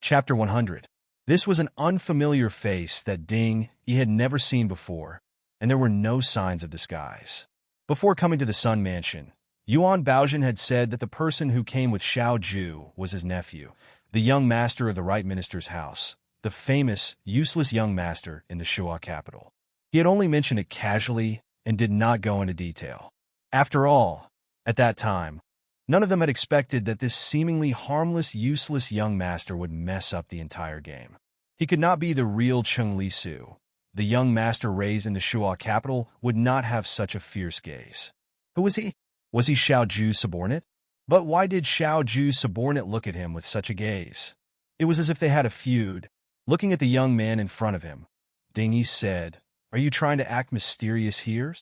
Chapter 100. This was an unfamiliar face that Ding Yi had never seen before, and there were no signs of disguise. Before coming to the Sun Mansion, Yuan Baozhen had said that the person who came with Xiao Ju was his nephew, the young master of the Right Minister's house, the famous, useless young master in the Shuo capital. He had only mentioned it casually and did not go into detail. After all, at that time, none of them had expected that this seemingly harmless, useless young master would mess up the entire game. He could not be the real Cheng Li Su. The young master raised in the Shuo capital would not have such a fierce gaze. Who was he? Was he Xiao Ju's subordinate? But why did Xiao Ju's subordinate look at him with such a gaze? It was as if they had a feud. Looking at the young man in front of him, Ding Yi said, "Are you trying to act mysterious here?"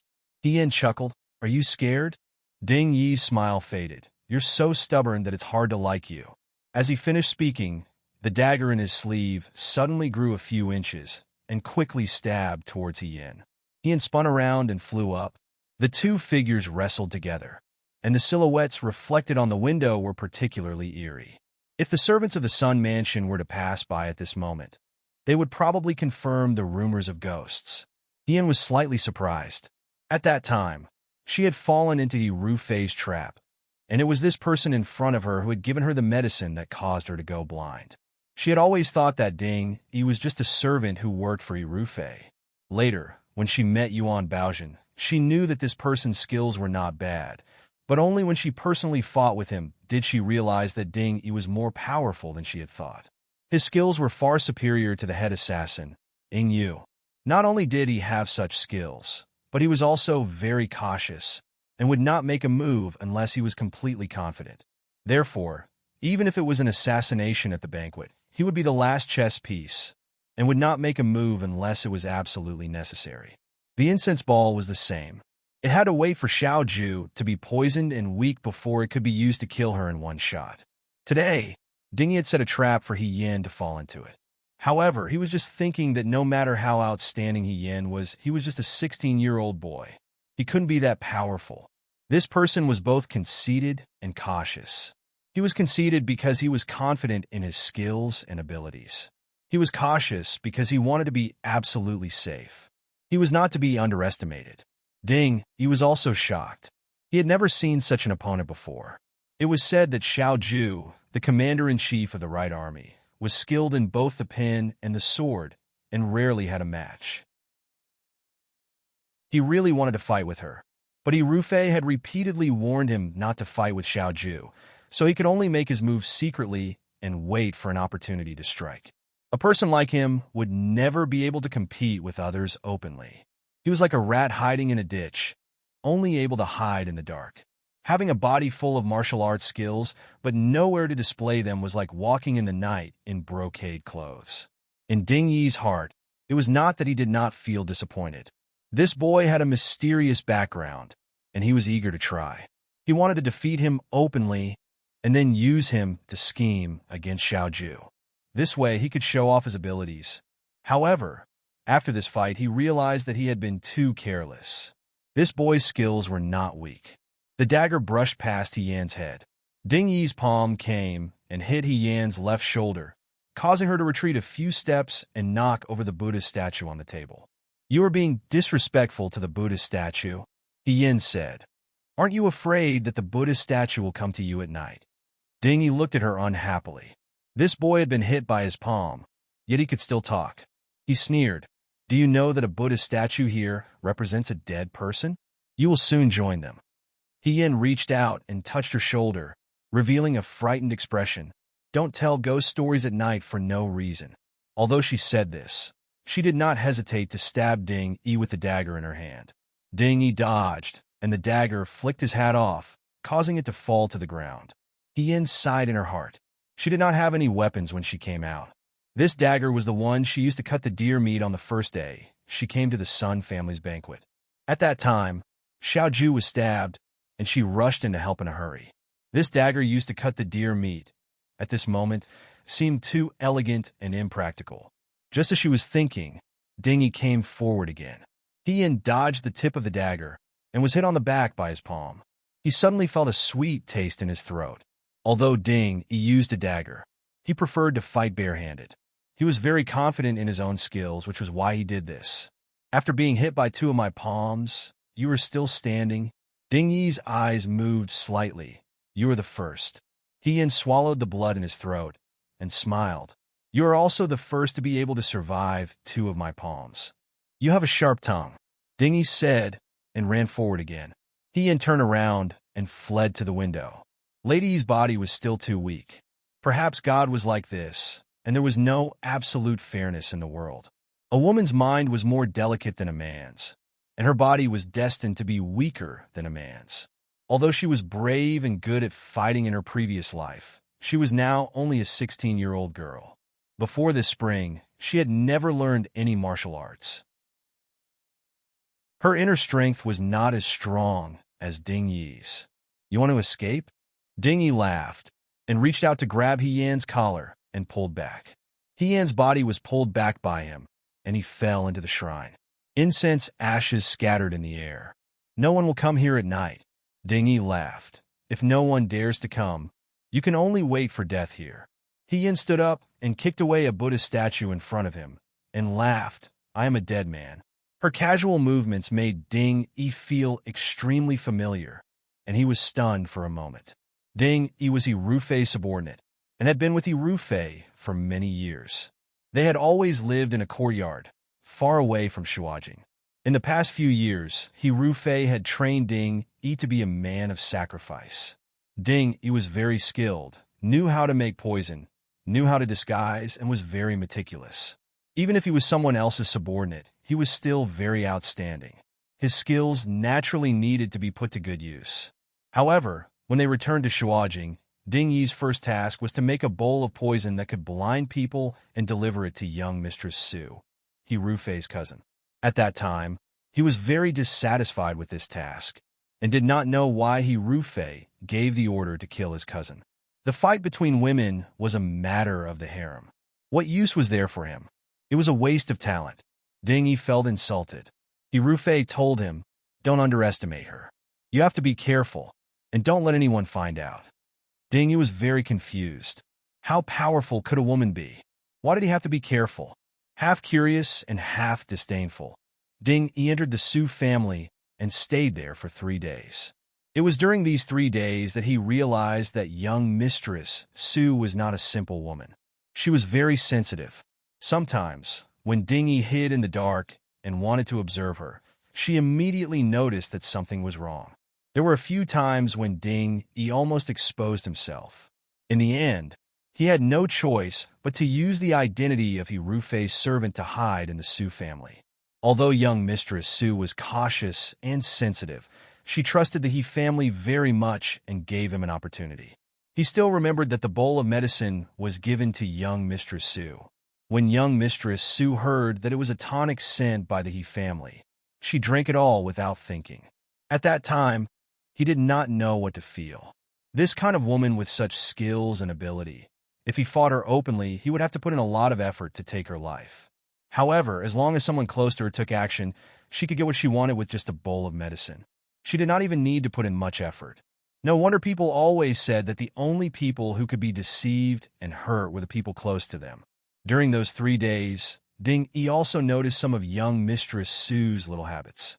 Yin chuckled, "Are you scared?" Ding Yi's smile faded. "You're so stubborn that it's hard to like you." As he finished speaking, the dagger in his sleeve suddenly grew a few inches and quickly stabbed towards Yin. Yin spun around and flew up. The two figures wrestled together, and the silhouettes reflected on the window were particularly eerie. If the servants of the Sun Mansion were to pass by at this moment, they would probably confirm the rumors of ghosts. Yin was slightly surprised. At that time, she had fallen into Ru Fei's trap, and it was this person in front of her who had given her the medicine that caused her to go blind. She had always thought that Ding Yi was just a servant who worked for Ru Fei. Later, when she met Yuan Baozhen, she knew that this person's skills were not bad, but only when she personally fought with him did she realize that Ding Yi was more powerful than she had thought. His skills were far superior to the head assassin, Ying Yu. Not only did he have such skills, but he was also very cautious and would not make a move unless he was completely confident. Therefore, even if it was an assassination at the banquet, he would be the last chess piece and would not make a move unless it was absolutely necessary. The incense ball was the same. It had to wait for Xiao Ju to be poisoned and weak before it could be used to kill her in one shot. Today, Ding Yi had set a trap for He Yin to fall into it. However, he was just thinking that no matter how outstanding He Yin was, he was just a 16-year-old boy. He couldn't be that powerful. This person was both conceited and cautious. He was conceited because he was confident in his skills and abilities. He was cautious because he wanted to be absolutely safe. He was not to be underestimated. Ding Yi was also shocked. He had never seen such an opponent before. It was said that Xiao Ju, the commander-in-chief of the Right Army, was skilled in both the pen and the sword and rarely had a match. He really wanted to fight with her, but Ru Fei had repeatedly warned him not to fight with Xiao Ju, so he could only make his move secretly and wait for an opportunity to strike. A person like him would never be able to compete with others openly. He was like a rat hiding in a ditch, only able to hide in the dark. Having a body full of martial arts skills, but nowhere to display them was like walking in the night in brocade clothes. In Ding Yi's heart, it was not that he did not feel disappointed. This boy had a mysterious background, and he was eager to try. He wanted to defeat him openly and then use him to scheme against Xiao Ju. This way, he could show off his abilities. However, after this fight, he realized that he had been too careless. This boy's skills were not weak. The dagger brushed past He Yan's head. Ding Yi's palm came and hit He Yan's left shoulder, causing her to retreat a few steps and knock over the Buddhist statue on the table. "You are being disrespectful to the Buddhist statue," He Yan said. "Aren't you afraid that the Buddhist statue will come to you at night?" Ding Yi looked at her unhappily. This boy had been hit by his palm, yet he could still talk. He sneered. "Do you know that a Buddhist statue here represents a dead person? You will soon join them." He Yin reached out and touched her shoulder, revealing a frightened expression. "Don't tell ghost stories at night for no reason." Although she said this, she did not hesitate to stab Ding Yi with the dagger in her hand. Ding Yi dodged, and the dagger flicked his hat off, causing it to fall to the ground. He Yin sighed in her heart. She did not have any weapons when she came out. This dagger was the one she used to cut the deer meat on the first day she came to the Sun family's banquet. At that time, Xiao Ju was stabbed, and she rushed in to help in a hurry. This dagger used to cut the deer meat, at this moment, seemed too elegant and impractical. Just as she was thinking, Ding Yi came forward again. He Yin dodged the tip of the dagger and was hit on the back by his palm. He suddenly felt a sweet taste in his throat. Although Ding Yi used a dagger, He preferred to fight barehanded. He was very confident in his own skills, which was why he did this. After being hit by 2 of my palms, you are still standing? Ding Yi's eyes moved slightly. You are the first. He swallowed the blood in his throat and smiled. You are also the first to be able to survive 2 of my palms. You have a sharp tongue, Ding Yi said, and ran forward again. He turned around and fled to the window. Lady Yi's body was still too weak. Perhaps God was like this, and there was no absolute fairness in the world. A woman's mind was more delicate than a man's, and her body was destined to be weaker than a man's. Although she was brave and good at fighting in her previous life, she was now only a 16-year-old girl. Before this spring, she had never learned any martial arts. Her inner strength was not as strong as Ding Yi's. You want to escape? Ding Yi laughed and reached out to grab He Yan's collar and pulled back. He Yan's body was pulled back by him, and he fell into the shrine. Incense ashes scattered in the air. No one will come here at night. Ding Yi laughed. If no one dares to come, you can only wait for death here. He Yan stood up and kicked away a Buddha statue in front of him and laughed. I am a dead man. Her casual movements made Ding Yi feel extremely familiar, and he was stunned for a moment. Ding Yi was He Rufei's subordinate and had been with He Rufei for many years. They had always lived in a courtyard, far away from Shuajing. In the past few years, He Rufei had trained Ding Yi to be a man of sacrifice. Ding Yi was very skilled, knew how to make poison, knew how to disguise, and was very meticulous. Even if he was someone else's subordinate, he was still very outstanding. His skills naturally needed to be put to good use. However, when they returned to Shuajing, Ding Yi's first task was to make a bowl of poison that could blind people and deliver it to young Mistress Su, He Rufei's cousin. At that time, he was very dissatisfied with this task and did not know why He Rufei gave the order to kill his cousin. The fight between women was a matter of the harem. What use was there for him? It was a waste of talent. Ding Yi felt insulted. He Rufei told him, don't underestimate her. You have to be careful, and don't let anyone find out. Ding Yi was very confused. How powerful could a woman be? Why did he have to be careful? Half curious and half disdainful, Ding Yi entered the Su family and stayed there for 3 days. It was during these 3 days that he realized that young Mistress Su was not a simple woman. She was very sensitive. Sometimes, when Ding Yi hid in the dark and wanted to observe her, she immediately noticed that something was wrong. There were a few times when Ding Yi almost exposed himself. In the end, he had no choice but to use the identity of He Rufei's servant to hide in the Su family. Although young Mistress Su was cautious and sensitive, she trusted the He family very much and gave him an opportunity. He still remembered that the bowl of medicine was given to young Mistress Su. When young Mistress Su heard that it was a tonic sent by the He family, she drank it all without thinking. At that time, he did not know what to feel. This kind of woman with such skills and ability, if he fought her openly, he would have to put in a lot of effort to take her life. However, as long as someone close to her took action, she could get what she wanted with just a bowl of medicine. She did not even need to put in much effort. No wonder people always said that the only people who could be deceived and hurt were the people close to them. During those 3 days, Ding Yi also noticed some of young Mistress Su's little habits.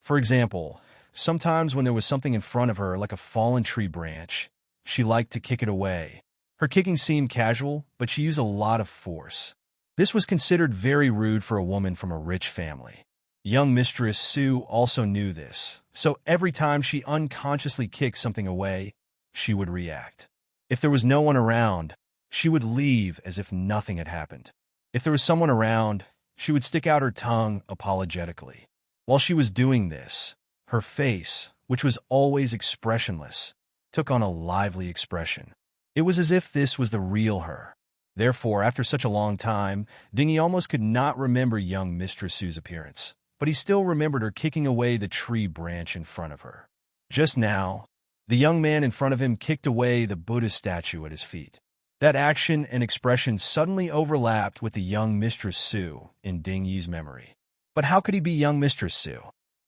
For example, sometimes when there was something in front of her like a fallen tree branch, she liked to kick it away. Her kicking seemed casual, but she used a lot of force. This was considered very rude for a woman from a rich family. Young Mistress Su also knew this, so every time she unconsciously kicked something away, she would react. If there was no one around, she would leave as if nothing had happened. If there was someone around, she would stick out her tongue apologetically. While she was doing this, her face, which was always expressionless, took on a lively expression. It was as if this was the real her. Therefore, after such a long time, Ding Yi almost could not remember young Mistress Su's appearance, but he still remembered her kicking away the tree branch in front of her. Just now, the young man in front of him kicked away the Buddha statue at his feet. That action and expression suddenly overlapped with the young Mistress Su in Ding Yi's memory. But how could he be young Mistress Su?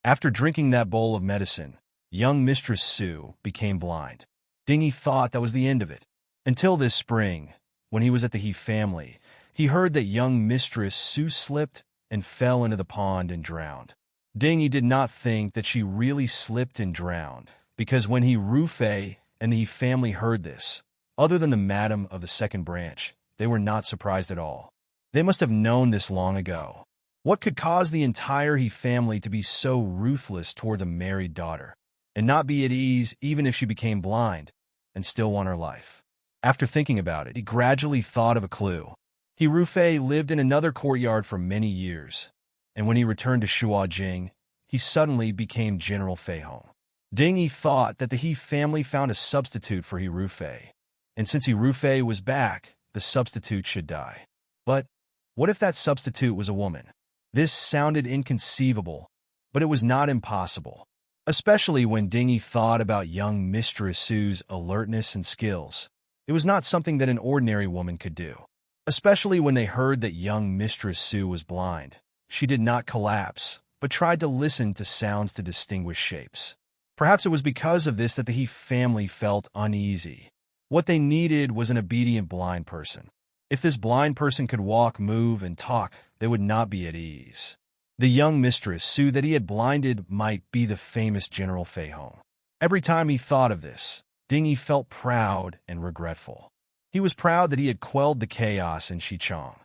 After drinking that bowl of medicine, young Mistress Su became blind. Ding Yi thought that was the end of it. Until this spring, when he was at the He family, he heard that young Mistress Sue slipped and fell into the pond and drowned. Dingy did not think that she really slipped and drowned, because when he Rufay and the He family heard this, other than the madam of the second branch, they were not surprised at all. They must have known this long ago. What could cause the entire He family to be so ruthless toward a married daughter, and not be at ease even if she became blind, and still want her life? After thinking about it, he gradually thought of a clue. He Rufay lived in another courtyard for many years, and when he returned to Shuajing, he suddenly became General Feihong. Ding Yi thought that the He family found a substitute for He Rufay, and since He Rufay was back, the substitute should die. But what if that substitute was a woman? This sounded inconceivable, but it was not impossible, especially when Ding Yi thought about young Mistress Sue's alertness and skills. It was not something that an ordinary woman could do, especially when they heard that young Mistress Sue was blind. She did not collapse, but tried to listen to sounds to distinguish shapes. Perhaps it was because of this that the He family felt uneasy. What they needed was an obedient blind person. If this blind person could walk, move, and talk, they would not be at ease. The young Mistress Sue that he had blinded might be the famous General Feihong. Every time he thought of this, Ding Yi felt proud and regretful. He was proud that he had quelled the chaos in Xichang,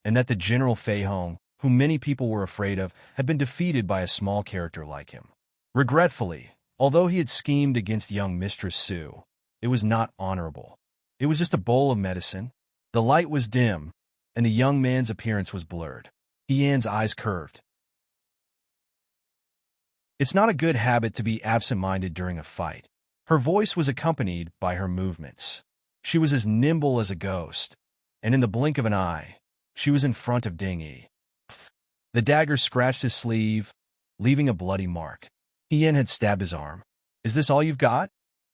and that the General Feihong, whom many people were afraid of, had been defeated by a small character like him. Regretfully, although he had schemed against young Mistress Sue, it was not honorable. It was just a bowl of medicine. The light was dim, and the young man's appearance was blurred. Yan's eyes curved. It's not a good habit to be absent-minded during a fight. Her voice was accompanied by her movements. She was as nimble as a ghost, and in the blink of an eye, she was in front of Ding Yi. The dagger scratched his sleeve, leaving a bloody mark. Yan had stabbed his arm. "Is this all you've got?"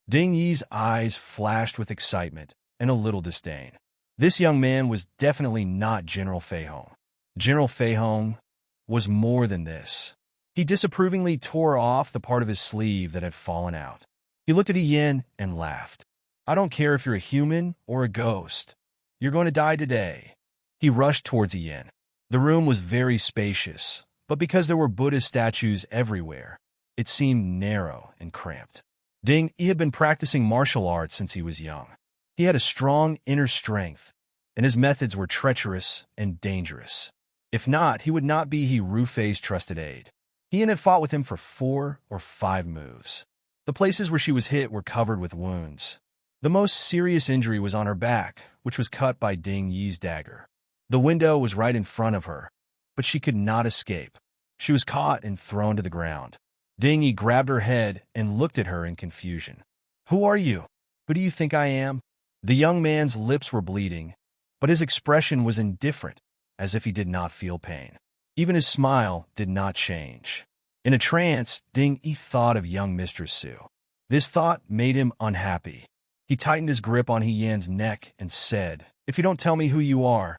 Ding Yi's eyes flashed with excitement and a little disdain. This young man was definitely not General Feihong. General Feihong was more than this. He disapprovingly tore off the part of his sleeve that had fallen out. He looked at Yan and laughed. "I don't care if you're a human or a ghost. You're going to die today." He rushed towards Yan. The room was very spacious, but because there were Buddhist statues everywhere, it seemed narrow and cramped. Ding Yi had been practicing martial arts since he was young. He had a strong inner strength, and his methods were treacherous and dangerous. If not, he would not be He Rufay's trusted aide. Yan had fought with him for 4 or 5 moves. The places where she was hit were covered with wounds. The most serious injury was on her back, which was cut by Ding Yi's dagger. The window was right in front of her, but she could not escape. She was caught and thrown to the ground. Ding Yi grabbed her head and looked at her in confusion. "Who are you? Who do you think I am?" The young man's lips were bleeding, but his expression was indifferent, as if he did not feel pain. Even his smile did not change. In a trance, Ding Yi thought of young Mistress Sue. This thought made him unhappy. He tightened his grip on Yan's neck and said, "If you don't tell me who you are,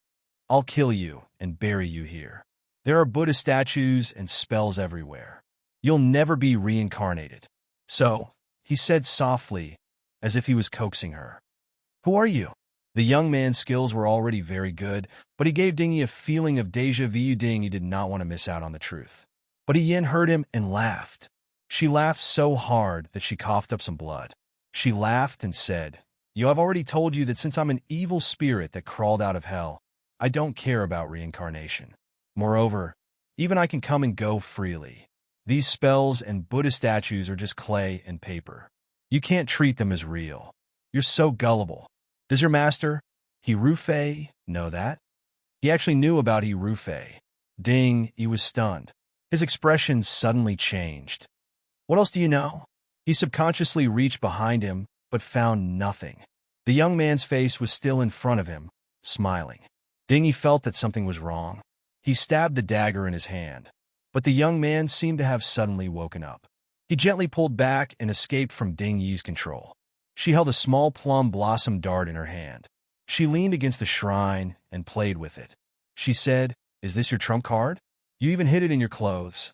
I'll kill you and bury you here. There are Buddha statues and spells everywhere. You'll never be reincarnated." "So," he said softly, as if he was coaxing her. "Who are you?" The young man's skills were already very good, but he gave Ding Yi a feeling of déjà vu. Ding Yi did not want to miss out on the truth. But Yan heard him and laughed. She laughed so hard that she coughed up some blood. She laughed and said, I've already told you that since I'm an evil spirit that crawled out of hell, I don't care about reincarnation. Moreover, even I can come and go freely. These spells and Buddha statues are just clay and paper. You can't treat them as real. You're so gullible. Does your master, He Rufay, know that?" He actually knew about He Rufay. Ding Yi was stunned. His expression suddenly changed. "What else do you know?" He subconsciously reached behind him, but found nothing. The young man's face was still in front of him, smiling. Ding Yi felt that something was wrong. He stabbed the dagger in his hand, but the young man seemed to have suddenly woken up. He gently pulled back and escaped from Ding Yi's control. She held a small plum blossom dart in her hand. She leaned against the shrine and played with it. She said, "Is this your trump card? You even hid it in your clothes.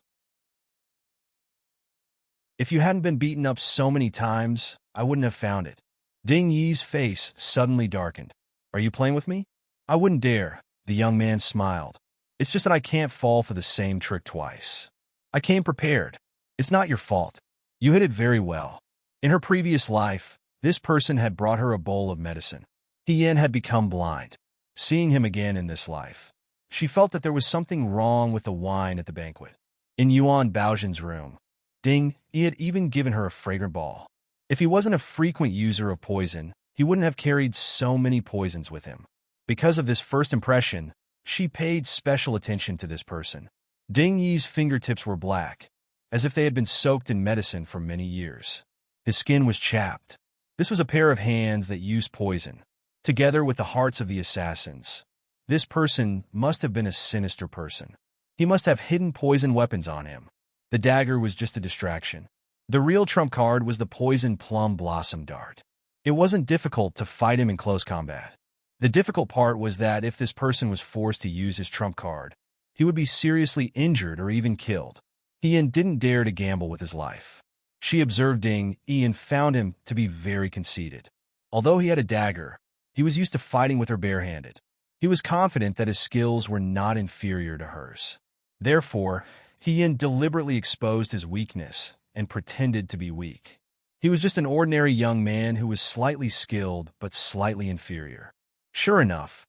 If you hadn't been beaten up so many times, I wouldn't have found it." Ding Yi's face suddenly darkened. Are you playing with me? I wouldn't dare, the young man smiled. It's just that I can't fall for the same trick twice. I came prepared. It's not your fault. You hit it very well. In her previous life, this person had brought her a bowl of medicine. Yin had become blind. Seeing him again in this life, she felt that there was something wrong with the wine at the banquet. In Yuan Baojian's room, Ding Yi had even given her a fragrant ball. If he wasn't a frequent user of poison, he wouldn't have carried so many poisons with him. Because of this first impression, she paid special attention to this person. Ding Yi's fingertips were black, as if they had been soaked in medicine for many years. His skin was chapped. This was a pair of hands that used poison, together with the hearts of the assassins. This person must have been a sinister person. He must have hidden poison weapons on him. The dagger was just a distraction. The real trump card was the poison plum blossom dart. It wasn't difficult to fight him in close combat. The difficult part was that if this person was forced to use his trump card, he would be seriously injured or even killed. Ian didn't dare to gamble with his life. She observed Ding Yi and found him to be very conceited. Although he had a dagger, he was used to fighting with her barehanded. He was confident that his skills were not inferior to hers. Therefore, Ian deliberately exposed his weakness and pretended to be weak. He was just an ordinary young man who was slightly skilled but slightly inferior. Sure enough,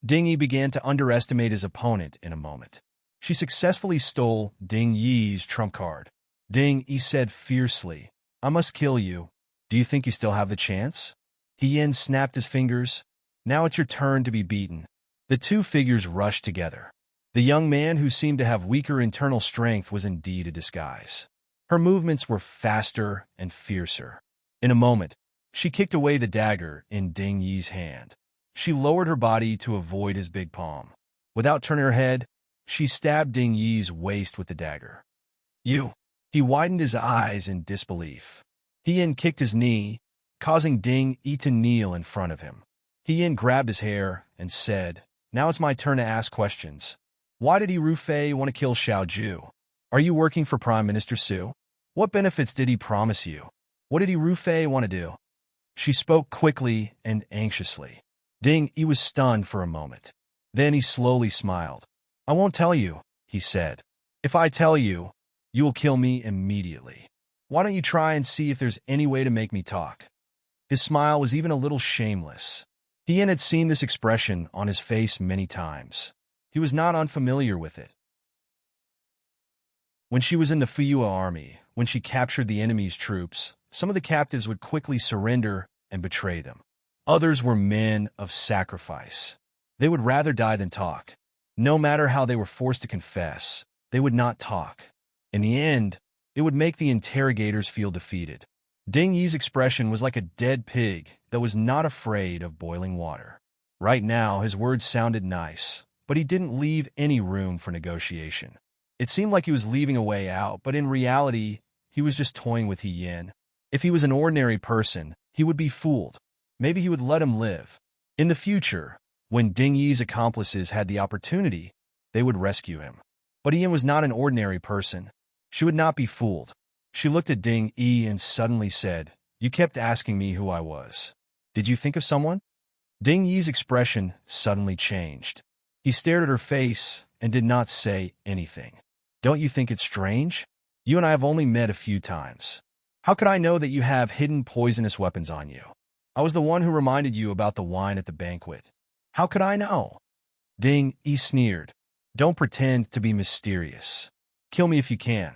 Ding Yi began to underestimate his opponent in a moment. She successfully stole Ding Yi's trump card. Ding Yi said fiercely, I must kill you. Do you think you still have the chance? Yin snapped his fingers. Now it's your turn to be beaten. The two figures rushed together. The young man who seemed to have weaker internal strength was indeed a disguise. Her movements were faster and fiercer. In a moment, she kicked away the dagger in Ding Yi's hand. She lowered her body to avoid his big palm. Without turning her head, she stabbed Ding Yi's waist with the dagger. You! He widened his eyes in disbelief. Yin kicked his knee, causing Ding Yi to kneel in front of him. Yin grabbed his hair and said, Now it's my turn to ask questions. Why did Ru Fei want to kill Xiao Ju? Are you working for Prime Minister Su? What benefits did he promise you? What did Ru Fei want to do? She spoke quickly and anxiously. Ding Yi was stunned for a moment. Then he slowly smiled. I won't tell you, he said. If I tell you, you will kill me immediately. Why don't you try and see if there's any way to make me talk? His smile was even a little shameless. Yin had seen this expression on his face many times. He was not unfamiliar with it. When she was in the Fuyua army, when she captured the enemy's troops, some of the captives would quickly surrender and betray them. Others were men of sacrifice. They would rather die than talk. No matter how they were forced to confess, they would not talk. In the end, it would make the interrogators feel defeated. Ding Yi's expression was like a dead pig that was not afraid of boiling water. Right now, his words sounded nice, but he didn't leave any room for negotiation. It seemed like he was leaving a way out, but in reality, he was just toying with Yin. If he was an ordinary person, he would be fooled. Maybe he would let him live. In the future, when Ding Yi's accomplices had the opportunity, they would rescue him. But Yin was not an ordinary person. She would not be fooled. She looked at Ding Yi and suddenly said, You kept asking me who I was. Did you think of someone? Ding Yi's expression suddenly changed. He stared at her face and did not say anything. Don't you think it's strange? You and I have only met a few times. How could I know that you have hidden poisonous weapons on you? I was the one who reminded you about the wine at the banquet. How could I know? Ding Yi sneered. Don't pretend to be mysterious. Kill me if you can.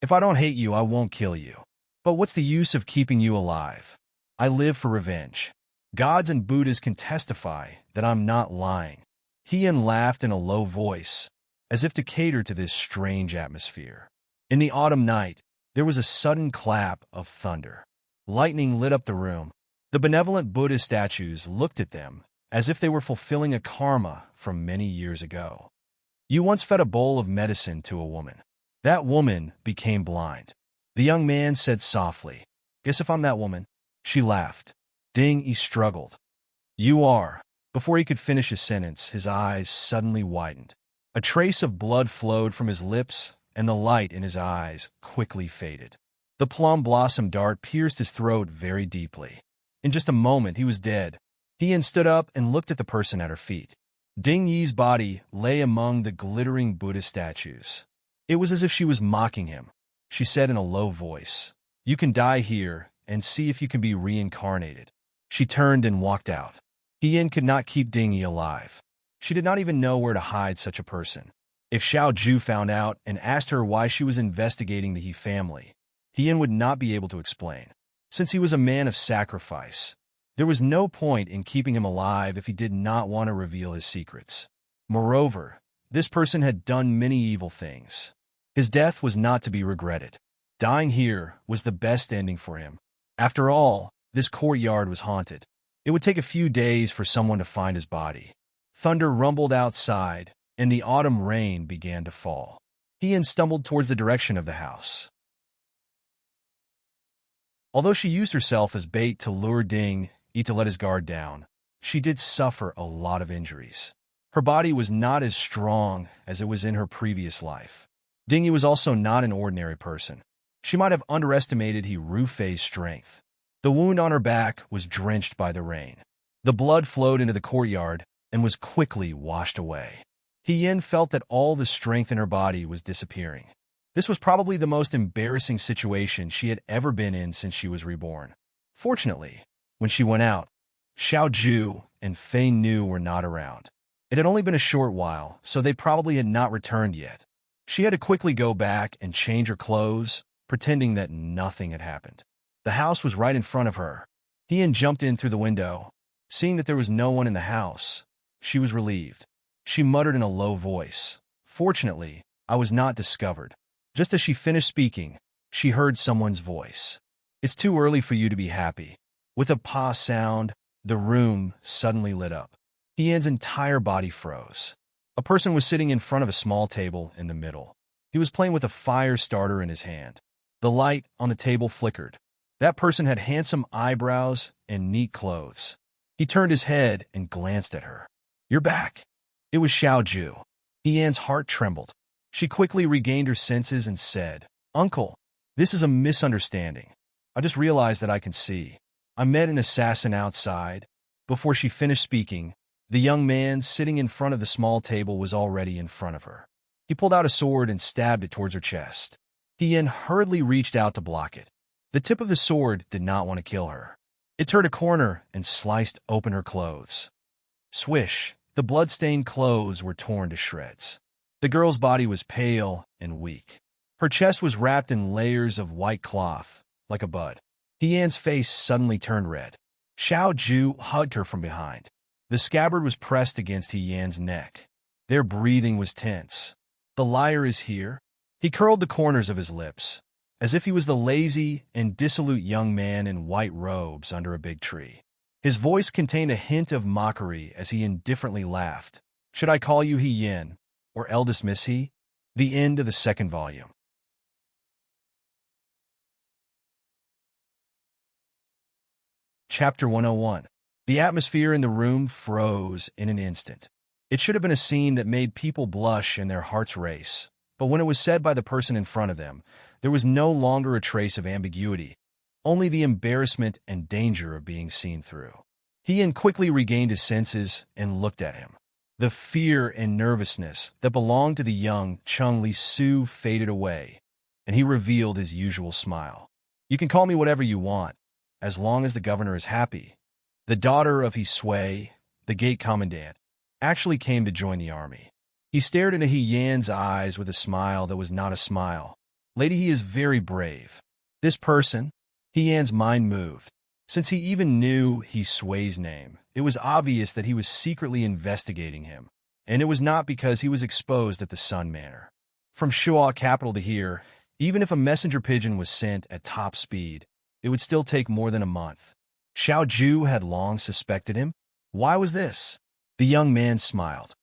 If I don't hate you, I won't kill you. But what's the use of keeping you alive? I live for revenge. Gods and Buddhas can testify that I'm not lying. Yin laughed in a low voice, as if to cater to this strange atmosphere. In the autumn night, there was a sudden clap of thunder. Lightning lit up the room. The benevolent Buddha statues looked at them as if they were fulfilling a karma from many years ago. You once fed a bowl of medicine to a woman. That woman became blind. The young man said softly, Guess if I'm that woman? She laughed. Ding Yi struggled. You are. Before he could finish his sentence, his eyes suddenly widened. A trace of blood flowed from his lips, and the light in his eyes quickly faded. The plum blossom dart pierced his throat very deeply. In just a moment, he was dead. He stood up and looked at the person at her feet. Ding Yi's body lay among the glittering Buddhist statues. It was as if she was mocking him. She said in a low voice, "You can die here and see if you can be reincarnated." She turned and walked out. Yin could not keep Ding Yi alive. She did not even know where to hide such a person. If Xiao Ju found out and asked her why she was investigating the He family, Yin would not be able to explain. Since he was a man of sacrifice, there was no point in keeping him alive if he did not want to reveal his secrets. Moreover, this person had done many evil things. His death was not to be regretted. Dying here was the best ending for him. After all, this courtyard was haunted. It would take a few days for someone to find his body. Thunder rumbled outside, and the autumn rain began to fall. Yin stumbled towards the direction of the house. Although she used herself as bait to lure Ding Yi to let his guard down, she did suffer a lot of injuries. Her body was not as strong as it was in her previous life. Ding Yi was also not an ordinary person. She might have underestimated Ru Fei's strength. The wound on her back was drenched by the rain. The blood flowed into the courtyard and was quickly washed away. Yin felt that all the strength in her body was disappearing. This was probably the most embarrassing situation she had ever been in since she was reborn. Fortunately, when she went out, Xiao Ju and Fei Nu were not around. It had only been a short while, so they probably had not returned yet. She had to quickly go back and change her clothes, pretending that nothing had happened. The house was right in front of her. Yin jumped in through the window. Seeing that there was no one in the house, she was relieved. She muttered in a low voice, "Fortunately, I was not discovered." Just as she finished speaking, she heard someone's voice. "It's too early for you to be happy." With a pa sound, the room suddenly lit up. Yin's entire body froze. A person was sitting in front of a small table in the middle. He was playing with a fire starter in his hand. The light on the table flickered. That person had handsome eyebrows and neat clothes. He turned his head and glanced at her. "You're back." It was Xiao Ju. Yin's heart trembled. She quickly regained her senses and said, "Uncle, this is a misunderstanding. I just realized that I can see. I met an assassin outside." Before she finished speaking, the young man sitting in front of the small table was already in front of her. He pulled out a sword and stabbed it towards her chest. Yin hurriedly reached out to block it. The tip of the sword did not want to kill her. It turned a corner and sliced open her clothes. Swish, the blood-stained clothes were torn to shreds. The girl's body was pale and weak. Her chest was wrapped in layers of white cloth, like a bud. Yin's face suddenly turned red. Xiao Ju hugged her from behind. The scabbard was pressed against Yin's neck. Their breathing was tense. "The liar is here." He curled the corners of his lips, as if he was the lazy and dissolute young man in white robes under a big tree. His voice contained a hint of mockery as he indifferently laughed. "Should I call you Yin, or eldest Miss He?" The end of the second volume. Chapter 101. The atmosphere in the room froze in an instant. It should have been a scene that made people blush and their hearts race, but when it was said by the person in front of them, there was no longer a trace of ambiguity, only the embarrassment and danger of being seen through. Yin quickly regained his senses and looked at him. The fear and nervousness that belonged to the young Chung Li Su faded away, and he revealed his usual smile. "You can call me whatever you want, as long as the governor is happy." The daughter of He Sui, the gate commandant, actually came to join the army. He stared into Yin's eyes with a smile that was not a smile. "Lady, he is very brave." This person? Yin's mind moved. Since he even knew He Sui's name, it was obvious that he was secretly investigating him, and it was not because he was exposed at the Sun Manor. From Shuo capital to here, even if a messenger pigeon was sent at top speed, it would still take more than a month. Xiao Ju had long suspected him. Why was this? The young man smiled.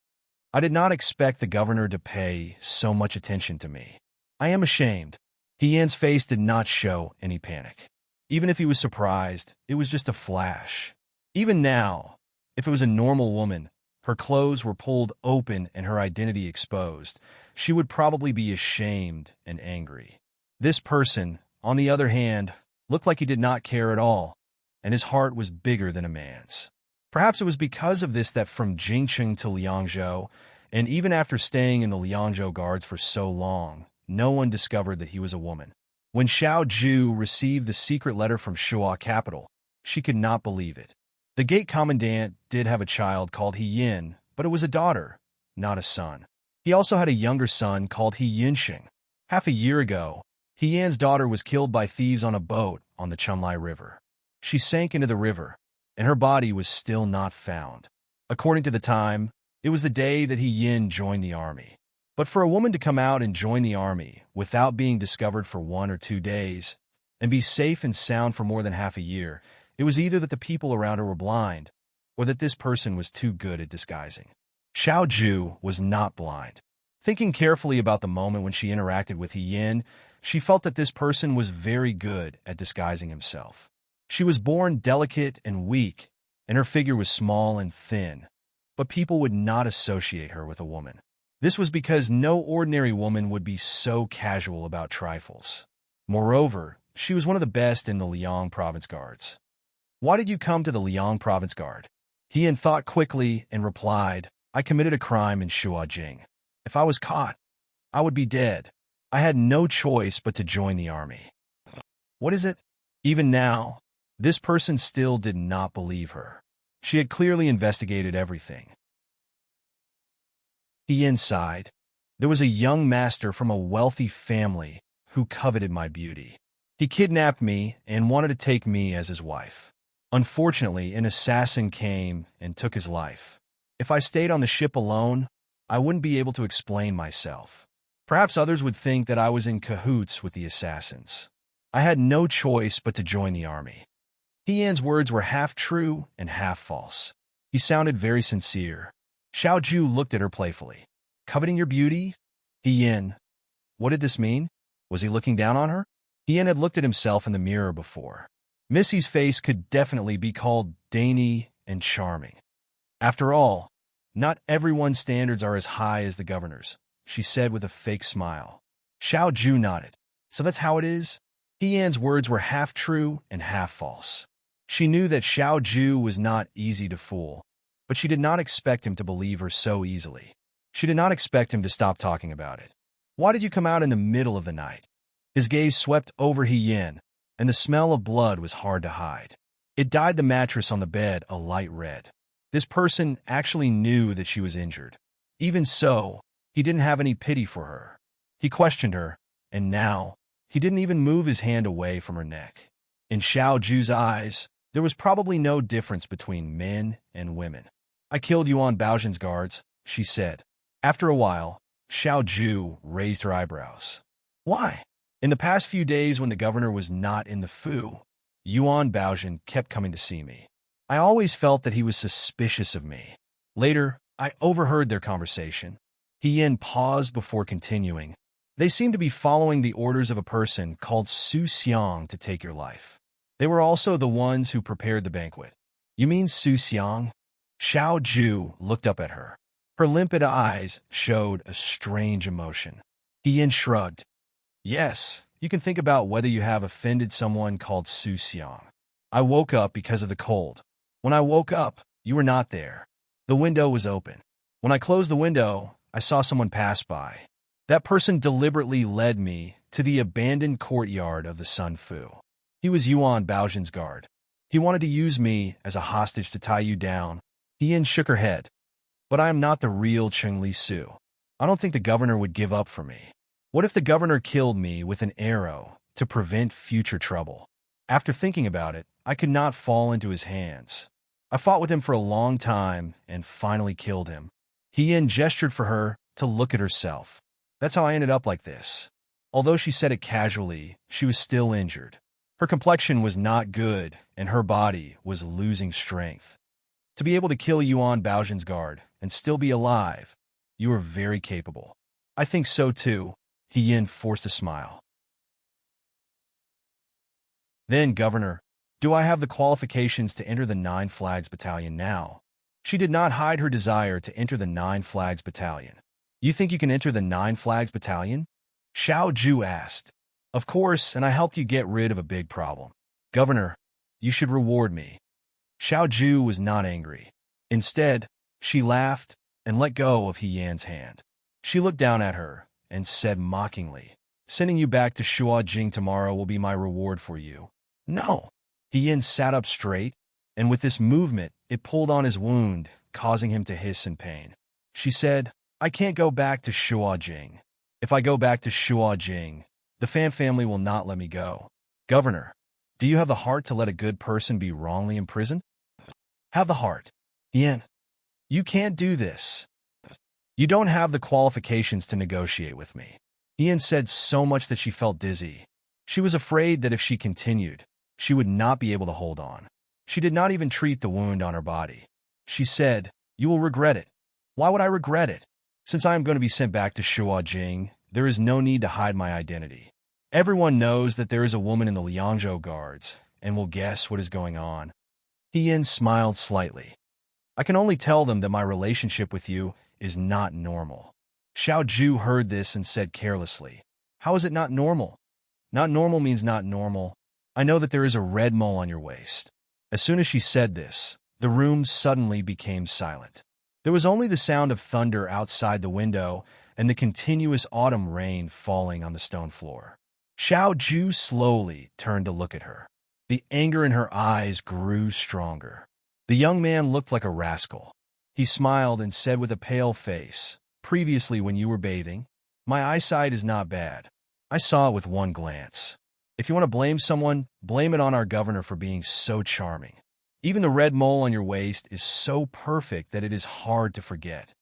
"I did not expect the governor to pay so much attention to me. I am ashamed." Yin's face did not show any panic. Even if he was surprised, it was just a flash. Even now, if it was a normal woman, her clothes were pulled open and her identity exposed, she would probably be ashamed and angry. This person, on the other hand, looked like he did not care at all. and his heart was bigger than a man's. Perhaps it was because of this that from Jingcheng to Liangzhou, and even after staying in the Liangzhou guards for so long, no one discovered that he was a woman. When Xiao Zhu received the secret letter from Shuo capital, she could not believe it. The gate commandant did have a child called He Yin, but it was a daughter, not a son. He also had a younger son called He Yinxing. Half a year ago, He Yan's daughter was killed by thieves on a boat on the Chunlai River. She sank into the river, and her body was still not found. According to the time, it was the day that He Yin joined the army. But for a woman to come out and join the army without being discovered for 1 or 2 days, and be safe and sound for more than half a year, it was either that the people around her were blind, or that this person was too good at disguising. Xiao Zhu was not blind. Thinking carefully about the moment when she interacted with He Yin, she felt that this person was very good at disguising himself. She was born delicate and weak, and her figure was small and thin, but people would not associate her with a woman. This was because no ordinary woman would be so casual about trifles. Moreover, she was one of the best in the Liang Province Guards. "Why did you come to the Liang Province Guard?" He Yin thought quickly and replied, "I committed a crime in Shuajing. If I was caught, I would be dead. I had no choice but to join the army." What is it? Even now, this person still did not believe her. She had clearly investigated everything. He Yin sighed. There was a young master from a wealthy family who coveted my beauty. He kidnapped me and wanted to take me as his wife. Unfortunately, an assassin came and took his life. If I stayed on the ship alone, I wouldn't be able to explain myself. Perhaps others would think that I was in cahoots with the assassins. I had no choice but to join the army. He Yan's words were half true and half false. He sounded very sincere. Xiao Zhu looked at her playfully. "Coveting your beauty?" He Yin. What did this mean? Was he looking down on her? He Yin had looked at himself in the mirror before. Missy's face could definitely be called dainty and charming. After all, not everyone's standards are as high as the governor's, she said with a fake smile. Xiao Zhu nodded. So that's how it is? He Yan's words were half true and half false. She knew that Xiao Zhu was not easy to fool, but she did not expect him to believe her so easily. She did not expect him to stop talking about it. "Why did you come out in the middle of the night?" His gaze swept over He Yin, and the smell of blood was hard to hide. It dyed the mattress on the bed a light red. This person actually knew that she was injured. Even so, he didn't have any pity for her. He questioned her, and now, he didn't even move his hand away from her neck. In Xiao Zhu's eyes, there was probably no difference between men and women. "I killed Yuan Baozhen's guards," she said. After a while, Xiao Zhu raised her eyebrows. "Why?" "In the past few days when the governor was not in the Fu, Yuan Baozhen kept coming to see me. I always felt that he was suspicious of me. Later, I overheard their conversation." He Yin paused before continuing. "They seemed to be following the orders of a person called Su Xiang to take your life. They were also the ones who prepared the banquet." "You mean Su Xiang?" Xiao Zhu looked up at her. Her limpid eyes showed a strange emotion. He Yin shrugged. "Yes, you can think about whether you have offended someone called Su Xiang. I woke up because of the cold. When I woke up, you were not there. The window was open. When I closed the window, I saw someone pass by. That person deliberately led me to the abandoned courtyard of the Sun Fu. He was Yuan Baozhen's guard. He wanted to use me as a hostage to tie you down." He Yin shook her head. "But I am not the real Cheng Li Su. I don't think the governor would give up for me. What if the governor killed me with an arrow to prevent future trouble? After thinking about it, I could not fall into his hands. I fought with him for a long time and finally killed him." He Yin gestured for her to look at herself. "That's how I ended up like this." Although she said it casually, she was still injured. Her complexion was not good, and her body was losing strength. To be able to kill Yuan Baozhen's guard and still be alive, you are very capable. "I think so too." He Yin forced a smile. "Then, Governor, do I have the qualifications to enter the Nine Flags Battalion now?" She did not hide her desire to enter the Nine Flags Battalion. "You think you can enter the Nine Flags Battalion?" Xiao Zhu asked. "Of course, and I helped you get rid of a big problem." "Governor, you should reward me. Xiao Ju was not angry. Instead, she laughed and let go of He Yan's hand. She looked down at her and said mockingly, "Sending you back to Shuajing tomorrow will be my reward for you." "No." He Yan sat up straight, and with this movement, it pulled on his wound, causing him to hiss in pain. She said, "I can't go back to Shuajing. If I go back to Shuajing, the Fan family will not let me go. Governor, do you have the heart to let a good person be wrongly imprisoned?" "Have the heart. Yan, you can't do this. You don't have the qualifications to negotiate with me." Ian said so much that she felt dizzy. She was afraid that if she continued, she would not be able to hold on. She did not even treat the wound on her body. She said, "You will regret it." "Why would I regret it? Since I am going to be sent back to Shuajing, there is no need to hide my identity. Everyone knows that there is a woman in the Liangzhou guards, and will guess what is going on." Ian smiled slightly. "I can only tell them that my relationship with you is not normal." Xiao Ju heard this and said carelessly, "How is it not normal?" "Not normal means not normal. I know that there is a red mole on your waist." As soon as she said this, the room suddenly became silent. There was only the sound of thunder outside the window and the continuous autumn rain falling on the stone floor. Xiao Ju slowly turned to look at her. The anger in her eyes grew stronger. The young man looked like a rascal. He smiled and said with a pale face, "Previously when you were bathing, my eyesight is not bad. I saw it with one glance. If you want to blame someone, blame it on our governor for being so charming. Even the red mole on your waist is so perfect that it is hard to forget.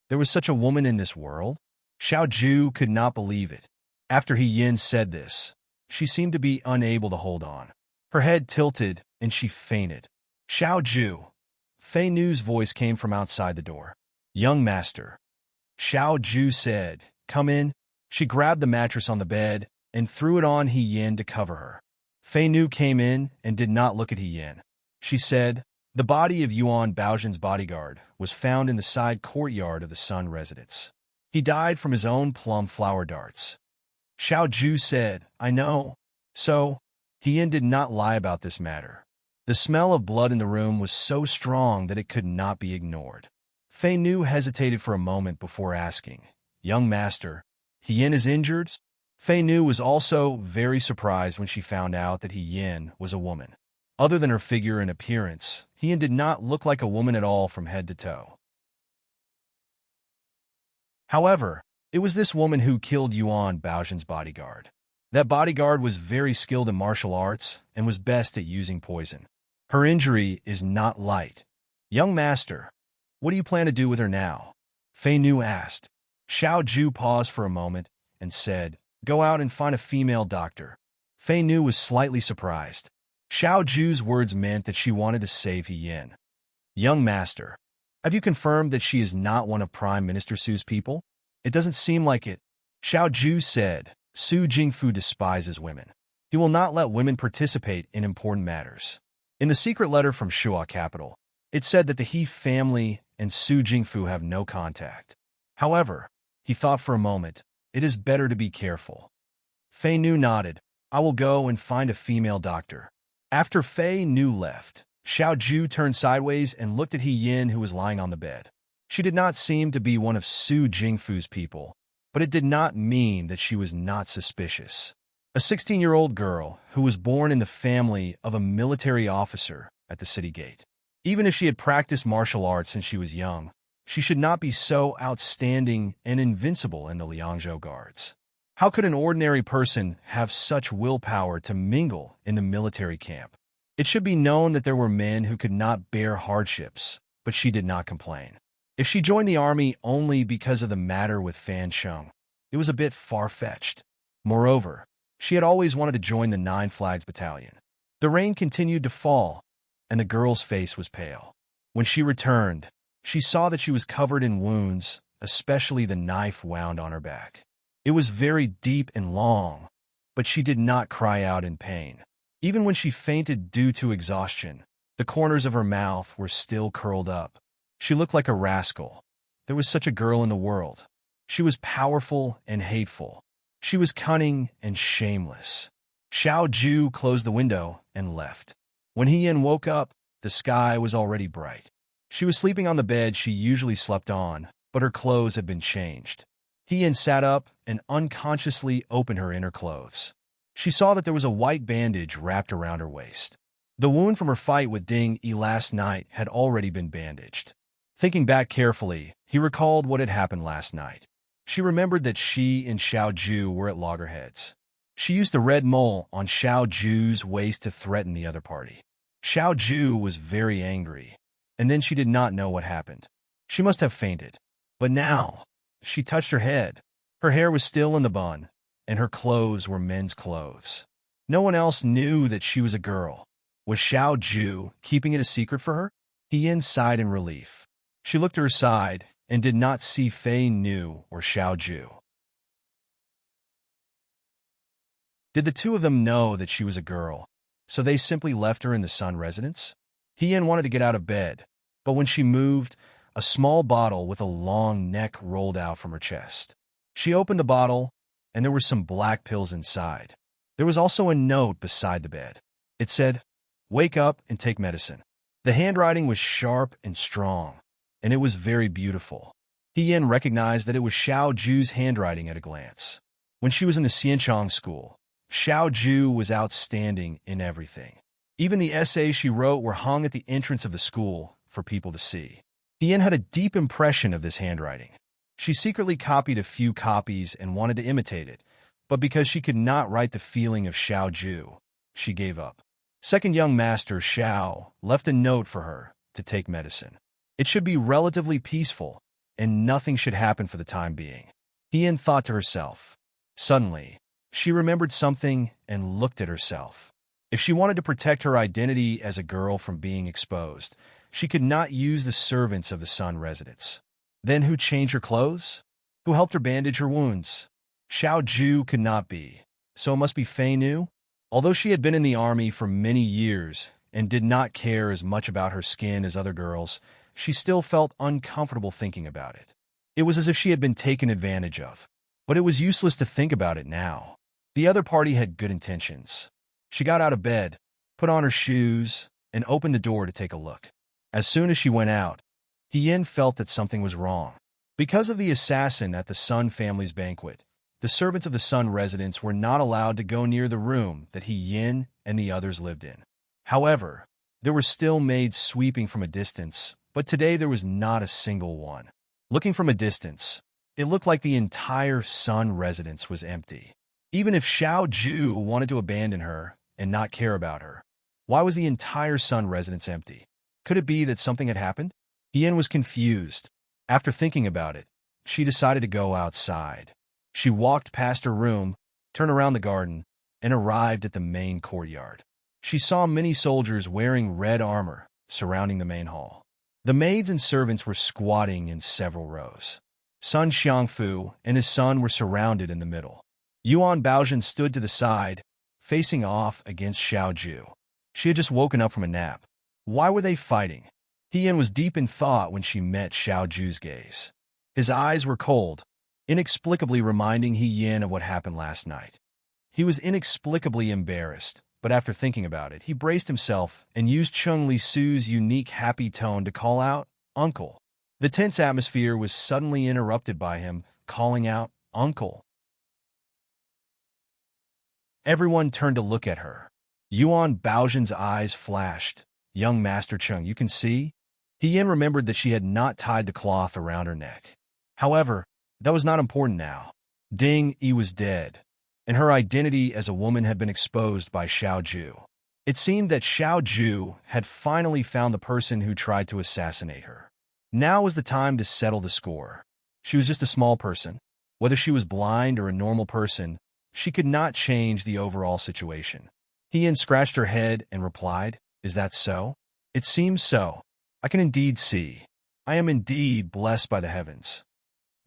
There was such a woman in this world?" Xiao Ju could not believe it. After He Yin said this, she seemed to be unable to hold on. Her head tilted and she fainted. "Xiao Ju." Fei Nu's voice came from outside the door. "Young master." Xiao Ju said, "Come in." She grabbed the mattress on the bed and threw it on He Yin to cover her. Fei Nu came in and did not look at He Yin. She said, "The body of Yuan Baozhen's bodyguard was found in the side courtyard of the Sun residence. He died from his own plum flower darts." Xiao Ju said, "I know." So, He Yin did not lie about this matter. The smell of blood in the room was so strong that it could not be ignored. Fei Nu hesitated for a moment before asking, "Young master, He Yin is injured?" Fei Nu was also very surprised when she found out that He Yin was a woman. Other than her figure and appearance, He Yin did not look like a woman at all from head to toe. However, it was this woman who killed Yuan Baozhen's bodyguard. That bodyguard was very skilled in martial arts and was best at using poison. Her injury is not light. "Young master, what do you plan to do with her now?" Fei Nu asked. Xiao Ju paused for a moment and said, "Go out and find a female doctor." Fei Nu was slightly surprised. Xiao Ju's words meant that she wanted to save He Yin. "Young master, have you confirmed that she is not one of Prime Minister Su's people?" "It doesn't seem like it." Xiao Ju said, "Su Jingfu despises women. He will not let women participate in important matters." In the secret letter from Shua capital, it said that the He family and Su Jingfu have no contact. However, he thought for a moment, it is better to be careful. Fei Nu nodded. "I will go and find a female doctor." After Fei Nu left, Xiao Ju turned sideways and looked at He Yin, who was lying on the bed. She did not seem to be one of Su Jingfu's people, but it did not mean that she was not suspicious. A 16-year-old girl who was born in the family of a military officer at the city gate. Even if she had practiced martial arts since she was young, she should not be so outstanding and invincible in the Liangzhou guards. How could an ordinary person have such willpower to mingle in the military camp? It should be known that there were men who could not bear hardships, but she did not complain. If she joined the army only because of the matter with Fan Sheng, it was a bit far-fetched. Moreover, she had always wanted to join the Nine Flags Battalion. The rain continued to fall, and the girl's face was pale. When she returned, she saw that she was covered in wounds, especially the knife wound on her back. It was very deep and long, but she did not cry out in pain. Even when she fainted due to exhaustion, the corners of her mouth were still curled up. She looked like a rascal. There was such a girl in the world. She was powerful and hateful. She was cunning and shameless. Xiao Ju closed the window and left. When Hien woke up, the sky was already bright. She was sleeping on the bed she usually slept on, but her clothes had been changed. Hien sat up and unconsciously opened her inner clothes. She saw that there was a white bandage wrapped around her waist. The wound from her fight with Ding Yi last night had already been bandaged. Thinking back carefully, he recalled what had happened last night. She remembered that she and Xiao Ju were at loggerheads. She used the red mole on Xiao Ju's waist to threaten the other party. Xiao Ju was very angry, and then she did not know what happened. She must have fainted. But now, she touched her head. Her hair was still in the bun, and her clothes were men's clothes. No one else knew that she was a girl. Was Xiao Ju keeping it a secret for her? Hien sighed in relief. She looked to her side and did not see Fei Nu or Xiao Ju. Did the two of them know that she was a girl, so they simply left her in the Sun residence? Hien wanted to get out of bed, but when she moved, a small bottle with a long neck rolled out from her chest. She opened the bottle, and there were some black pills inside. There was also a note beside the bed. It said, "Wake up and take medicine." The handwriting was sharp and strong, and it was very beautiful. Hien recognized that it was Xiao Ju's handwriting at a glance. When she was in the Xianchang school, Xiao Ju was outstanding in everything. Even the essays she wrote were hung at the entrance of the school for people to see. Hien had a deep impression of this handwriting. She secretly copied a few copies and wanted to imitate it, but because she could not write the feeling of Xiao Ju, she gave up. Second young master Xiao left a note for her to take medicine. It should be relatively peaceful, and nothing should happen for the time being. Hien thought to herself. Suddenly, she remembered something and looked at herself. If she wanted to protect her identity as a girl from being exposed, she could not use the servants of the Sun residence. Then who changed her clothes? Who helped her bandage her wounds? Xiao Ju could not be, so it must be Fei Nu? Although she had been in the army for many years and did not care as much about her skin as other girls, she still felt uncomfortable thinking about it. It was as if she had been taken advantage of. But it was useless to think about it now. The other party had good intentions. She got out of bed, put on her shoes, and opened the door to take a look. As soon as she went out, Hien felt that something was wrong. Because of the assassin at the Sun family's banquet, the servants of the Sun residence were not allowed to go near the room that Hien and the others lived in. However, there were still maids sweeping from a distance, but today there was not a single one. Looking from a distance, it looked like the entire Sun residence was empty. Even if Xiao Ju wanted to abandon her and not care about her, why was the entire Sun residence empty? Could it be that something had happened? Hien was confused. After thinking about it, she decided to go outside. She walked past her room, turned around the garden, and arrived at the main courtyard. She saw many soldiers wearing red armor surrounding the main hall. The maids and servants were squatting in several rows. Sun Xiangfu and his son were surrounded in the middle. Yuan Baozhen stood to the side, facing off against Xiao Ju. She had just woken up from a nap. Why were they fighting? Hien was deep in thought when she met Xiao Ju's gaze. His eyes were cold, inexplicably reminding Hien of what happened last night. He was inexplicably embarrassed, but after thinking about it, he braced himself and used Chung Li Su's unique happy tone to call out, "Uncle." The tense atmosphere was suddenly interrupted by him calling out, "Uncle." Everyone turned to look at her. Yuan Baozhen's eyes flashed. "Young Master Chung, you can see?" Hien remembered that she had not tied the cloth around her neck. However, that was not important now. Ding Yi was dead, and her identity as a woman had been exposed by Xiao Ju. It seemed that Xiao Ju had finally found the person who tried to assassinate her. Now was the time to settle the score. She was just a small person. Whether she was blind or a normal person, she could not change the overall situation. Hien scratched her head and replied, "Is that so?" "It seems so. I can indeed see. I am indeed blessed by the heavens."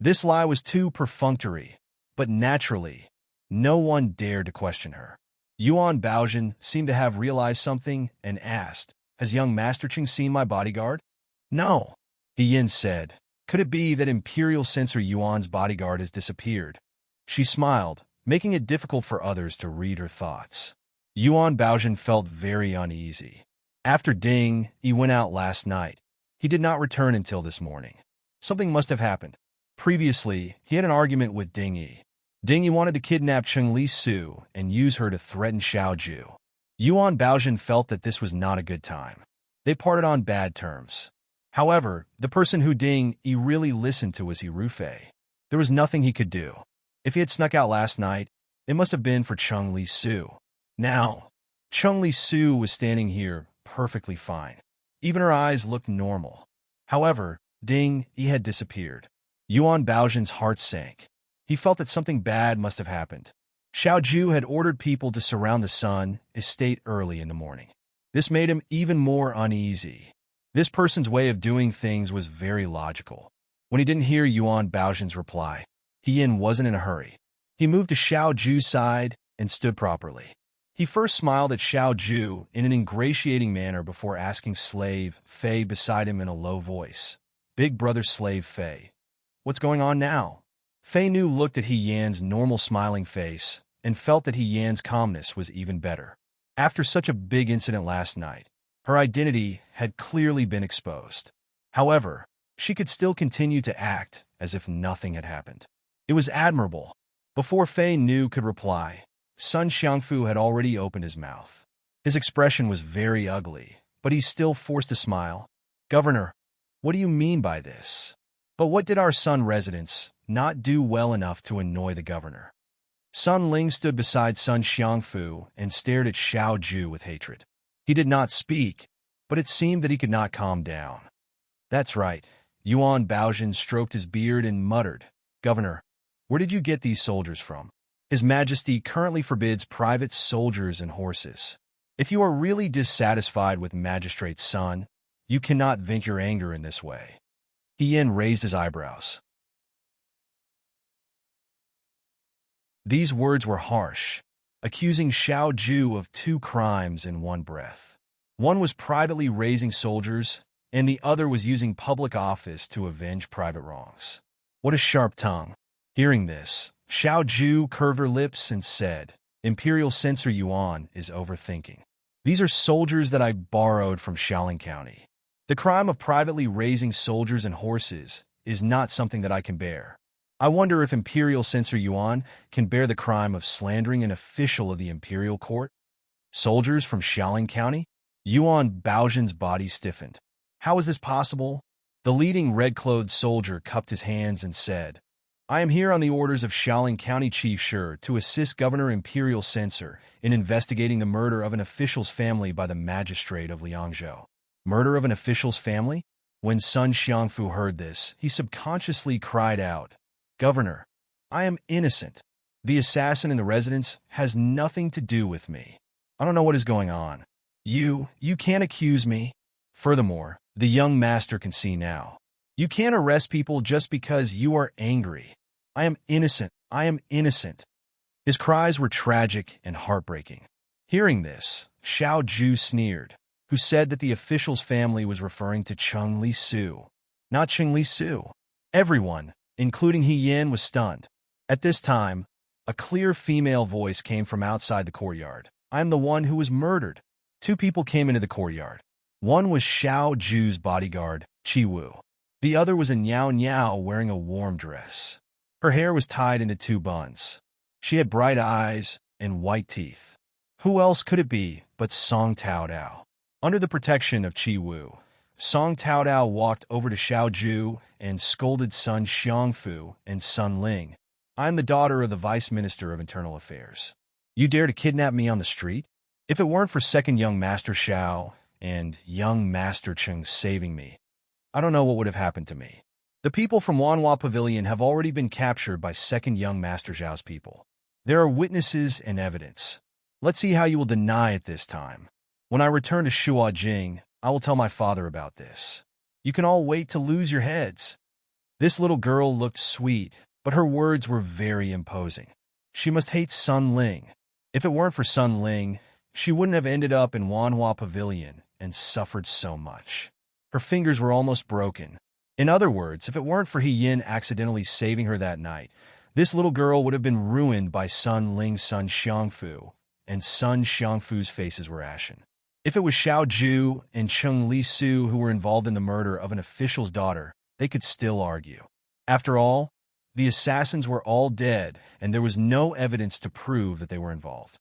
This lie was too perfunctory, but naturally, no one dared to question her. Yuan Baozhen seemed to have realized something and asked, "Has young Master Ching seen my bodyguard?" "No," Hien said. "Could it be that Imperial Censor Yuan's bodyguard has disappeared?" She smiled, making it difficult for others to read her thoughts. Yuan Baozhen felt very uneasy. After Ding, he went out last night. He did not return until this morning. Something must have happened. Previously, he had an argument with Ding Yi. Ding Yi wanted to kidnap Cheng Li Su and use her to threaten Xiao Ju. Yuan Baozhen felt that this was not a good time. They parted on bad terms. However, the person who Ding Yi really listened to was He Rufei. There was nothing he could do. If he had snuck out last night, it must have been for Cheng Li Su. Now, Cheng Li Su was standing here perfectly fine. Even her eyes looked normal. However, Ding Yi had disappeared. Yuan Baozhen's heart sank. He felt that something bad must have happened. Xiao Ju had ordered people to surround the Sun estate early in the morning. This made him even more uneasy. This person's way of doing things was very logical. When he didn't hear Yuan Baozhen's reply, He Yin wasn't in a hurry. He moved to Xiao Ju's side and stood properly. He first smiled at Xiao Ju in an ingratiating manner before asking slave Fei beside him in a low voice. Big brother slave Fei. What's going on now? Fei Nu looked at He Yan's normal smiling face and felt that He Yan's calmness was even better. After such a big incident last night, her identity had clearly been exposed. However, she could still continue to act as if nothing had happened. It was admirable. Before Fei Nu could reply, Sun Xiangfu had already opened his mouth. His expression was very ugly, but he still forced a smile. Governor, what do you mean by this? But what did our Sun residents not do well enough to annoy the governor? Sun Ling stood beside Sun Xiangfu and stared at Xiao Ju with hatred. He did not speak, but it seemed that he could not calm down. That's right. Yuan Baozhen stroked his beard and muttered, Governor, where did you get these soldiers from? His Majesty currently forbids private soldiers and horses. If you are really dissatisfied with Magistrate Sun, you cannot vent your anger in this way. He Yin raised his eyebrows. These words were harsh, accusing Xiao Ju of two crimes in one breath. One was privately raising soldiers, and the other was using public office to avenge private wrongs. What a sharp tongue. Hearing this, Xiao Ju curved her lips and said, Imperial Censor Yuan is overthinking. These are soldiers that I borrowed from Shaolin County. The crime of privately raising soldiers and horses is not something that I can bear. I wonder if Imperial Censor Yuan can bear the crime of slandering an official of the Imperial Court? Soldiers from Shaolin County? Yuan Baozhen's body stiffened. How is this possible? The leading red-clothed soldier cupped his hands and said, I am here on the orders of Shaolin County Chief Shi to assist Governor Imperial Censor in investigating the murder of an official's family by the magistrate of Liangzhou. Murder of an official's family? When Sun Xiangfu heard this, he subconsciously cried out, Governor, I am innocent. The assassin in the residence has nothing to do with me. I don't know what is going on. You can't accuse me. Furthermore, the young master can see now. You can't arrest people just because you are angry. I am innocent. I am innocent. His cries were tragic and heartbreaking. Hearing this, Xiao Ju sneered, who said that the official's family was referring to Cheng Li Su, not Cheng Li Su. Everyone, including He Yin, was stunned. At this time, a clear female voice came from outside the courtyard. I am the one who was murdered. Two people came into the courtyard. One was Xiao Ju's bodyguard, Qi Wu. The other was a Niao Niao wearing a warm dress. Her hair was tied into two buns. She had bright eyes and white teeth. Who else could it be but Song Tao Dao? Under the protection of Qi Wu, Song Tao Dao walked over to Xiao Ju and scolded Sun Xiangfu and Sun Ling. I am the daughter of the Vice Minister of Internal Affairs. You dare to kidnap me on the street? If it weren't for second young Master Xiao and young Master Cheng saving me, I don't know what would have happened to me. The people from Wanhua Pavilion have already been captured by second young Master Zhao's people. There are witnesses and evidence. Let's see how you will deny it this time. When I return to Shuajing, I will tell my father about this. You can all wait to lose your heads. This little girl looked sweet, but her words were very imposing. She must hate Sun Ling. If it weren't for Sun Ling, she wouldn't have ended up in Wanhua Pavilion and suffered so much. Her fingers were almost broken. In other words, if it weren't for He Yin accidentally saving her that night, this little girl would have been ruined by Sun Ling's Sun Xiangfu, and Sun Xiangfu's faces were ashen. If it was Xiao Ju and Chung Li Su who were involved in the murder of an official's daughter, they could still argue. After all, the assassins were all dead, and there was no evidence to prove that they were involved.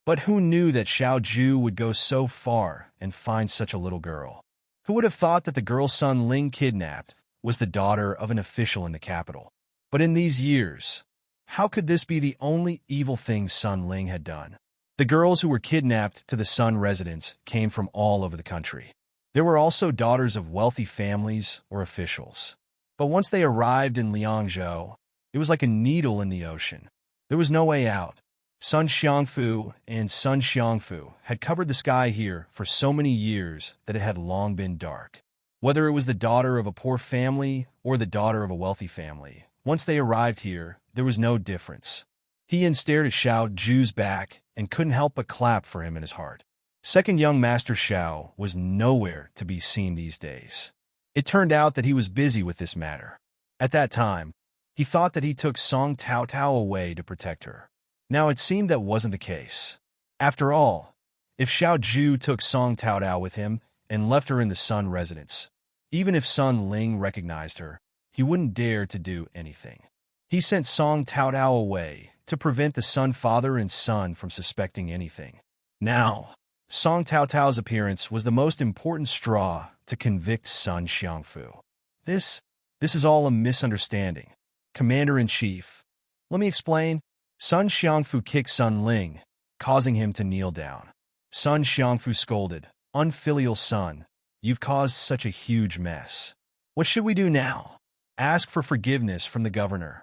But who knew that Xiao Ju would go so far and find such a little girl? Who would have thought that the girl Sun Ling kidnapped was the daughter of an official in the capital? But in these years, how could this be the only evil thing Sun Ling had done? The girls who were kidnapped to the Sun residence came from all over the country. There were also daughters of wealthy families or officials. But once they arrived in Liangzhou, it was like a needle in the ocean. There was no way out. Sun Xiangfu and Sun Xiangfu had covered the sky here for so many years that it had long been dark. Whether it was the daughter of a poor family or the daughter of a wealthy family, once they arrived here, there was no difference. He stared at Xiao Ju's back and couldn't help but clap for him in his heart. Second young Master Xiao was nowhere to be seen these days. It turned out that he was busy with this matter. At that time, he thought that he took Song Tao Tao away to protect her. Now it seemed that wasn't the case. After all, if Xiao Ju took Song Tao Tao with him and left her in the Sun residence, even if Sun Ling recognized her, he wouldn't dare to do anything. He sent Song Tao Tao away to prevent the Sun father and son from suspecting anything. Now, Song Tao Tao's appearance was the most important straw to convict Sun Xiangfu. This is all a misunderstanding. Commander-in-Chief, let me explain. Sun Xiangfu kicked Sun Ling, causing him to kneel down. Sun Xiangfu scolded, "Unfilial son, you've caused such a huge mess. What should we do now?" "Ask for forgiveness from the governor."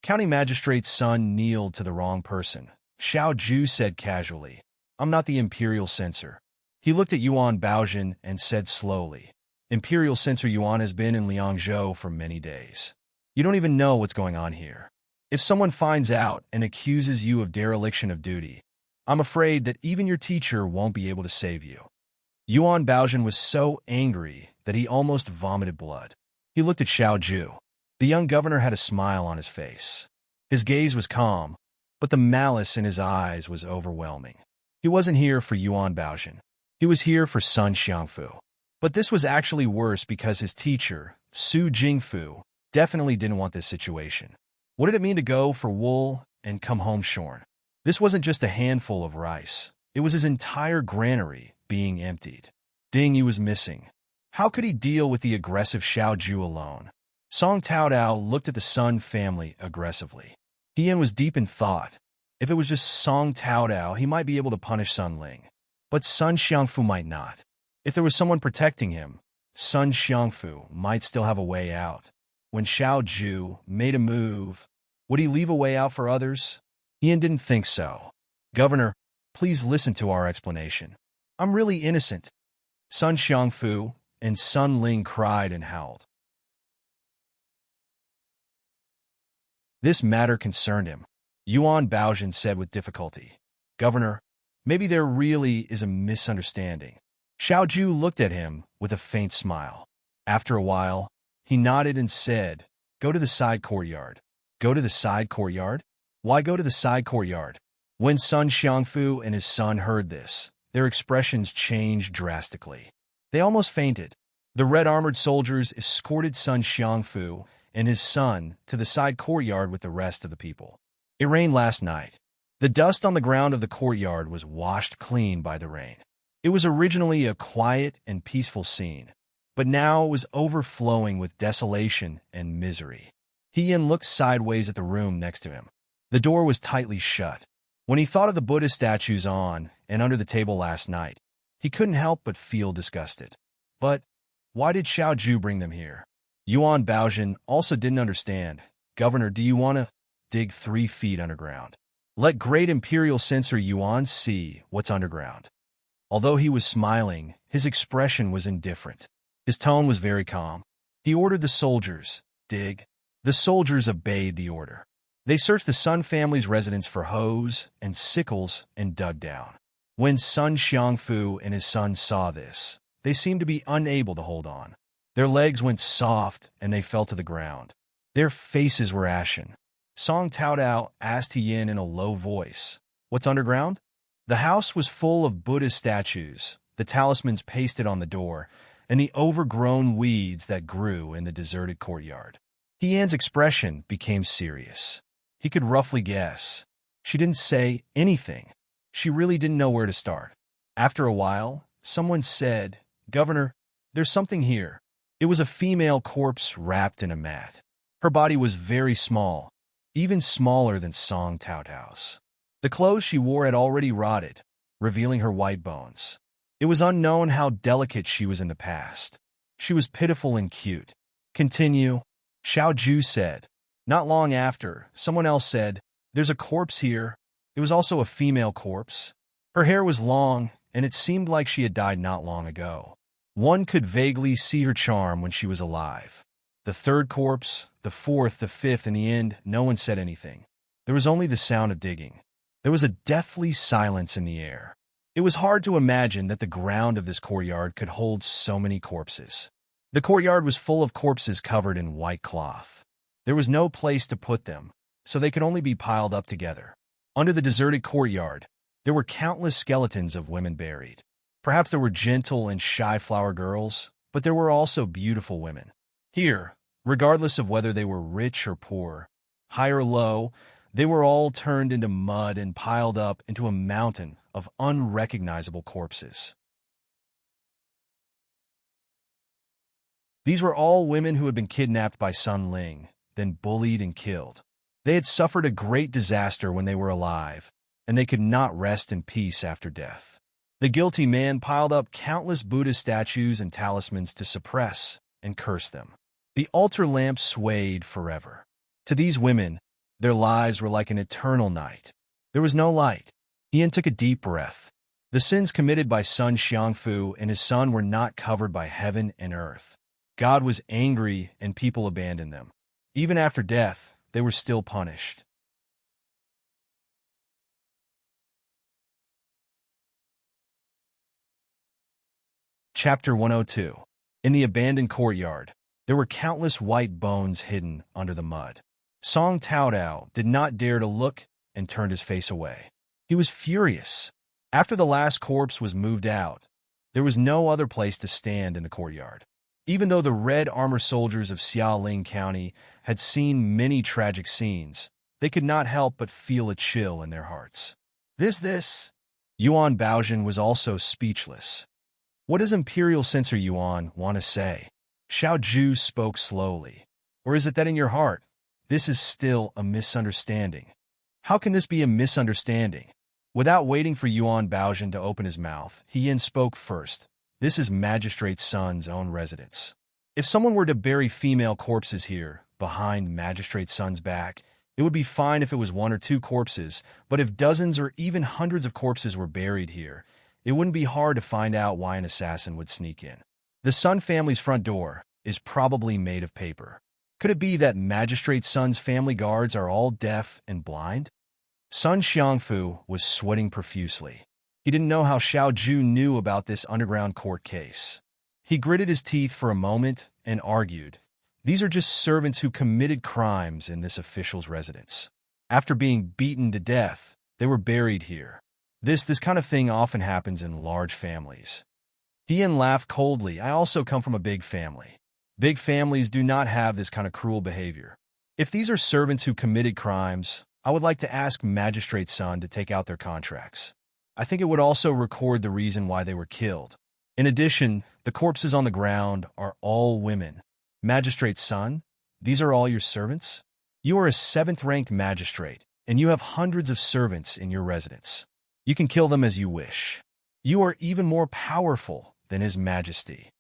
County Magistrate's son kneeled to the wrong person. Xiao Ju said casually, "I'm not the Imperial Censor." He looked at Yuan Baozhen and said slowly, "Imperial Censor Yuan has been in Liangzhou for many days. You don't even know what's going on here. If someone finds out and accuses you of dereliction of duty, I'm afraid that even your teacher won't be able to save you." Yuan Baozhen was so angry that he almost vomited blood. He looked at Xiao Ju. The young governor had a smile on his face. His gaze was calm, but the malice in his eyes was overwhelming. He wasn't here for Yuan Baozhen. He was here for Sun Xiangfu. But this was actually worse because his teacher, Su Jingfu, definitely didn't want this situation. What did it mean to go for wool and come home shorn? This wasn't just a handful of rice. It was his entire granary being emptied. Ding Yu was missing. How could he deal with the aggressive Xiao Ju alone? Song Tao Tao looked at the Sun family aggressively. He was deep in thought. If it was just Song Tao Tao, he might be able to punish Sun Ling. But Sun Xiangfu might not. If there was someone protecting him, Sun Xiangfu might still have a way out. When Xiao Ju made a move, would he leave a way out for others? Ian didn't think so. "Governor, please listen to our explanation. I'm really innocent." Sun Xiangfu and Sun Ling cried and howled. This matter concerned him. Yuan Baozhen said with difficulty, "Governor, maybe there really is a misunderstanding." Xiao Ju looked at him with a faint smile. After a while, he nodded and said, "Go to the side courtyard." "Go to the side courtyard? Why go to the side courtyard?" When Sun Xiangfu and his son heard this, their expressions changed drastically. They almost fainted. The red-armored soldiers escorted Sun Xiangfu and his son to the side courtyard with the rest of the people. It rained last night. The dust on the ground of the courtyard was washed clean by the rain. It was originally a quiet and peaceful scene, but now it was overflowing with desolation and misery. Ian looked sideways at the room next to him. The door was tightly shut. When he thought of the Buddha statues on and under the table last night, he couldn't help but feel disgusted. But why did Xiao Ju bring them here? Yuan Baozhen also didn't understand. "Governor, do you want to dig 3 feet underground? Let great Imperial Censor Yuan see what's underground." Although he was smiling, his expression was indifferent. His tone was very calm. He ordered the soldiers, "Dig." The soldiers obeyed the order. They searched the Sun family's residence for hoes and sickles and dug down. When Sun Xiangfu and his son saw this, they seemed to be unable to hold on. Their legs went soft and they fell to the ground. Their faces were ashen. Song Tao Tao asked Yin in a low voice, "What's underground?" The house was full of Buddhist statues, the talismans pasted on the door, and the overgrown weeds that grew in the deserted courtyard. Tian's expression became serious. He could roughly guess. She didn't say anything. She really didn't know where to start. After a while, someone said, "Governor, there's something here." It was a female corpse wrapped in a mat. Her body was very small, even smaller than Song Taotao's. The clothes she wore had already rotted, revealing her white bones. It was unknown how delicate she was in the past. She was pitiful and cute. "Continue," Xiao Ju said. Not long after, someone else said, "There's a corpse here." It was also a female corpse. Her hair was long, and it seemed like she had died not long ago. One could vaguely see her charm when she was alive. The third corpse, the fourth, the fifth, in the end, no one said anything. There was only the sound of digging. There was a deathly silence in the air. It was hard to imagine that the ground of this courtyard could hold so many corpses. The courtyard was full of corpses covered in white cloth. There was no place to put them, so they could only be piled up together. Under the deserted courtyard, there were countless skeletons of women buried. Perhaps there were gentle and shy flower girls, but there were also beautiful women. Here, regardless of whether they were rich or poor, high or low, they were all turned into mud and piled up into a mountain of unrecognizable corpses. These were all women who had been kidnapped by Sun Ling, then bullied and killed. They had suffered a great disaster when they were alive, and they could not rest in peace after death. The guilty man piled up countless Buddhist statues and talismans to suppress and curse them. The altar lamp swayed forever. To these women, their lives were like an eternal night. There was no light. Ian took a deep breath. The sins committed by Sun Xiangfu and his son were not covered by heaven and earth. God was angry and people abandoned them. Even after death, they were still punished. Chapter 102. In the abandoned courtyard, there were countless white bones hidden under the mud. Song Taodao did not dare to look and turned his face away. He was furious. After the last corpse was moved out, there was no other place to stand in the courtyard. Even though the red armor soldiers of Xiaoling County had seen many tragic scenes, they could not help but feel a chill in their hearts. Yuan Baozhen was also speechless. What does Imperial Censor Yuan want to say? Xiao Ju spoke slowly. Or is it that in your heart, this is still a misunderstanding? How can this be a misunderstanding? Without waiting for Yuan Baozhen to open his mouth, He Yin spoke first. This is Magistrate Sun's own residence. If someone were to bury female corpses here, behind Magistrate Sun's back, it would be fine if it was one or two corpses, but if dozens or even hundreds of corpses were buried here, it wouldn't be hard to find out why an assassin would sneak in. The Sun family's front door is probably made of paper. Could it be that Magistrate Sun's family guards are all deaf and blind? Sun Xiangfu was sweating profusely. He didn't know how Xiao Ju knew about this underground court case. He gritted his teeth for a moment and argued, "These are just servants who committed crimes in this official's residence. After being beaten to death, they were buried here. This kind of thing often happens in large families." Ian laughed coldly. "I also come from a big family. Big families do not have this kind of cruel behavior. If these are servants who committed crimes, I would like to ask Magistrate Sun to take out their contracts. I think it would also record the reason why they were killed. In addition, the corpses on the ground are all women. Magistrate Sun, these are all your servants? You are a 7th-ranked magistrate, and you have hundreds of servants in your residence. You can kill them as you wish. You are even more powerful than His Majesty."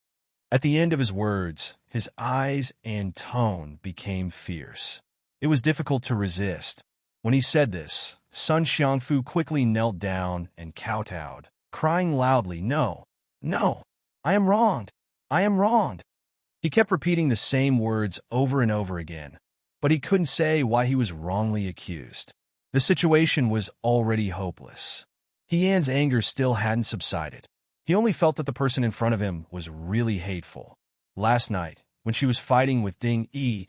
At the end of his words, his eyes and tone became fierce. It was difficult to resist. When he said this, Sun Xiangfu quickly knelt down and kowtowed, crying loudly, "No, no, I am wronged. I am wronged." He kept repeating the same words over and over again, but he couldn't say why he was wrongly accused. The situation was already hopeless. Tian's anger still hadn't subsided. He only felt that the person in front of him was really hateful. Last night, when she was fighting with Ding Yi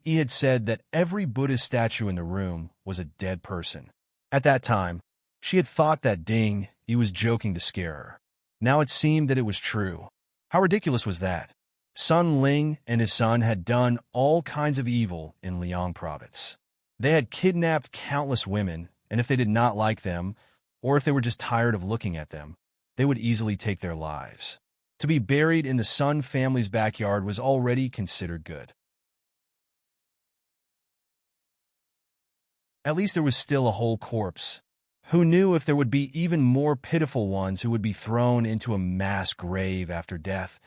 had said that every Buddhist statue in the room was a dead person. At that time, She had thought that Ding, he was joking to scare her. Now it seemed that it was true. How ridiculous was that? Sun Ling and his son had done all kinds of evil in Liang province. They had kidnapped countless women, and if they did not like them, or if they were just tired of looking at them, they would easily take their lives. To be buried in the Sun family's backyard was already considered good. At least there was still a whole corpse. Who knew if there would be even more pitiful ones who would be thrown into a mass grave after death,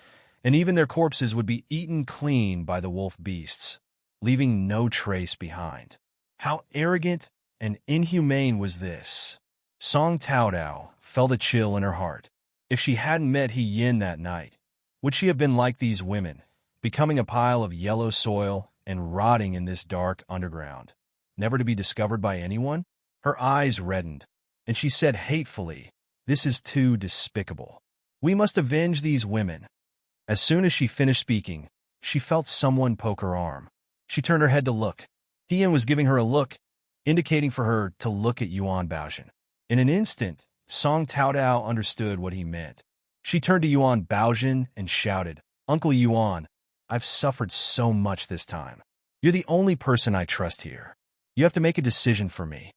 and even their corpses would be eaten clean by the wolf beasts, leaving no trace behind. How arrogant and inhumane was this? Song Taodao felt a chill in her heart. If she hadn't met He Yin that night, would she have been like these women, becoming a pile of yellow soil and rotting in this dark underground, never to be discovered by anyone? Her eyes reddened, and she said hatefully, "This is too despicable. We must avenge these women." As soon as she finished speaking, she felt someone poke her arm. She turned her head to look. He Yin was giving her a look, indicating for her to look at Yuan Baozhen. In an instant, Song Taodao understood what he meant. She turned to Yuan Baozhen and shouted, "Uncle Yuan, I've suffered so much this time. You're the only person I trust here. You have to make a decision for me."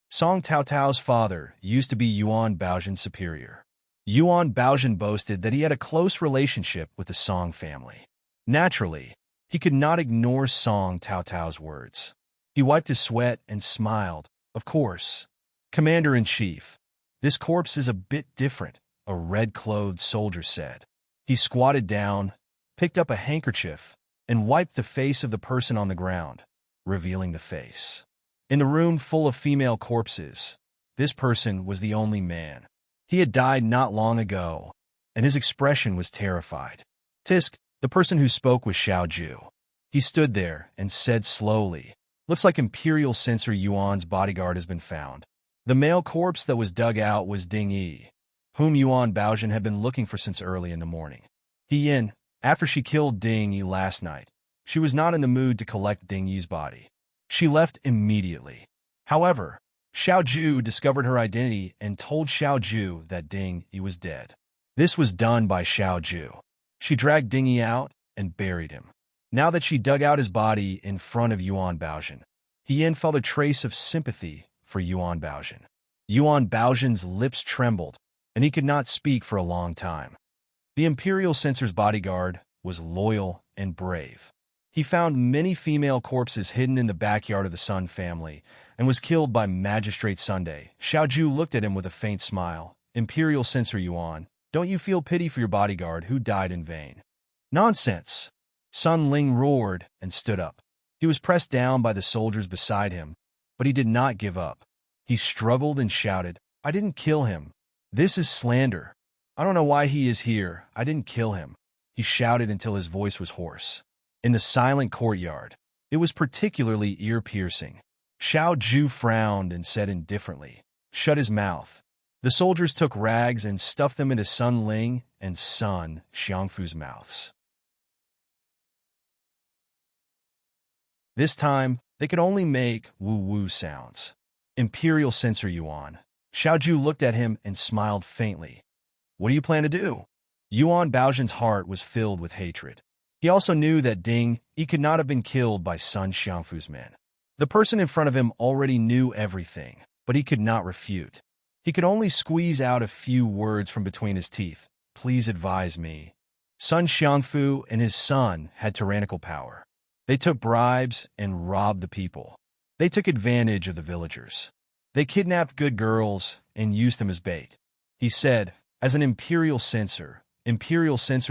Song Taotao's father used to be Yuan Baozhen's superior. Yuan Baozhen boasted that he had a close relationship with the Song family. Naturally, he could not ignore Song Taotao's words. He wiped his sweat and smiled. "Of course. Commander-in-Chief, this corpse is a bit different," a red-clothed soldier said. He squatted down, picked up a handkerchief, and wiped the face of the person on the ground, revealing the face. In the room full of female corpses, this person was the only man. He had died not long ago, and his expression was terrified. Tisk, the person who spoke was Xiao Ju. He stood there and said slowly, "Looks like Imperial Censor Yuan's bodyguard has been found." The male corpse that was dug out was Ding Yi, whom Yuan Baozhen had been looking for since early in the morning. He Yin, after she killed Ding Yi last night, she was not in the mood to collect Ding Yi's body. She left immediately. However, Xiao Ju discovered her identity and told Xiao Ju that Ding Yi was dead. This was done by Xiao Ju. She dragged Ding Yi out and buried him. Now that she dug out his body in front of Yuan Baozhen, He Yin felt a trace of sympathy for Yuan Baozhen. Yuan Baozhen's lips trembled, and he could not speak for a long time. The Imperial Censor's bodyguard was loyal and brave. He found many female corpses hidden in the backyard of the Sun family and was killed by Magistrate Sunday. Xiao Ju looked at him with a faint smile. "Imperial Censor Yuan, don't you feel pity for your bodyguard who died in vain?" "Nonsense!" Sun Ling roared and stood up. He was pressed down by the soldiers beside him, but he did not give up. He struggled and shouted, "I didn't kill him. This is slander. I don't know why he is here. I didn't kill him." He shouted until his voice was hoarse. In the silent courtyard, it was particularly ear-piercing. Xiao Ju frowned and said indifferently, "Shut his mouth." The soldiers took rags and stuffed them into Sun Ling and Sun Xiangfu's mouths. This time, they could only make woo-woo sounds. "Imperial Censor Yuan." Xiao Ju looked at him and smiled faintly. "What do you plan to do?" Yuan Baozhen's heart was filled with hatred. He also knew that Ding Yi could not have been killed by Sun Xiangfu's men. The person in front of him already knew everything, but he could not refute. He could only squeeze out a few words from between his teeth. "Please advise me." Sun Xiangfu and his son had tyrannical power. They took bribes and robbed the people. They took advantage of the villagers. They kidnapped good girls and used them as bait. He said, "As an Imperial Censor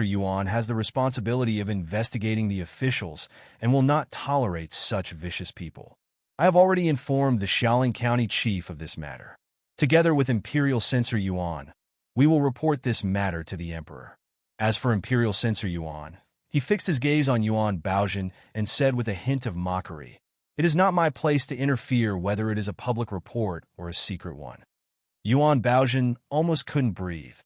Yuan has the responsibility of investigating the officials and will not tolerate such vicious people. I have already informed the Xiaoling County Chief of this matter. Together with Imperial Censor Yuan, we will report this matter to the Emperor." As for Imperial Censor Yuan, he fixed his gaze on Yuan Baozhen and said with a hint of mockery, "It is not my place to interfere whether it is a public report or a secret one." Yuan Baozhen almost couldn't breathe.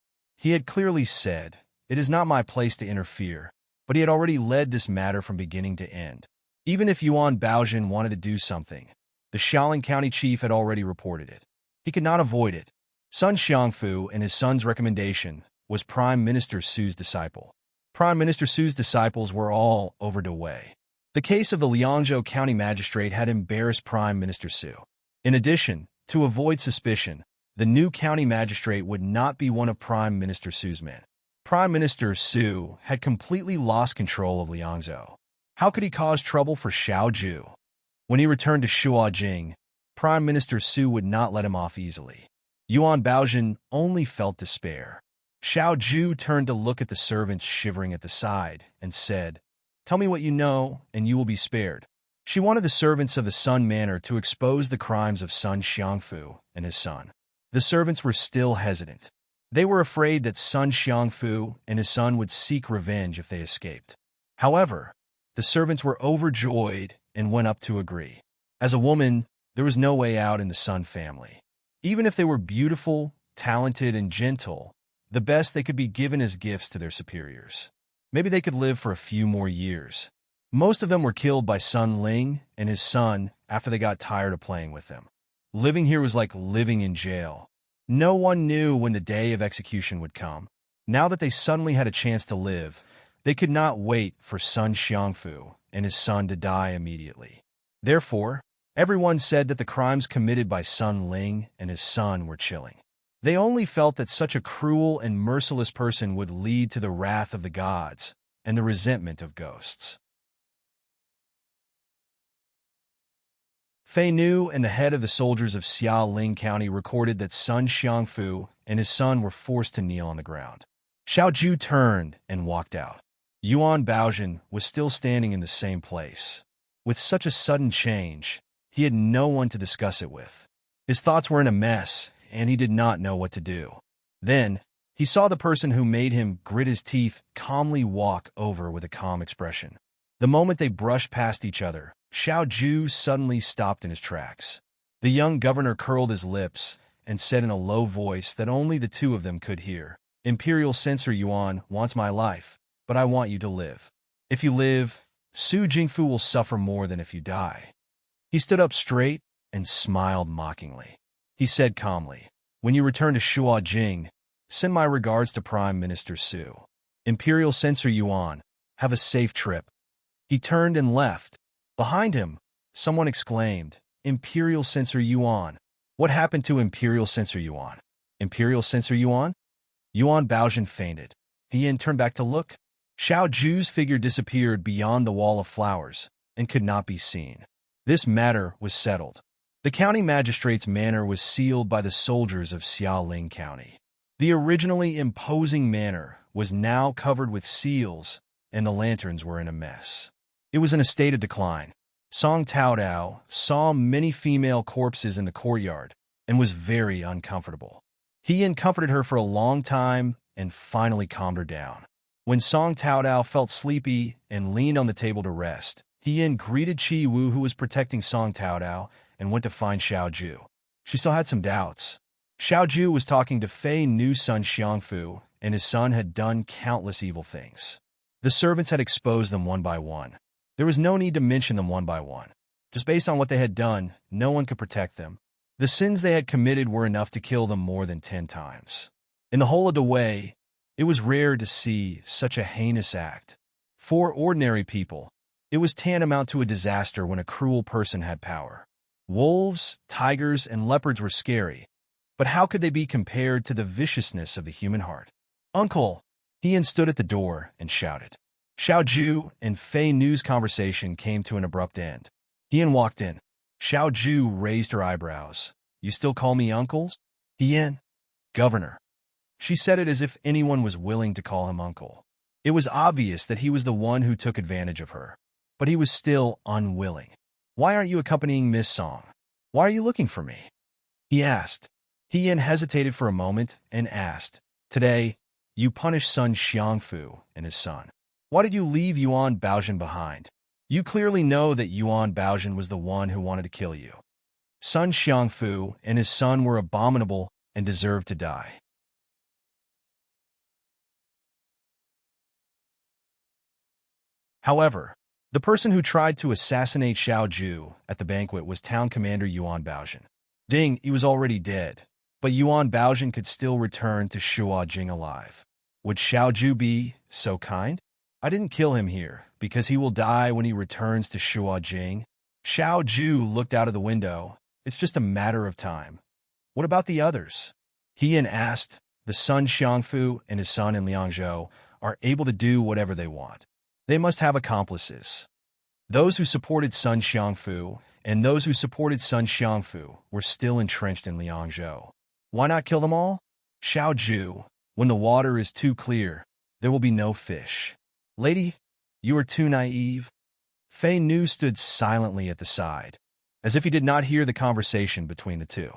He had clearly said, "It is not my place to interfere," but he had already led this matter from beginning to end. Even if Yuan Baozhen wanted to do something, the Xiaoling County Chief had already reported it. He could not avoid it. Sun Xiangfu and his son's recommendation was Prime Minister Su's disciple. Prime Minister Su's disciples were all over the way. The case of the Liangzhou County Magistrate had embarrassed Prime Minister Su. In addition, to avoid suspicion, the new county magistrate would not be one of Prime Minister Su's men. Prime Minister Su had completely lost control of Liangzhou. How could he cause trouble for Xiao Ju? When he returned to Shuajing, Prime Minister Su would not let him off easily. Yuan Baozhen only felt despair. Xiao Ju turned to look at the servants shivering at the side and said, "Tell me what you know, and you will be spared." She wanted the servants of the Sun Manor to expose the crimes of Sun Xiangfu and his son. The servants were still hesitant. They were afraid that Sun Xiangfu and his son would seek revenge if they escaped. However, the servants were overjoyed and went up to agree. As a woman, there was no way out in the Sun family. Even if they were beautiful, talented, and gentle, the best they could be given as gifts to their superiors. Maybe they could live for a few more years. Most of them were killed by Sun Ling and his son after they got tired of playing with them. Living here was like living in jail. No one knew when the day of execution would come. Now that they suddenly had a chance to live, they could not wait for Sun Xiangfu and his son to die immediately. Therefore, everyone said that the crimes committed by Sun Ling and his son were chilling. They only felt that such a cruel and merciless person would lead to the wrath of the gods and the resentment of ghosts. Fei Nu and the head of the soldiers of Xiaoling County recorded that Sun Xiangfu and his son were forced to kneel on the ground. Xiao Ju turned and walked out. Yuan Baozhen was still standing in the same place. With such a sudden change, he had no one to discuss it with. His thoughts were in a mess, and he did not know what to do. Then, he saw the person who made him grit his teeth calmly walk over with a calm expression. The moment they brushed past each other, Xiao Ju suddenly stopped in his tracks. The young governor curled his lips and said in a low voice that only the two of them could hear, "Imperial Censor Yuan wants my life, but I want you to live. If you live, Su Jingfu will suffer more than if you die." He stood up straight and smiled mockingly. He said calmly, "When you return to Shuajing, send my regards to Prime Minister Su. Imperial Censor Yuan, have a safe trip." He turned and left. Behind him, someone exclaimed, "Imperial Censor Yuan. What happened to Imperial Censor Yuan? Imperial Censor Yuan?" Yuan Baozhen fainted. He then turned back to look. Xiao Ju's figure disappeared beyond the wall of flowers and could not be seen. This matter was settled. The county magistrate's manor was sealed by the soldiers of Xiaoling County. The originally imposing manor was now covered with seals, and the lanterns were in a mess. It was in a state of decline. Song Taodao saw many female corpses in the courtyard and was very uncomfortable. He comforted her for a long time and finally calmed her down. When Song Taodao felt sleepy and leaned on the table to rest, he greeted Qi Wu, who was protecting Song Taodao, and went to find Xiao Ju. She still had some doubts. Xiao Ju was talking to Fei Nu's son Xiangfu, and his son had done countless evil things. The servants had exposed them one by one. There was no need to mention them one by one. Just based on what they had done, no one could protect them. The sins they had committed were enough to kill them more than 10 times. In the whole of the way, it was rare to see such a heinous act. For ordinary people, it was tantamount to a disaster when a cruel person had power. Wolves, tigers, and leopards were scary, but how could they be compared to the viciousness of the human heart? "Uncle!" He stood at the door and shouted. Xiao Ju and Fei Nu's conversation came to an abrupt end. He walked in. Xiao Ju raised her eyebrows. "You still call me uncles?" He "Governor." She said it as if anyone was willing to call him uncle. It was obvious that he was the one who took advantage of her, but he was still unwilling. "Why aren't you accompanying Miss Song? Why are you looking for me?" he asked. He hesitated for a moment and asked, "Today, you punished Sun Xiangfu and his son. Why did you leave Yuan Baozhen behind? You clearly know that Yuan Baozhen was the one who wanted to kill you. Sun Xiangfu and his son were abominable and deserved to die." However, the person who tried to assassinate Xiao Ju at the banquet was Town Commander Yuan Baozhen. Ding, he was already dead, but Yuan Baojin could still return to Shuo Jing alive. Would Xiao Ju be so kind? I didn't kill him here, because he will die when he returns to Shuo Jing. Xiao Ju looked out of the window. It's just a matter of time. What about the others? He asked. The son Xiangfu and his son in Liangzhou are able to do whatever they want. They must have accomplices. Those who supported Sun Xiangfu and those who supported Sun Xiangfu were still entrenched in Liangzhou. Why not kill them all? Xiao Ju, when the water is too clear, there will be no fish. Lady, you are too naive. Fei Nu stood silently at the side, as if he did not hear the conversation between the two.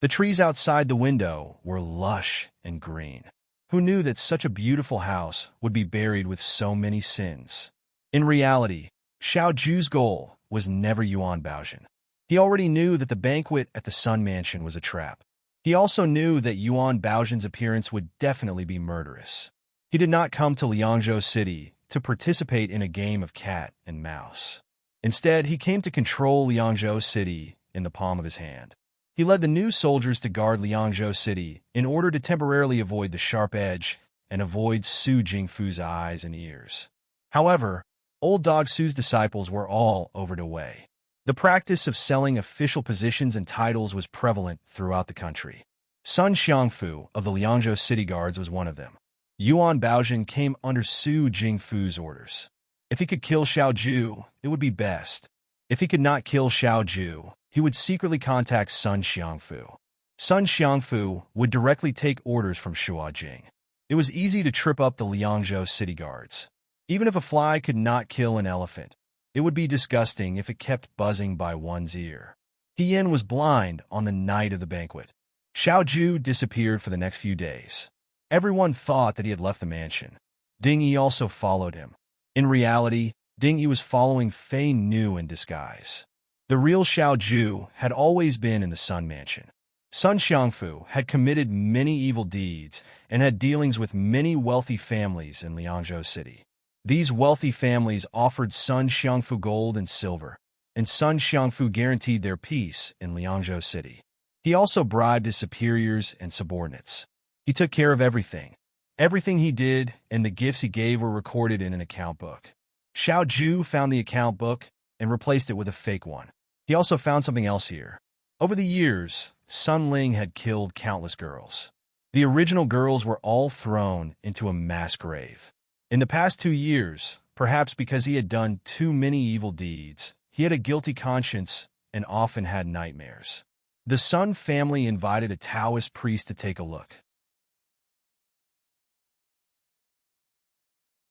The trees outside the window were lush and green. Who knew that such a beautiful house would be buried with so many sins? In reality, Xiao Ju's goal was never Yuan Baojin. He already knew that the banquet at the Sun Mansion was a trap. He also knew that Yuan Baojin's appearance would definitely be murderous. He did not come to Liangzhou City to participate in a game of cat and mouse. Instead, he came to control Liangzhou City in the palm of his hand. He led the new soldiers to guard Liangzhou City in order to temporarily avoid the sharp edge and avoid Su Jingfu's eyes and ears. However, Old Dog Su's disciples were all ordered away. The practice of selling official positions and titles was prevalent throughout the country. Sun Xiangfu of the Liangzhou City Guards was one of them. Yuan Baojin came under Su Jingfu's orders. If he could kill Xiao Ju, it would be best. If he could not kill Xiao Ju, he would secretly contact Sun Xiangfu. Sun Xiangfu would directly take orders from Shuo Jing. It was easy to trip up the Liangzhou City Guards. Even if a fly could not kill an elephant, it would be disgusting if it kept buzzing by one's ear. He Yin was blind on the night of the banquet. Xiao Ju disappeared for the next few days. Everyone thought that he had left the mansion. Ding Yi also followed him. In reality, Ding Yi was following Fei Nu in disguise. The real Xiao Ju had always been in the Sun Mansion. Sun Xiangfu had committed many evil deeds and had dealings with many wealthy families in Liangzhou City. These wealthy families offered Sun Xiangfu gold and silver, and Sun Xiangfu guaranteed their peace in Liangzhou City. He also bribed his superiors and subordinates. He took care of everything. Everything he did and the gifts he gave were recorded in an account book. Xiao Ju found the account book and replaced it with a fake one. He also found something else here. Over the years, Sun Ling had killed countless girls. The original girls were all thrown into a mass grave. In the past 2 years, perhaps because he had done too many evil deeds, he had a guilty conscience and often had nightmares. The Sun family invited a Taoist priest to take a look.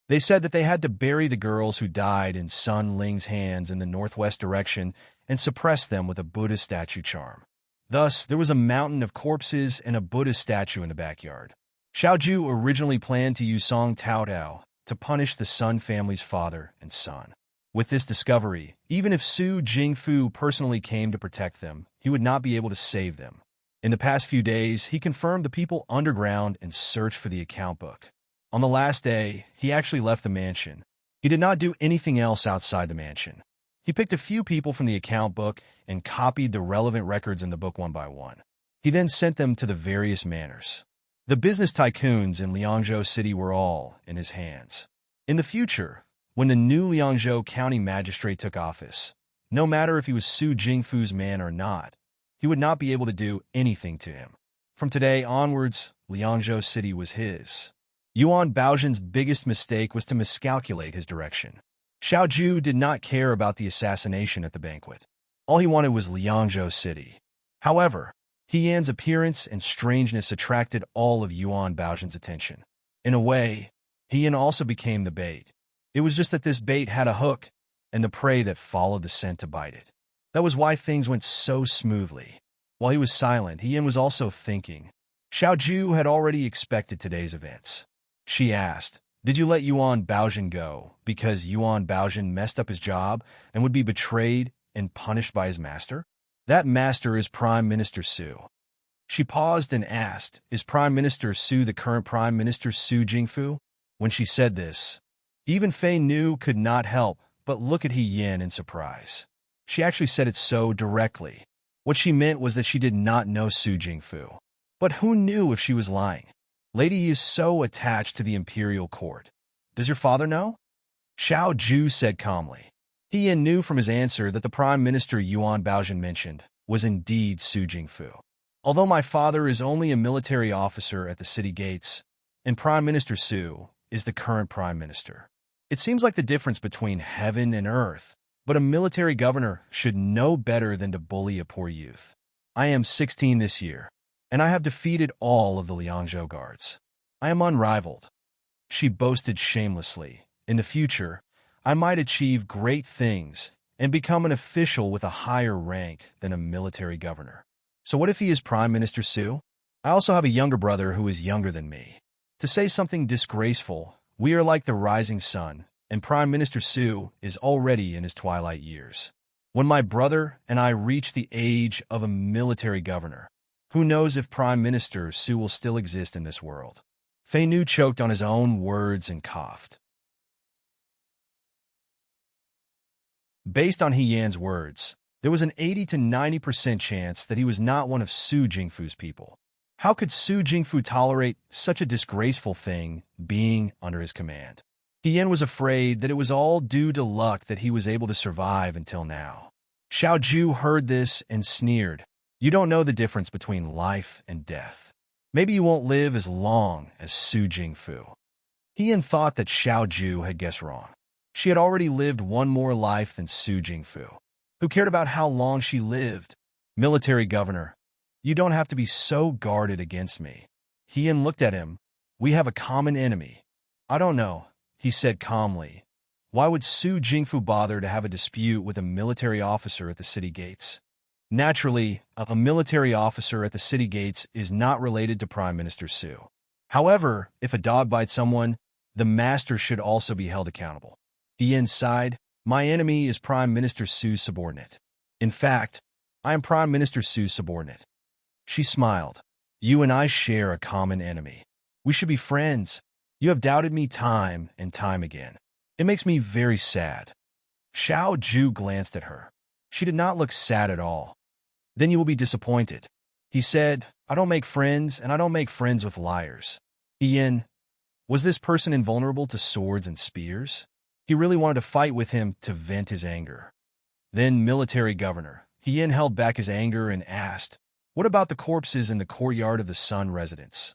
They said that they had to bury the girls who died in Sun Ling's hands in the northwest direction and suppress them with a Buddhist statue charm. Thus, there was a mountain of corpses and a Buddhist statue in the backyard. Xiao Ju originally planned to use Song Tao Tao to punish the Sun family's father and son. With this discovery, even if Su Jingfu personally came to protect them, he would not be able to save them. In the past few days, he confirmed the people underground and searched for the account book. On the last day, he actually left the mansion. He did not do anything else outside the mansion. He picked a few people from the account book and copied the relevant records in the book one by one. He then sent them to the various manors. The business tycoons in Liangzhou City were all in his hands. In the future, when the new Liangzhou County Magistrate took office, no matter if he was Su Jingfu's man or not, he would not be able to do anything to him. From today onwards, Liangzhou City was his. Yuan Baojin's biggest mistake was to miscalculate his direction. Xiao Ju did not care about the assassination at the banquet. All he wanted was Liangzhou City. However, He Yan's appearance and strangeness attracted all of Yuan Baojin's attention. In a way, He Yan also became the bait. It was just that this bait had a hook, and the prey that followed the scent to bite it. That was why things went so smoothly. While he was silent, He Yan was also thinking. Xiao Ju had already expected today's events. She asked, "Did you let Yuan Baojin go because Yuan Baojin messed up his job and would be betrayed and punished by his master? That master is Prime Minister Su." She paused and asked, "Is Prime Minister Su the current Prime Minister Su Jingfu?" When she said this, even Fei Nu could not help but look at He Yan in surprise. She actually said it so directly. What she meant was that she did not know Su Jingfu. But who knew if she was lying? Lady Yi is so attached to the imperial court. Does your father know? Xiao Ju said calmly. He Yin knew from his answer that the Prime Minister Yuan Baozhen mentioned was indeed Su Jingfu. Although my father is only a military officer at the city gates, and Prime Minister Su is the current Prime Minister. It seems like the difference between heaven and earth, but a military governor should know better than to bully a poor youth. I am 16 this year, and I have defeated all of the Liangzhou guards. I am unrivaled. She boasted shamelessly. In the future, I might achieve great things and become an official with a higher rank than a military governor. So what if he is Prime Minister Su? I also have a younger brother who is younger than me. To say something disgraceful, we are like the rising sun, and Prime Minister Su is already in his twilight years. When my brother and I reach the age of a military governor, who knows if Prime Minister Su will still exist in this world? Fei Nu choked on his own words and coughed. Based on He Yan's words, there was an 80 to 90% chance that he was not one of Su Jingfu's people. How could Su Jingfu tolerate such a disgraceful thing being under his command? He Yan was afraid that it was all due to luck that he was able to survive until now. Xiao Ju heard this and sneered. You don't know the difference between life and death. Maybe you won't live as long as Su Jingfu. He Yan thought that Xiao Ju had guessed wrong. She had already lived one more life than Su Jingfu. Who cared about how long she lived? Military governor, you don't have to be so guarded against me. He Yan looked at him. We have a common enemy. I don't know, he said calmly. Why would Su Jingfu bother to have a dispute with a military officer at the city gates? Naturally, a military officer at the city gates is not related to Prime Minister Su. However, if a dog bites someone, the master should also be held accountable. He Yan sighed. My enemy is Prime Minister Su's subordinate. In fact, I am Prime Minister Su's subordinate. She smiled. You and I share a common enemy. We should be friends. You have doubted me time and time again. It makes me very sad. Xiao Ju glanced at her. She did not look sad at all. Then you will be disappointed. He said, I don't make friends, and I don't make friends with liars. Ian, was this person invulnerable to swords and spears? He really wanted to fight with him to vent his anger. Then military governor. Ian held back his anger and asked, what about the corpses in the courtyard of the Sun residence?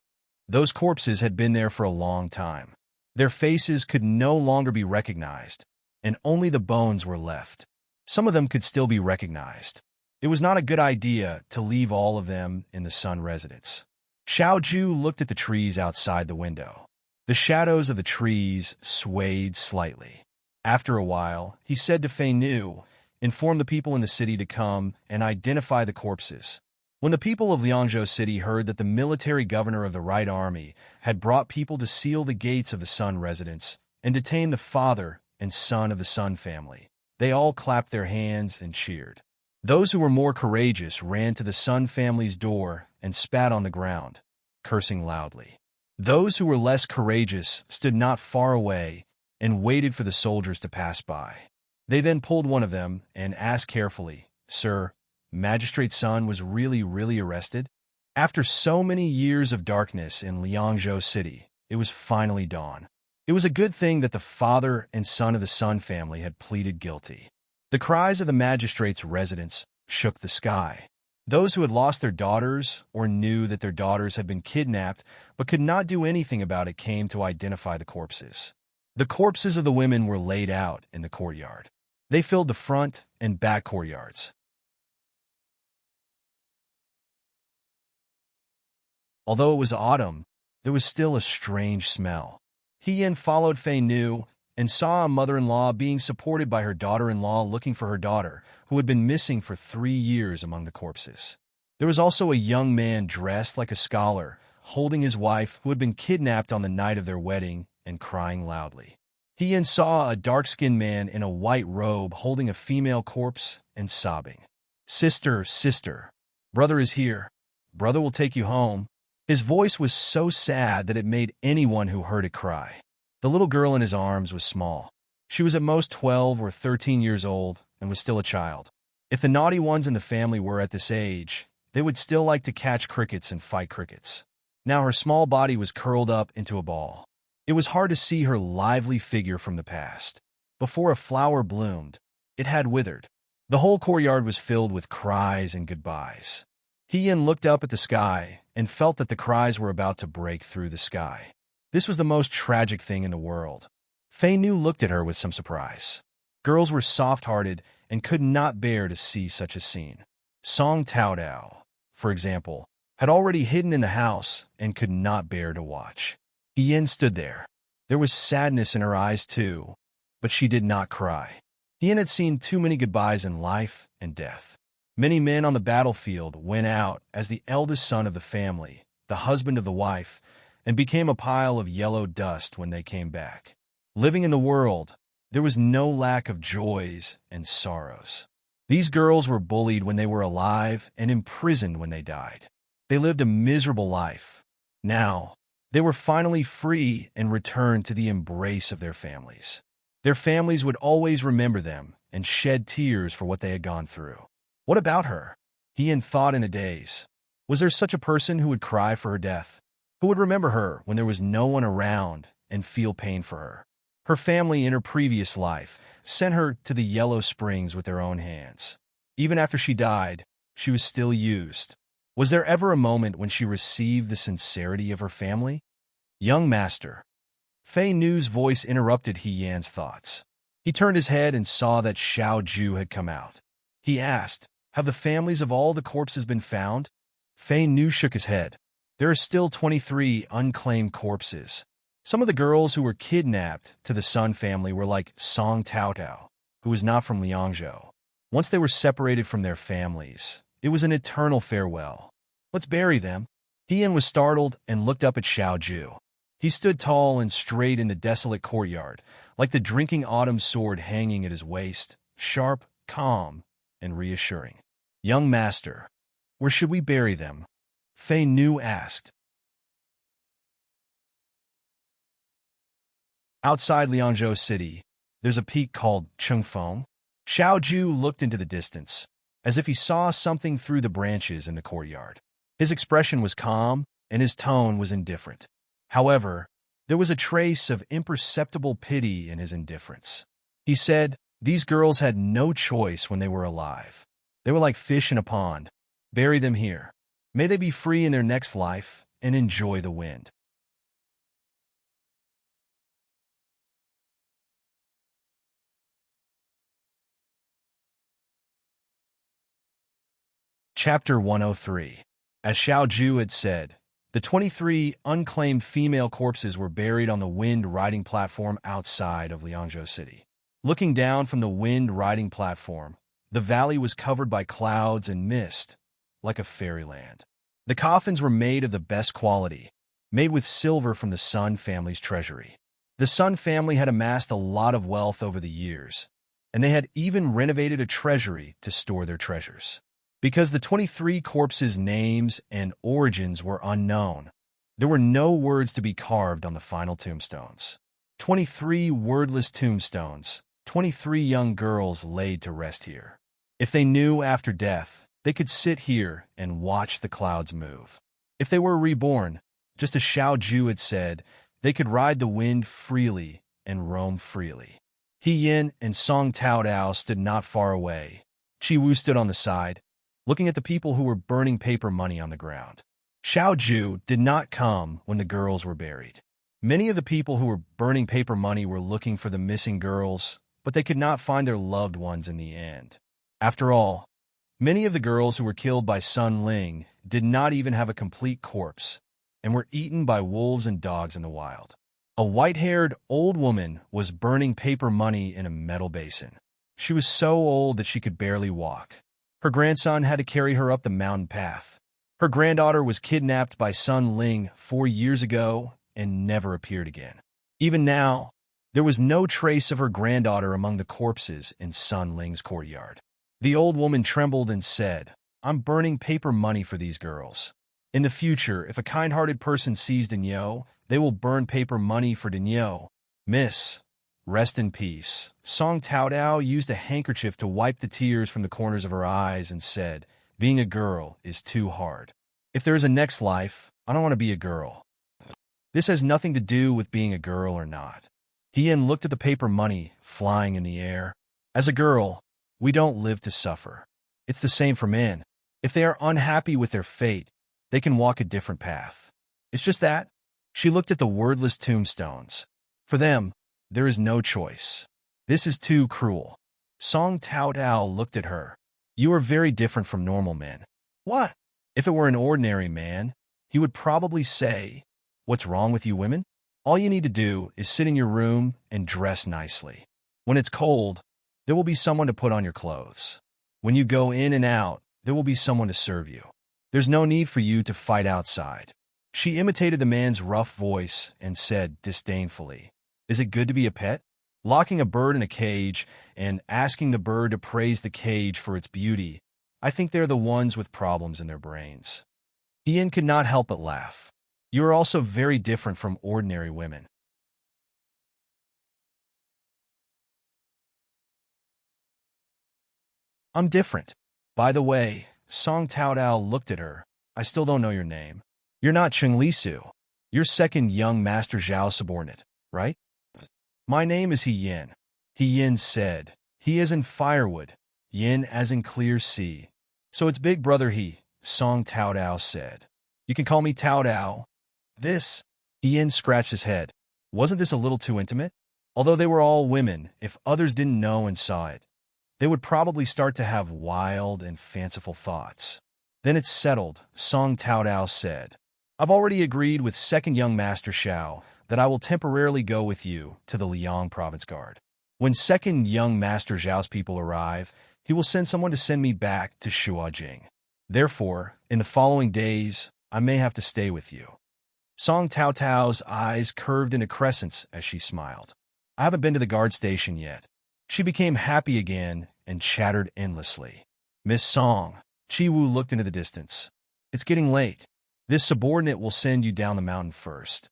Those corpses had been there for a long time. Their faces could no longer be recognized, and only the bones were left. Some of them could still be recognized. It was not a good idea to leave all of them in the Sun residence. Xiao Ju looked at the trees outside the window. The shadows of the trees swayed slightly. After a while, he said to Fei Nu, inform the people in the city to come and identify the corpses. When the people of Liangzhou City heard that the military governor of the Right Army had brought people to seal the gates of the Sun residence and detain the father and son of the Sun family, they all clapped their hands and cheered. Those who were more courageous ran to the Sun family's door and spat on the ground, cursing loudly. Those who were less courageous stood not far away and waited for the soldiers to pass by. They then pulled one of them and asked carefully, Sir, Magistrate Sun was really arrested? After so many years of darkness in Liangzhou City, it was finally dawn. It was a good thing that the father and son of the Sun family had pleaded guilty. The cries of the magistrate's residents shook the sky. Those who had lost their daughters or knew that their daughters had been kidnapped but could not do anything about it came to identify the corpses. The corpses of the women were laid out in the courtyard. They filled the front and back courtyards. Although it was autumn, there was still a strange smell. He Yan followed Fei Nu and saw a mother-in-law being supported by her daughter-in-law looking for her daughter, who had been missing for 3 years among the corpses. There was also a young man dressed like a scholar, holding his wife who had been kidnapped on the night of their wedding and crying loudly. He Yan saw a dark-skinned man in a white robe holding a female corpse and sobbing. Sister, sister, brother is here. Brother will take you home. His voice was so sad that it made anyone who heard it cry. The little girl in his arms was small. She was at most 12 or 13 years old and was still a child. If the naughty ones in the family were at this age, they would still like to catch crickets and fight crickets. Now her small body was curled up into a ball. It was hard to see her lively figure from the past. Before a flower bloomed, it had withered. The whole courtyard was filled with cries and goodbyes. Hien looked up at the sky and felt that the cries were about to break through the sky. This was the most tragic thing in the world. Fei Nu looked at her with some surprise. Girls were soft-hearted and could not bear to see such a scene. Song Tao Dao, for example, had already hidden in the house and could not bear to watch. Hien stood there. There was sadness in her eyes too, but she did not cry. Hien had seen too many goodbyes in life and death. Many men on the battlefield went out as the eldest son of the family, the husband of the wife, and became a pile of yellow dust when they came back. Living in the world, there was no lack of joys and sorrows. These girls were bullied when they were alive and imprisoned when they died. They lived a miserable life. Now, they were finally free and returned to the embrace of their families. Their families would always remember them and shed tears for what they had gone through. What about her? Hien thought in a daze. Was there such a person who would cry for her death? Who would remember her when there was no one around and feel pain for her? Her family in her previous life sent her to the Yellow Springs with their own hands. Even after she died, she was still used. Was there ever a moment when she received the sincerity of her family? Young master. Fei Nu's voice interrupted Hien's thoughts. He turned his head and saw that Xiao Ju had come out. He asked, "Have the families of all the corpses been found?" Fei Nu shook his head. There are still 23 unclaimed corpses. Some of the girls who were kidnapped to the Sun family were like Song Tao Tao, who was not from Liangzhou. Once they were separated from their families, it was an eternal farewell. Let's bury them. Hien was startled and looked up at Xiao Ju. He stood tall and straight in the desolate courtyard, like the drinking autumn sword hanging at his waist, sharp, calm, and reassuring. Young master, where should we bury them? Fei Nu asked. Outside Liangzhou City, there's a peak called Chengfeng. Xiao Ju looked into the distance, as if he saw something through the branches in the courtyard. His expression was calm, and his tone was indifferent. However, there was a trace of imperceptible pity in his indifference. He said, "These girls had no choice when they were alive. They were like fish in a pond. Bury them here. May they be free in their next life and enjoy the wind." Chapter 103. As Xiao Ju had said, the 23 unclaimed female corpses were buried on the wind-riding platform outside of Liangzhou City. Looking down from the wind-riding platform, the valley was covered by clouds and mist, like a fairyland. The coffins were made of the best quality, made with silver from the Sun family's treasury. The Sun family had amassed a lot of wealth over the years, and they had even renovated a treasury to store their treasures. Because the 23 corpses' names and origins were unknown, there were no words to be carved on the final tombstones. 23 wordless tombstones, 23 young girls laid to rest here. If they knew after death, they could sit here and watch the clouds move. If they were reborn, just as Xiao Ju had said, they could ride the wind freely and roam freely. Hien and Song Tao Dao stood not far away. Chi Wu stood on the side, looking at the people who were burning paper money on the ground. Xiao Ju did not come when the girls were buried. Many of the people who were burning paper money were looking for the missing girls, but they could not find their loved ones in the end. After all, many of the girls who were killed by Sun Ling did not even have a complete corpse and were eaten by wolves and dogs in the wild. A white-haired old woman was burning paper money in a metal basin. She was so old that she could barely walk. Her grandson had to carry her up the mountain path. Her granddaughter was kidnapped by Sun Ling 4 years ago and never appeared again. Even now, there was no trace of her granddaughter among the corpses in Sun Ling's courtyard. The old woman trembled and said, "I'm burning paper money for these girls. In the future, if a kind-hearted person sees Daniel, they will burn paper money for Daniel. Miss, Rest in peace. Song Taodao used a handkerchief to wipe the tears from the corners of her eyes and said, being a girl is too hard. If there is a next life, I don't want to be a girl. This has nothing to do with being a girl or not. Hien looked at the paper money flying in the air. As a girl, we don't live to suffer. It's the same for men. If they are unhappy with their fate, they can walk a different path. It's just that. She looked at the wordless tombstones. For them, there is no choice. This is too cruel. Song Taodao looked at her. You are very different from normal men. What? If it were an ordinary man, he would probably say, what's wrong with you women? All you need to do is sit in your room and dress nicely. When it's cold, there will be someone to put on your clothes. When you go in and out, there will be someone to serve you. There's no need for you to fight outside. She imitated the man's rough voice and said disdainfully, is it good to be a pet? Locking a bird in a cage and asking the bird to praise the cage for its beauty, I think they're the ones with problems in their brains. Ian could not help but laugh. You are also very different from ordinary women. I'm different. By the way, Song Taodao looked at her. I still don't know your name. You're not Cheng Lisu. You're second young Master Zhao's subordinate, right? My name is He Yin. He Yin said. He is in firewood. Yin as in clear sea. So it's big brother He, Song Taodao said. You can call me Taodao. This? Yin scratched his head. Wasn't this a little too intimate? Although they were all women, if others didn't know and saw it, they would probably start to have wild and fanciful thoughts. Then it's settled, Song Taodao said. I've already agreed with second young Master Xiao that I will temporarily go with you to the Liang Province Guard. When second young Master Zhao's people arrive, he will send someone to send me back to Shuajing. Therefore, in the following days, I may have to stay with you. Song Taotao's eyes curved into crescents as she smiled. I haven't been to the guard station yet. She became happy again and chattered endlessly. Miss Song, Chi Wu looked into the distance. It's getting late. This subordinate will send you down the mountain first.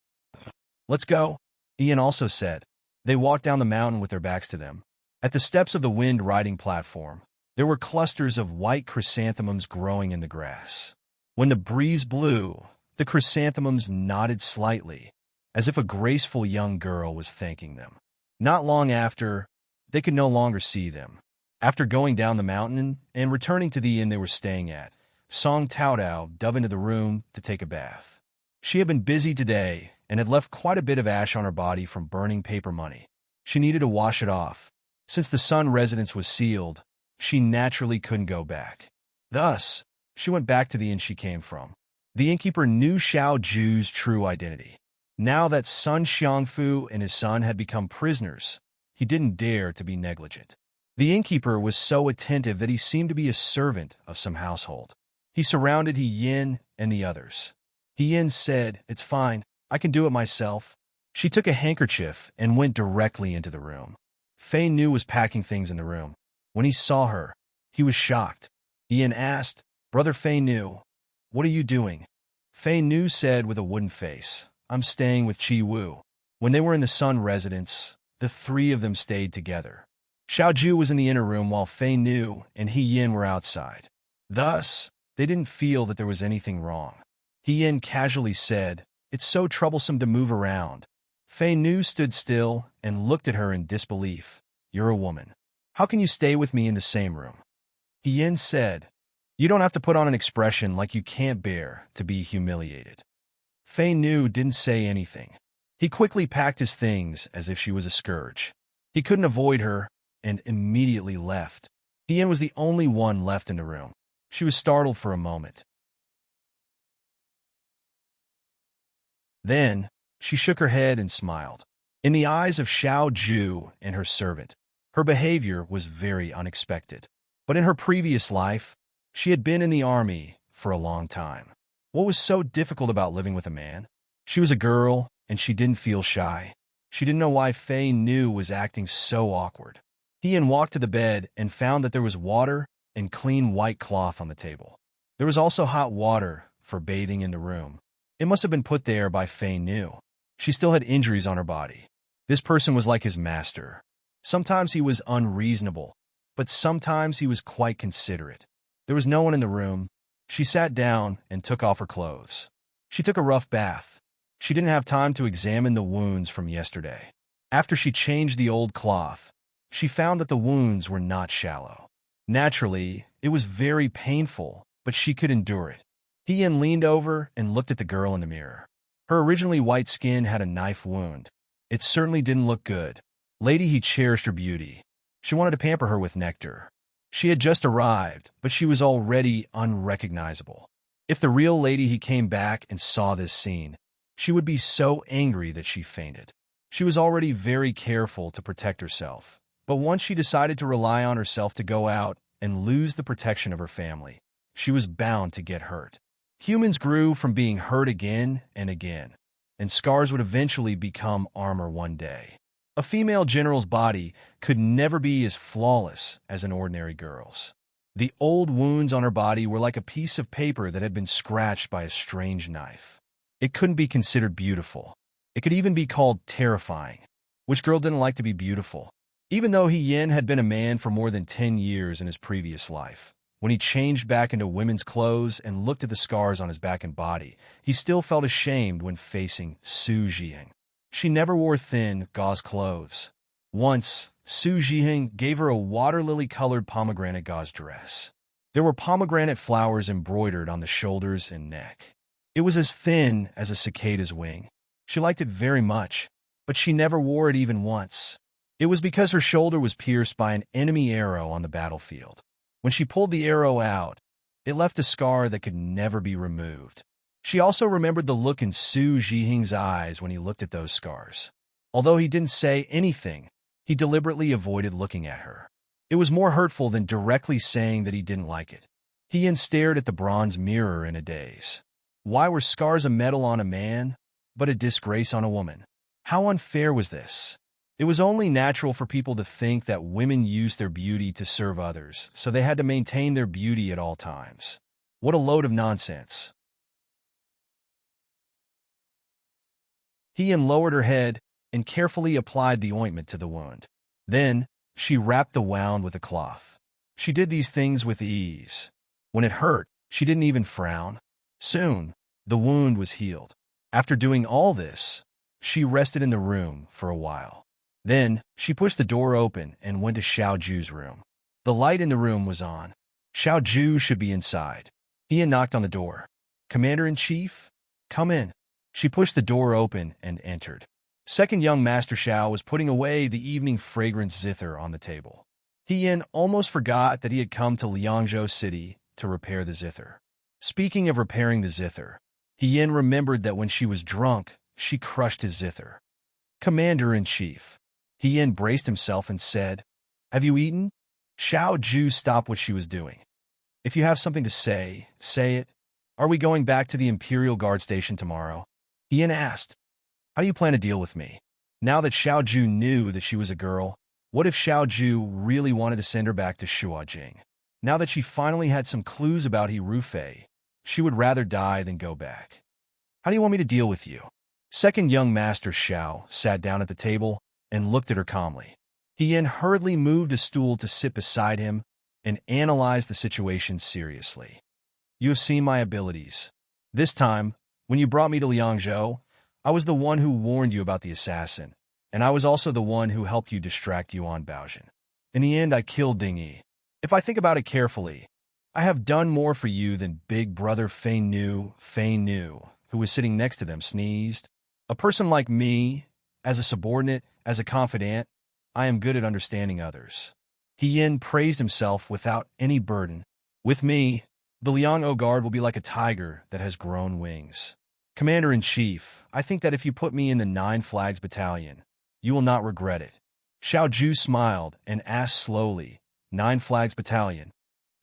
Let's go, Ian also said. They walked down the mountain with their backs to them. At the steps of the wind-riding platform, there were clusters of white chrysanthemums growing in the grass. When the breeze blew, the chrysanthemums nodded slightly, as if a graceful young girl was thanking them. Not long after, they could no longer see them. After going down the mountain and returning to the inn they were staying at, Song Taodao dove into the room to take a bath. She had been busy today and had left quite a bit of ash on her body from burning paper money. She needed to wash it off. Since the Sun residence was sealed, she naturally couldn't go back. Thus, she went back to the inn she came from. The innkeeper knew Xiao Ju's true identity. Now that Sun Xiangfu and his son had become prisoners, he didn't dare to be negligent. The innkeeper was so attentive that he seemed to be a servant of some household. He surrounded He Yin and the others. He Yin said, it's fine, I can do it myself. She took a handkerchief and went directly into the room. Fei Nu was packing things in the room. When he saw her, he was shocked. Yin asked, Brother Fei Nu, what are you doing? Fei Nu said with a wooden face, I'm staying with Chi Wu. When they were in the Sun residence, the three of them stayed together. Xiao Ju was in the inner room while Fei Nu and He Yin were outside. Thus, they didn't feel that there was anything wrong. He Yin casually said, it's so troublesome to move around. Fei Nu stood still and looked at her in disbelief. You're a woman. How can you stay with me in the same room? He Yin said, you don't have to put on an expression like you can't bear to be humiliated. Fei Nu didn't say anything. He quickly packed his things as if she was a scourge. He couldn't avoid her and immediately left. He Yin was the only one left in the room. She was startled for a moment. Then, she shook her head and smiled. In the eyes of Xiao Ju and her servant, her behavior was very unexpected. But in her previous life, she had been in the army for a long time. What was so difficult about living with a man? She was a girl, and she didn't feel shy. She didn't know why Fei Nu was acting so awkward. He Yin walked to the bed and found that there was water and clean white cloth on the table. There was also hot water for bathing in the room. It must have been put there by Fei Nu. She still had injuries on her body. This person was like his master. Sometimes he was unreasonable, but sometimes he was quite considerate. There was no one in the room. She sat down and took off her clothes. She took a rough bath. She didn't have time to examine the wounds from yesterday. After she changed the old cloth, she found that the wounds were not shallow. Naturally, it was very painful, but she could endure it. Ian leaned over and looked at the girl in the mirror. Her originally white skin had a knife wound. It certainly didn't look good. Lady, he cherished her beauty. She wanted to pamper her with nectar. She had just arrived, but she was already unrecognizable. If the real Lady he came back and saw this scene, she would be so angry that she fainted. She was already very careful to protect herself, but once she decided to rely on herself to go out and lose the protection of her family, she was bound to get hurt. Humans grew from being hurt again and again, and scars would eventually become armor one day. A female general's body could never be as flawless as an ordinary girl's. The old wounds on her body were like a piece of paper that had been scratched by a strange knife. It couldn't be considered beautiful. It could even be called terrifying. Which girl didn't like to be beautiful? Even though Yin had been a man for more than 10 years in his previous life, when he changed back into women's clothes and looked at the scars on his back and body, he still felt ashamed when facing Su Jiheng. She never wore thin, gauze clothes. Once, Su Jiheng gave her a water lily-colored pomegranate gauze dress. There were pomegranate flowers embroidered on the shoulders and neck. It was as thin as a cicada's wing. She liked it very much, but she never wore it even once. It was because her shoulder was pierced by an enemy arrow on the battlefield. When she pulled the arrow out, it left a scar that could never be removed. She also remembered the look in Su Jiheng's eyes when he looked at those scars. Although he didn't say anything, he deliberately avoided looking at her. It was more hurtful than directly saying that he didn't like it. He stared at the bronze mirror in a daze. Why were scars a medal on a man, but a disgrace on a woman? How unfair was this? It was only natural for people to think that women used their beauty to serve others, so they had to maintain their beauty at all times. What a load of nonsense. Ian lowered her head and carefully applied the ointment to the wound. Then, she wrapped the wound with a cloth. She did these things with ease. When it hurt, she didn't even frown. Soon, the wound was healed. After doing all this, she rested in the room for a while. Then, she pushed the door open and went to Xiao Ju's room. The light in the room was on. Xiao Ju should be inside. Ian knocked on the door. "Commander-in-Chief? Come in." She pushed the door open and entered. Second young Master Xiao was putting away the evening fragrance zither on the table. Ian almost forgot that he had come to Liangzhou City to repair the zither. Speaking of repairing the zither, Ian remembered that when she was drunk, she crushed his zither. "Commander-in-Chief." Ian braced himself and said, "Have you eaten?" Xiao Ju stopped what she was doing. "If you have something to say, say it. Are we going back to the Imperial Guard Station tomorrow?" Ian asked. "How do you plan to deal with me?" Now that Xiao Ju knew that she was a girl, what if Xiao Ju really wanted to send her back to Shuajing? Now that she finally had some clues about He Rufei, she would rather die than go back. "How do you want me to deal with you?" Second young Master Xiao sat down at the table and looked at her calmly. Ian hurriedly moved a stool to sit beside him and analyzed the situation seriously. "You have seen my abilities. This time, when you brought me to Liangzhou, I was the one who warned you about the assassin, and I was also the one who helped you distract Yuan Baozhen. In the end, I killed Ding Yi. If I think about it carefully, I have done more for you than Big Brother Fei Nu, who was sitting next to them, sneezed. A person like me, as a subordinate, as a confidant, I am good at understanding others." Yin praised himself without any burden. "With me, the Liangzhou Guard will be like a tiger that has grown wings. Commander-in-Chief, I think that if you put me in the 9 Flags Battalion, you will not regret it." Xiao Ju smiled and asked slowly, 9 Flags Battalion.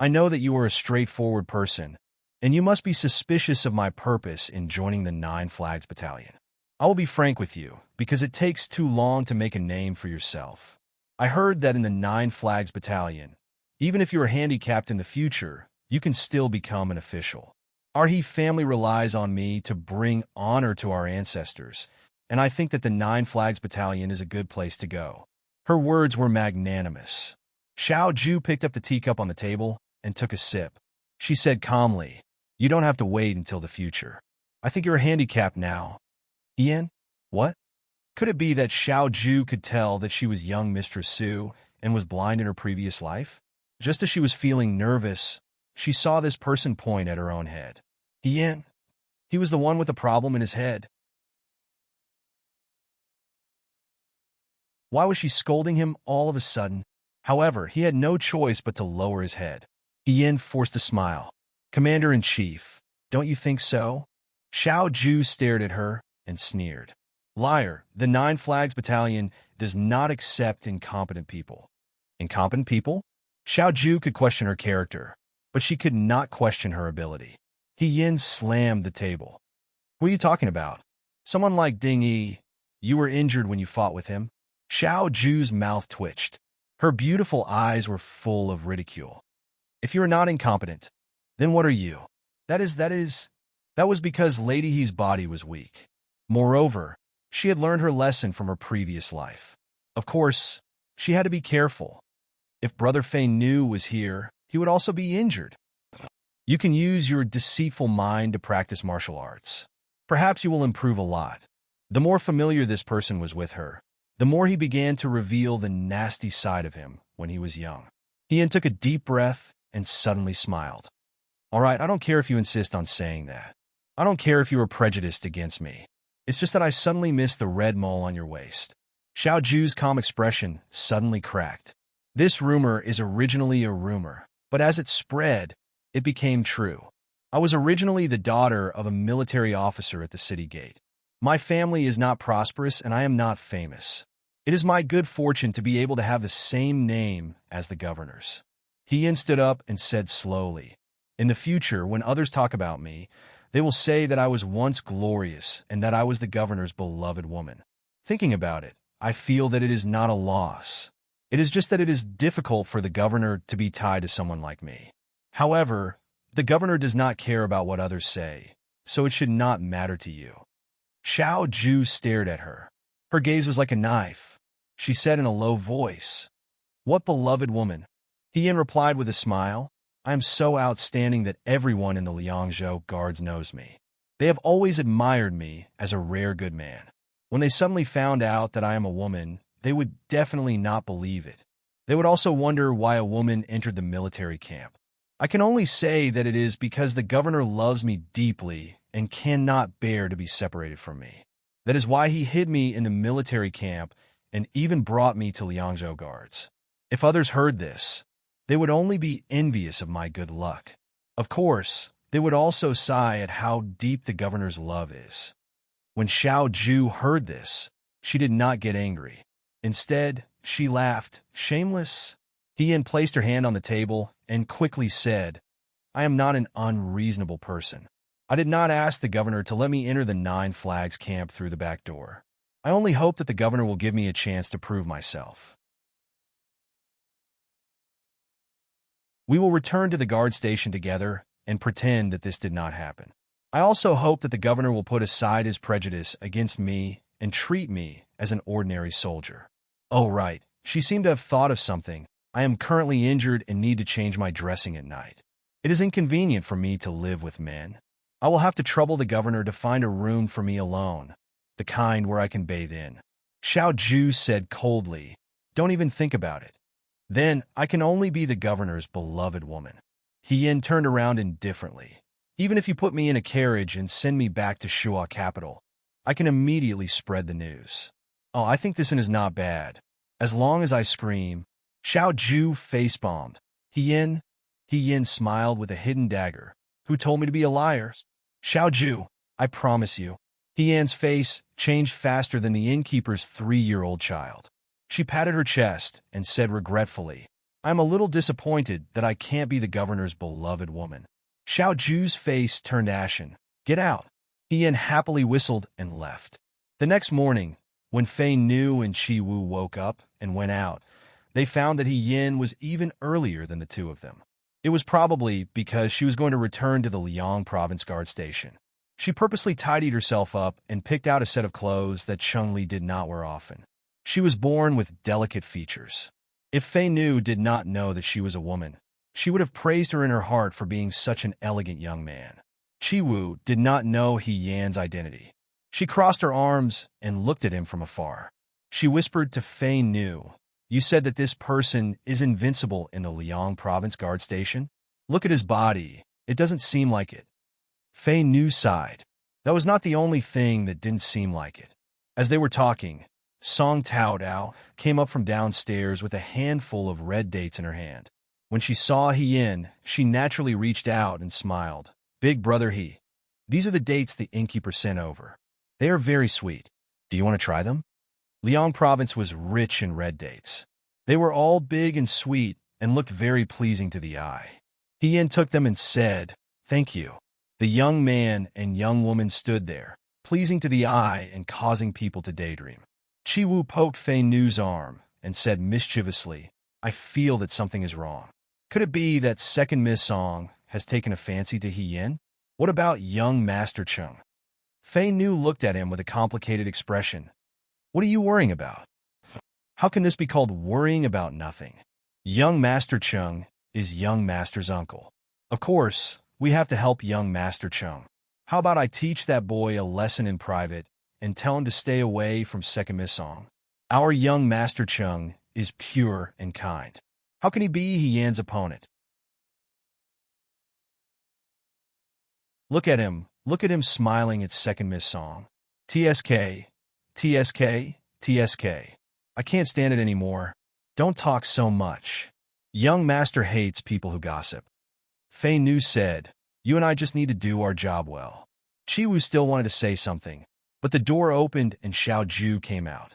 "I know that you are a straightforward person, and you must be suspicious of my purpose in joining the 9 Flags Battalion. I will be frank with you, because it takes too long to make a name for yourself. I heard that in the 9 Flags Battalion, even if you are handicapped in the future, you can still become an official. Our He family relies on me to bring honor to our ancestors, and I think that the Nine Flags Battalion is a good place to go." Her words were magnanimous. Xiao Ju picked up the teacup on the table and took a sip. She said calmly, "You don't have to wait until the future. I think you're handicapped now." "Ian? What?" Could it be that Xiao Ju could tell that she was young Mistress Su and was blind in her previous life? Just as she was feeling nervous, she saw this person point at her own head. Ian? He was the one with the problem in his head. Why was she scolding him all of a sudden? However, he had no choice but to lower his head. Ian forced a smile. "Commander-in-Chief, don't you think so?" Xiao Ju stared at her and sneered. "Liar, the Nine Flags Battalion does not accept incompetent people." Incompetent people? Xiao Ju could question her character, but she could not question her ability. Yin slammed the table. "What are you talking about? Someone like Ding Yi. You were injured when you fought with him." Xiao Ju's mouth twitched. Her beautiful eyes were full of ridicule. "If you are not incompetent, then what are you?" That was because Lady He's body was weak. Moreover, she had learned her lesson from her previous life. Of course, she had to be careful. If Brother Fei Nu was here, he would also be injured. You can use your deceitful mind to practice martial arts. Perhaps you will improve a lot. The more familiar this person was with her, the more he began to reveal the nasty side of him when he was young. Ian took a deep breath and suddenly smiled. "All right, I don't care if you insist on saying that. I don't care if you are prejudiced against me. It's just that I suddenly missed the red mole on your waist." Xiao Ju's calm expression suddenly cracked. This rumor is originally a rumor, but as it spread, it became true. I was originally the daughter of a military officer at the city gate. My family is not prosperous and I am not famous. It is my good fortune to be able to have the same name as the governors. He stood up and said slowly, "In the future, when others talk about me, they will say that I was once glorious and that I was the governor's beloved woman. Thinking about it, I feel that it is not a loss. It is just that it is difficult for the governor to be tied to someone like me. However, the governor does not care about what others say, so it should not matter to you." Xiao Ju stared at her. Her gaze was like a knife. She said in a low voice, "What beloved woman?" Ian replied with a smile, "I am so outstanding that everyone in the Liangzhou guards knows me. They have always admired me as a rare good man. When they suddenly found out that I am a woman, they would definitely not believe it. They would also wonder why a woman entered the military camp. I can only say that it is because the governor loves me deeply and cannot bear to be separated from me. That is why he hid me in the military camp and even brought me to Liangzhou guards. If others heard this, they would only be envious of my good luck. Of course, they would also sigh at how deep the governor's love is." When Xiao Ju heard this, she did not get angry. Instead, she laughed, "Shameless?" Ian placed her hand on the table and quickly said, "I am not an unreasonable person. I did not ask the governor to let me enter the Nine Flags camp through the back door. I only hope that the governor will give me a chance to prove myself. We will return to the guard station together and pretend that this did not happen. I also hope that the governor will put aside his prejudice against me and treat me as an ordinary soldier." "Oh, right. She seemed to have thought of something. I am currently injured and need to change my dressing at night. It is inconvenient for me to live with men. I will have to trouble the governor to find a room for me alone, the kind where I can bathe in." Xiao Ju said coldly, "Don't even think about it. Then I can only be the governor's beloved woman." Yin turned around indifferently. "Even if you put me in a carriage and send me back to Shua capital, I can immediately spread the news. Oh, I think this is not bad. As long as I scream." Xiao Ju facepalmed. Yin smiled with a hidden dagger. "Who told me to be a liar?" "Xiao Ju, I promise you." Yan's face changed faster than the innkeeper's 3-year-old child. She patted her chest and said regretfully, "I am a little disappointed that I can't be the governor's beloved woman." Xiao Ju's face turned ashen. "Get out." Yan happily whistled and left. The next morning, when Fei Nu and Chi Wu woke up and went out, they found that Yin was even earlier than the two of them. It was probably because she was going to return to the Liang province guard station. She purposely tidied herself up and picked out a set of clothes that Chun-Li did not wear often. She was born with delicate features. If Fei Nu did not know that she was a woman, she would have praised her in her heart for being such an elegant young man. Chi-Wu did not know He Yan's identity. She crossed her arms and looked at him from afar. She whispered to Fei Nu, "You said that this person is invincible in the Liang province guard station? Look at his body. It doesn't seem like it." Fei Nu sighed. That was not the only thing that didn't seem like it. As they were talking, Song Taodao came up from downstairs with a handful of red dates in her hand. When she saw He Yan, she naturally reached out and smiled. "Big brother He, these are the dates the innkeeper sent over. They are very sweet. Do you want to try them?" Liang province was rich in red dates. They were all big and sweet and looked very pleasing to the eye. He Yan took them and said, "Thank you." The young man and young woman stood there, pleasing to the eye and causing people to daydream. Chi-Wu poked Fei Nu's arm and said mischievously, "I feel that something is wrong. Could it be that second Miss Song has taken a fancy to He Yan? What about young Master Chung?" Fei Nu looked at him with a complicated expression. "What are you worrying about?" "How can this be called worrying about nothing? Young Master Chung is young Master's uncle. Of course, we have to help young Master Chung. How about I teach that boy a lesson in private and tell him to stay away from second Miss Song? Our young Master Chung is pure and kind. How can he be He Yan's opponent?" Look at him smiling at second Miss Song. TSK, TSK, TSK. I can't stand it anymore. Don't talk so much. Young Master hates people who gossip. Fei Nu said, "You and I just need to do our job well." Chi-Wu still wanted to say something, but the door opened and Xiao Ju came out.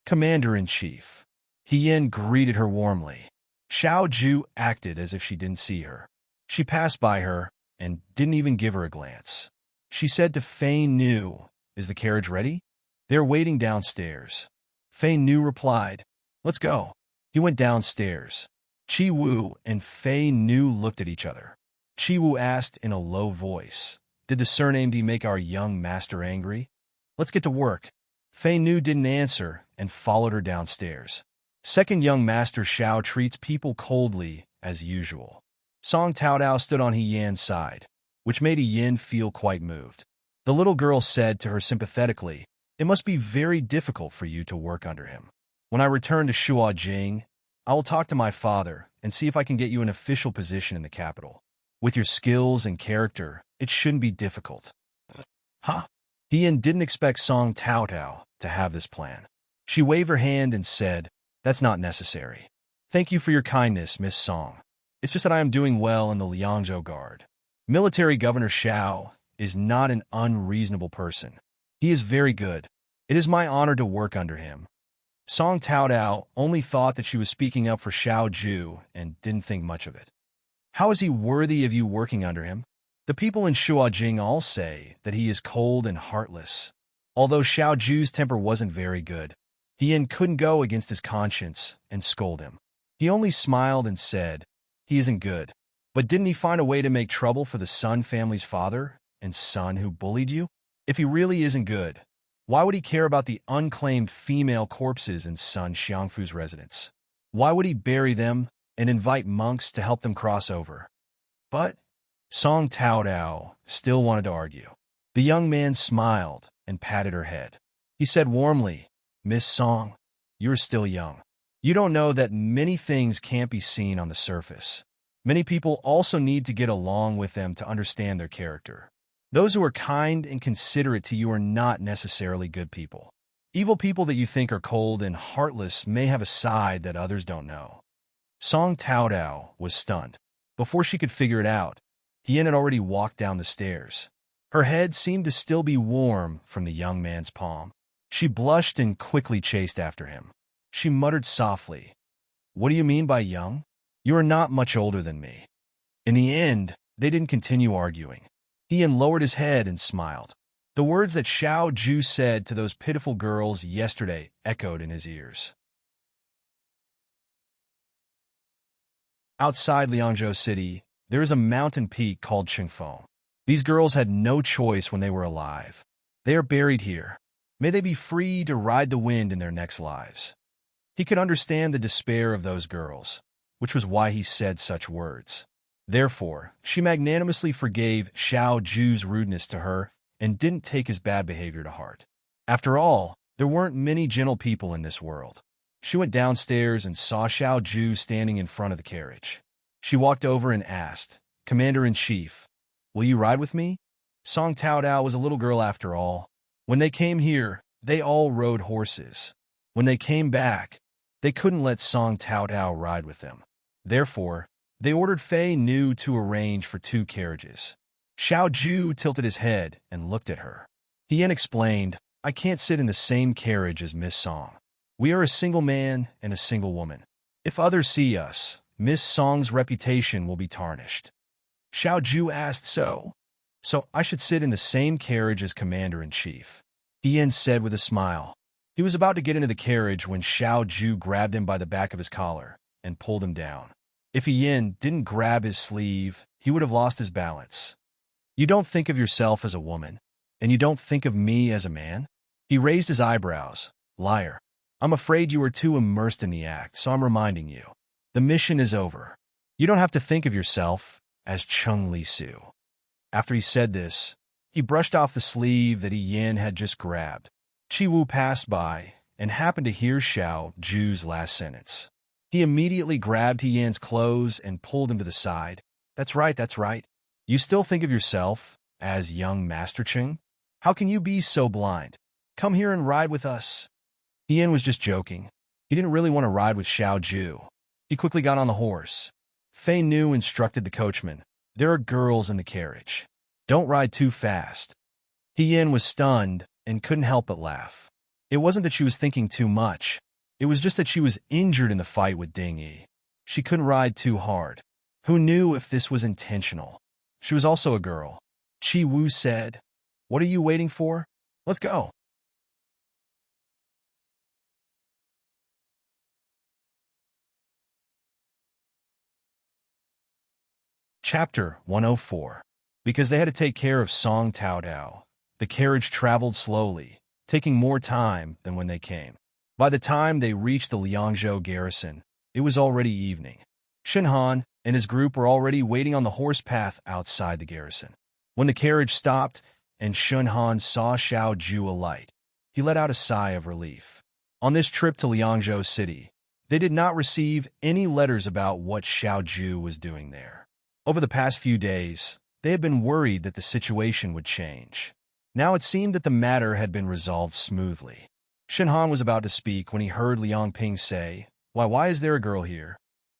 "Commander-in-Chief." He Yan greeted her warmly. Xiao Ju acted as if she didn't see her. She passed by her and didn't even give her a glance. She said to Fei Nu, "Is the carriage ready?" "They're waiting downstairs." Fei Nu replied, "Let's go." He went downstairs. Chi-Wu and Fei Nu looked at each other. Chi-Wu asked in a low voice, "Did the surname D make our young master angry? Let's get to work." Fei Nu didn't answer and followed her downstairs. Second young master Xiao treats people coldly as usual. Song Taodao stood on He Yan's side, which made He Yan feel quite moved. The little girl said to her sympathetically, "It must be very difficult for you to work under him. When I return to Shuajing, I will talk to my father and see if I can get you an official position in the capital. With your skills and character, it shouldn't be difficult." Huh? He Yan didn't expect Song Taodao to have this plan. She waved her hand and said, "That's not necessary. Thank you for your kindness, Miss Song. It's just that I am doing well in the Liangzhou Guard. Military Governor Xiao is not an unreasonable person. He is very good. It is my honor to work under him." Song Taodao only thought that she was speaking up for Xiao Ju and didn't think much of it. "How is he worthy of you working under him? The people in Shuajing all say that he is cold and heartless." Although Xiao Ju's temper wasn't very good, He Yan couldn't go against his conscience and scold him. He only smiled and said, "He isn't good. But didn't he find a way to make trouble for the Sun family's father and son who bullied you? If he really isn't good, why would he care about the unclaimed female corpses in Sun Xiangfu's residence? Why would he bury them and invite monks to help them cross over?" But Song Taodao still wanted to argue. The young man smiled and patted her head. He said warmly, "Miss Song, you're still young. You don't know that many things can't be seen on the surface. Many people also need to get along with them to understand their character. Those who are kind and considerate to you are not necessarily good people. Evil people that you think are cold and heartless may have a side that others don't know." Song Taodao was stunned. Before she could figure it out, He Yan had already walked down the stairs. Her head seemed to still be warm from the young man's palm. She blushed and quickly chased after him. She muttered softly, "What do you mean by young? You are not much older than me." In the end, they didn't continue arguing. He Yan lowered his head and smiled. The words that Xiao Ju said to those pitiful girls yesterday echoed in his ears. Outside Liangzhou City, there is a mountain peak called Qingfeng. These girls had no choice when they were alive. They are buried here. May they be free to ride the wind in their next lives. He could understand the despair of those girls, which was why he said such words. Therefore, she magnanimously forgave Xiao Ju's rudeness to her and didn't take his bad behavior to heart. After all, there weren't many gentle people in this world. She went downstairs and saw Xiao Ju standing in front of the carriage. She walked over and asked, "Commander-in-Chief, will you ride with me?" Song Taodao was a little girl after all. When they came here, they all rode horses. When they came back, they couldn't let Song Taodao ride with them. Therefore, they ordered Fei Nu to arrange for 2 carriages. Xiao Ju tilted his head and looked at her. Hien explained, "I can't sit in the same carriage as Miss Song. We are a single man and a single woman. If others see us, Miss Song's reputation will be tarnished." Xiao Ju asked, So I should sit in the same carriage as Commander-in-Chief," Hien said with a smile. He was about to get into the carriage when Xiao Ju grabbed him by the back of his collar and pulled him down. If Hien didn't grab his sleeve, he would have lost his balance. "You don't think of yourself as a woman, and you don't think of me as a man?" He raised his eyebrows. "Liar. I'm afraid you are too immersed in the act, so I'm reminding you. The mission is over. You don't have to think of yourself as Chung Li Su." After he said this, he brushed off the sleeve that Hien had just grabbed. Chi Wu passed by and happened to hear Xiao Ju's last sentence. He immediately grabbed Hien's clothes and pulled him to the side. That's right. You still think of yourself as young Master Cheng? How can you be so blind? Come here and ride with us." Hien was just joking. He didn't really want to ride with Xiao Ju. He quickly got on the horse. Fei Nu instructed the coachman, "There are girls in the carriage. Don't ride too fast." Hien was stunned and couldn't help but laugh. It wasn't that she was thinking too much. It was just that she was injured in the fight with Ding Yi. She couldn't ride too hard. Who knew if this was intentional? She was also a girl. Chi Wu said, "What are you waiting for? Let's go." Chapter 104. Because they had to take care of Song Taodao, the carriage traveled slowly, taking more time than when they came. By the time they reached the Liangzhou garrison, it was already evening. Shenhan and his group were already waiting on the horse path outside the garrison. When the carriage stopped and Shenhan saw Xiao Ju alight, he let out a sigh of relief. On this trip to Liangzhou City, they did not receive any letters about what Xiao Ju was doing there. Over the past few days, they had been worried that the situation would change. Now it seemed that the matter had been resolved smoothly. Shenhan was about to speak when he heard Liang Ping say, Why is there a girl here?"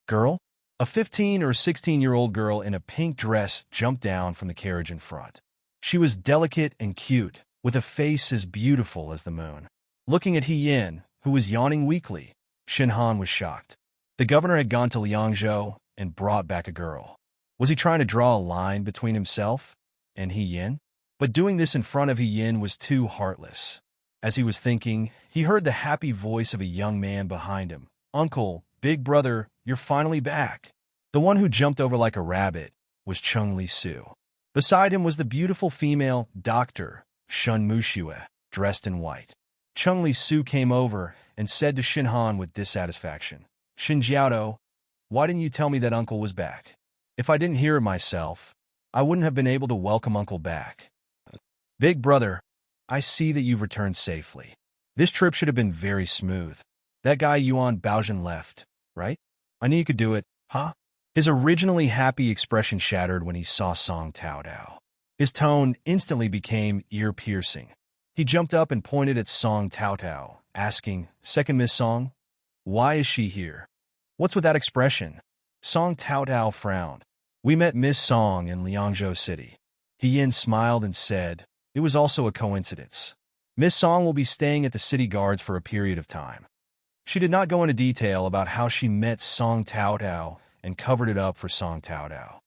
"Girl?" A 15 or 16-year-old girl in a pink dress jumped down from the carriage in front. She was delicate and cute, with a face as beautiful as the moon. Looking at Hien, who was yawning weakly, Shenhan was shocked. The governor had gone to Liangzhou and brought back a girl. Was he trying to draw a line between himself and Hien? But doing this in front of Hien was too heartless. As he was thinking, he heard the happy voice of a young man behind him. "Uncle, big brother, you're finally back." The one who jumped over like a rabbit was Chung Li Su. Beside him was the beautiful female doctor, Shun Muxue, dressed in white. Chung Li Su came over and said to Shenhan with dissatisfaction, "Shin Jiaodo, why didn't you tell me that uncle was back? If I didn't hear it myself, I wouldn't have been able to welcome uncle back." "Big brother, I see that you've returned safely. This trip should have been very smooth. That guy Yuan Baozhen left, right? I knew you could do it, huh?" His originally happy expression shattered when he saw Song Taodao. His tone instantly became ear-piercing. He jumped up and pointed at Song Taodao, asking, "Second Miss Song, why is she here? What's with that expression?" Song Taodao frowned. "We met Miss Song in Liangzhou City." Hien smiled and said, "It was also a coincidence. Miss Song will be staying at the city guards for a period of time." She did not go into detail about how she met Song Taodao and covered it up for Song Taodao.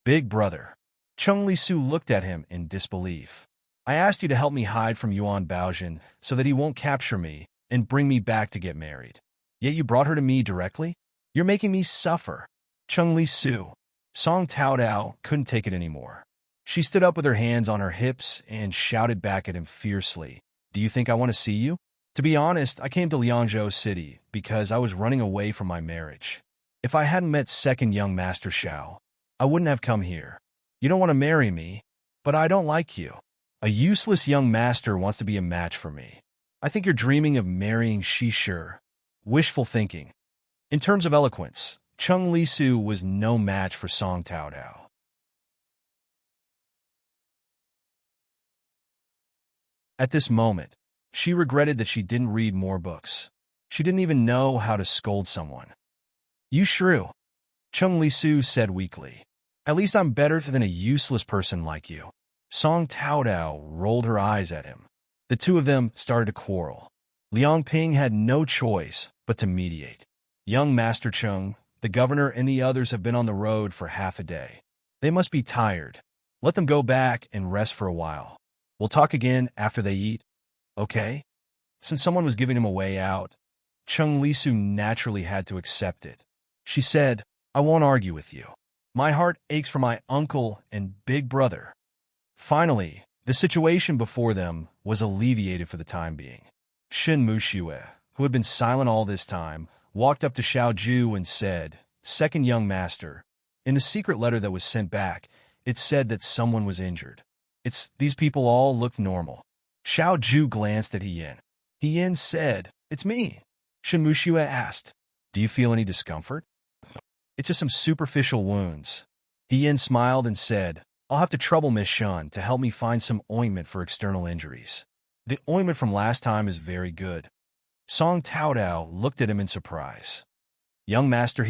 "Big brother." Chung Li Su looked at him in disbelief. "I asked you to help me hide from Yuan Baozhen so that he won't capture me and bring me back to get married. Yet you brought her to me directly? You're making me suffer." Chung Li Su. Song Taodao couldn't take it anymore. She stood up with her hands on her hips and shouted back at him fiercely, "Do you think I want to see you? To be honest, I came to Liangzhou City because I was running away from my marriage. If I hadn't met second young Master Xiao, I wouldn't have come here. You don't want to marry me, but I don't like you. A useless young master wants to be a match for me. I think you're dreaming of marrying Shi. Wishful thinking." In terms of eloquence, Cheng Lisu was no match for Song Taodao. At this moment, she regretted that she didn't read more books. She didn't even know how to scold someone. "You shrew," Cheng Lisu said weakly. "At least I'm better than a useless person like you." Song Taodao rolled her eyes at him. The two of them started to quarrel. Liang Ping had no choice but to mediate. "Young Master Cheng, the governor and the others have been on the road for half a day. They must be tired. Let them go back and rest for a while. We'll talk again after they eat, okay?" Since someone was giving him a way out, Cheng Lisu naturally had to accept it. She said, "I won't argue with you. My heart aches for my uncle and big brother." Finally, the situation before them was alleviated for the time being. Shin Muxue, who had been silent all this time, walked up to Xiao Ju and said, "Second young master, in the secret letter that was sent back, it said that someone was injured. These people all look normal." Xiao Ju glanced at He Yin said, "It's me." Shin Muxue asked, "Do you feel any discomfort?" "It's just some superficial wounds." He Yin smiled and said, "I'll have to trouble Miss Shun to help me find some ointment for external injuries. The ointment from last time is very good." Song Taodao looked at him in surprise. "Young Master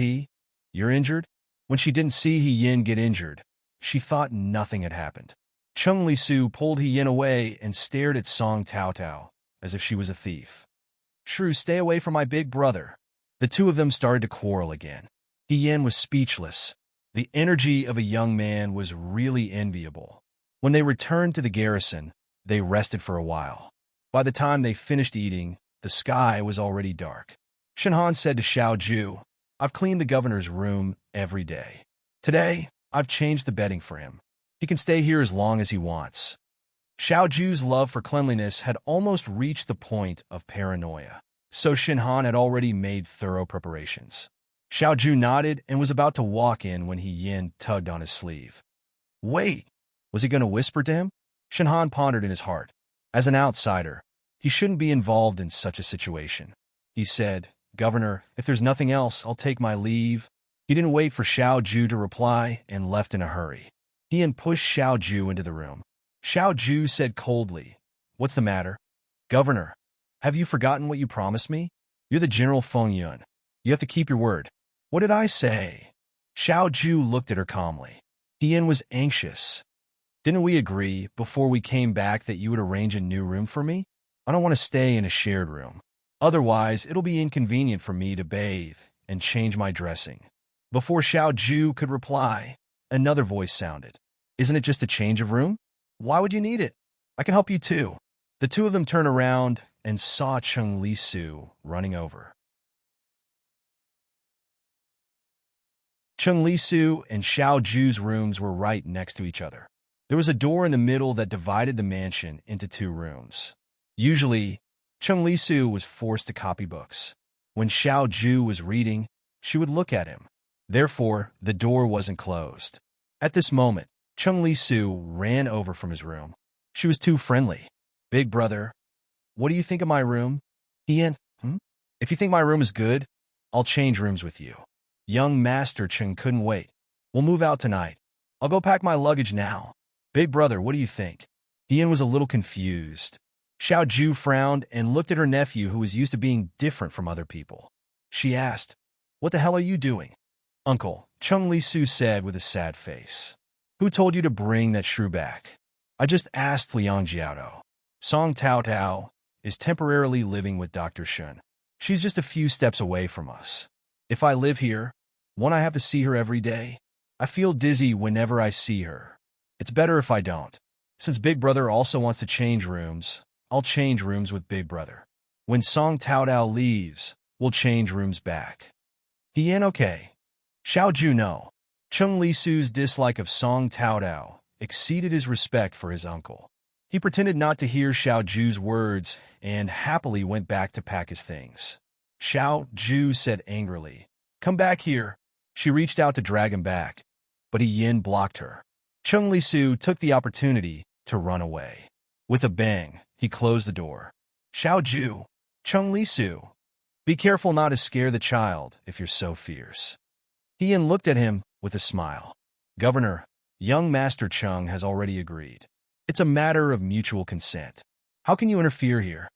you're injured?" When she didn't see He Yin get injured, she thought nothing had happened. Cheng Lisu pulled He Yin away and stared at Song Taodao as if she was a thief. "Shrew, stay away from my big brother." The two of them started to quarrel again. He Yin was speechless. The energy of a young man was really enviable. When they returned to the garrison, they rested for a while. By the time they finished eating, the sky was already dark. Shinhan said to Xiao Ju, "I've cleaned the governor's room every day. Today, I've changed the bedding for him. He can stay here as long as he wants." Xiao Ju's love for cleanliness had almost reached the point of paranoia, so Shinhan had already made thorough preparations. Xiao Ju nodded and was about to walk in when He Yin tugged on his sleeve. "Wait!" Was he going to whisper to him? Shinhan pondered in his heart. As an outsider, he shouldn't be involved in such a situation. He said, "Governor, if there's nothing else, I'll take my leave." He didn't wait for Xiao Ju to reply and left in a hurry. He Yin pushed Xiao Ju into the room. Xiao Ju said coldly, "What's the matter?" "Governor, have you forgotten what you promised me? You're the General Feng Yun. You have to keep your word." "What did I say?" Xiao Ju looked at her calmly. He Yin was anxious. "Didn't we agree before we came back that you would arrange a new room for me? I don't want to stay in a shared room. Otherwise, it'll be inconvenient for me to bathe and change my dressing." Before Xiao Ju could reply, another voice sounded. "Isn't it just a change of room? Why would you need it? I can help you too." The two of them turned around and saw Cheng Lisu running over. Cheng Lisu and Xiao Ju's rooms were right next to each other. There was a door in the middle that divided the mansion into two rooms. Usually, Cheng Lisu was forced to copy books. When Xiao Ju was reading, she would look at him. Therefore, the door wasn't closed. At this moment, Cheng Lisu ran over from his room. She was too friendly. "Big brother, what do you think of my room?" He Yin, "If you think my room is good, I'll change rooms with you." Young Master Cheng couldn't wait. "We'll move out tonight. I'll go pack my luggage now." "Big brother, what do you think?" He Yin was a little confused. Xiao Ju frowned and looked at her nephew, who was used to being different from other people. She asked, "What the hell are you doing?" "Uncle," Cheng Lisu said with a sad face. "Who told you to bring that shrew back?" "I just asked Liang Jiao. Song Taodao is temporarily living with Dr. Shun. She's just a few steps away from us. If I live here, won't I have to see her every day? I feel dizzy whenever I see her. It's better if I don't. Since Big Brother also wants to change rooms, I'll change rooms with Big Brother. When Song Taodao leaves, we'll change rooms back." He Yin, okay. Xiao Ju no. Cheng Lisu's dislike of Song Taodao exceeded his respect for his uncle. He pretended not to hear Xiao Ju's words and happily went back to pack his things. Xiao Ju said angrily, "Come back here." She reached out to drag him back, but He Yin blocked her. Chung Lisu took the opportunity to run away. With a bang, he closed the door. "Xiao Ju, Chung Lisu, be careful not to scare the child if you're so fierce." He Yin looked at him with a smile. "Governor, young Master Chung has already agreed. It's a matter of mutual consent. How can you interfere here?"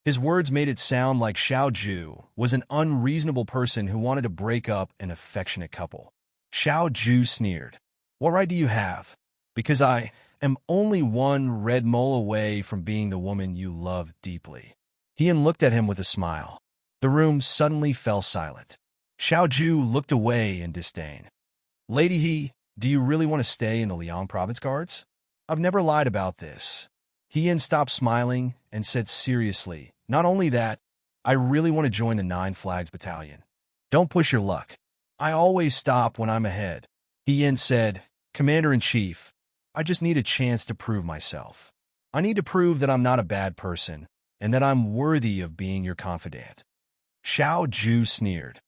His words made it sound like Xiao Ju was an unreasonable person who wanted to break up an affectionate couple. Xiao Ju sneered. "What right do you have? Because I am only one red mole away from being the woman you love deeply." He Yin looked at him with a smile. The room suddenly fell silent. Xiao Ju looked away in disdain. "Lady He, do you really want to stay in the Liang Province Guards? I've never lied about this." He Yin stopped smiling and said seriously, "Not only that, I really want to join the Nine Flags Battalion." "Don't push your luck. I always stop when I'm ahead." He Yin said, "Commander-in-Chief, I just need a chance to prove myself. I need to prove that I'm not a bad person and that I'm worthy of being your confidant." Xiao Ju sneered.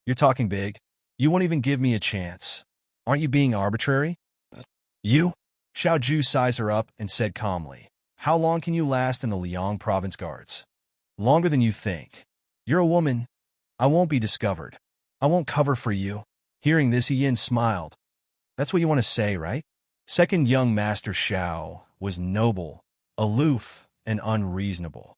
"You're talking big. You won't even give me a chance. Aren't you being arbitrary?" "You?" Xiao Ju sized her up and said calmly, "How long can you last in the Liang Province Guards?" "Longer than you think. You're a woman. I won't be discovered. I won't cover for you." Hearing this, He Yin smiled. "That's what you want to say, right?" Second young Master Xiao was noble, aloof, and unreasonable.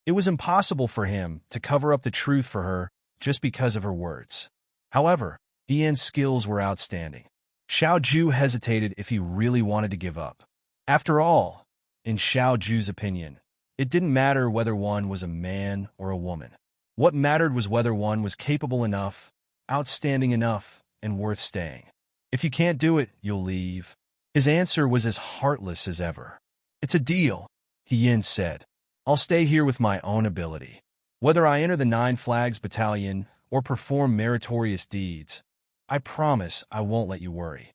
It was impossible for him to cover up the truth for her just because of her words. However, He Yin's skills were outstanding. Xiao Ju hesitated if he really wanted to give up. After all, in Xiao Ju's opinion, it didn't matter whether one was a man or a woman. What mattered was whether one was capable enough, outstanding enough, and worth staying. "If you can't do it, you'll leave." His answer was as heartless as ever. "It's a deal," He Yin said. "I'll stay here with my own ability. Whether I enter the Nine Flags Battalion or perform meritorious deeds, I promise I won't let you worry."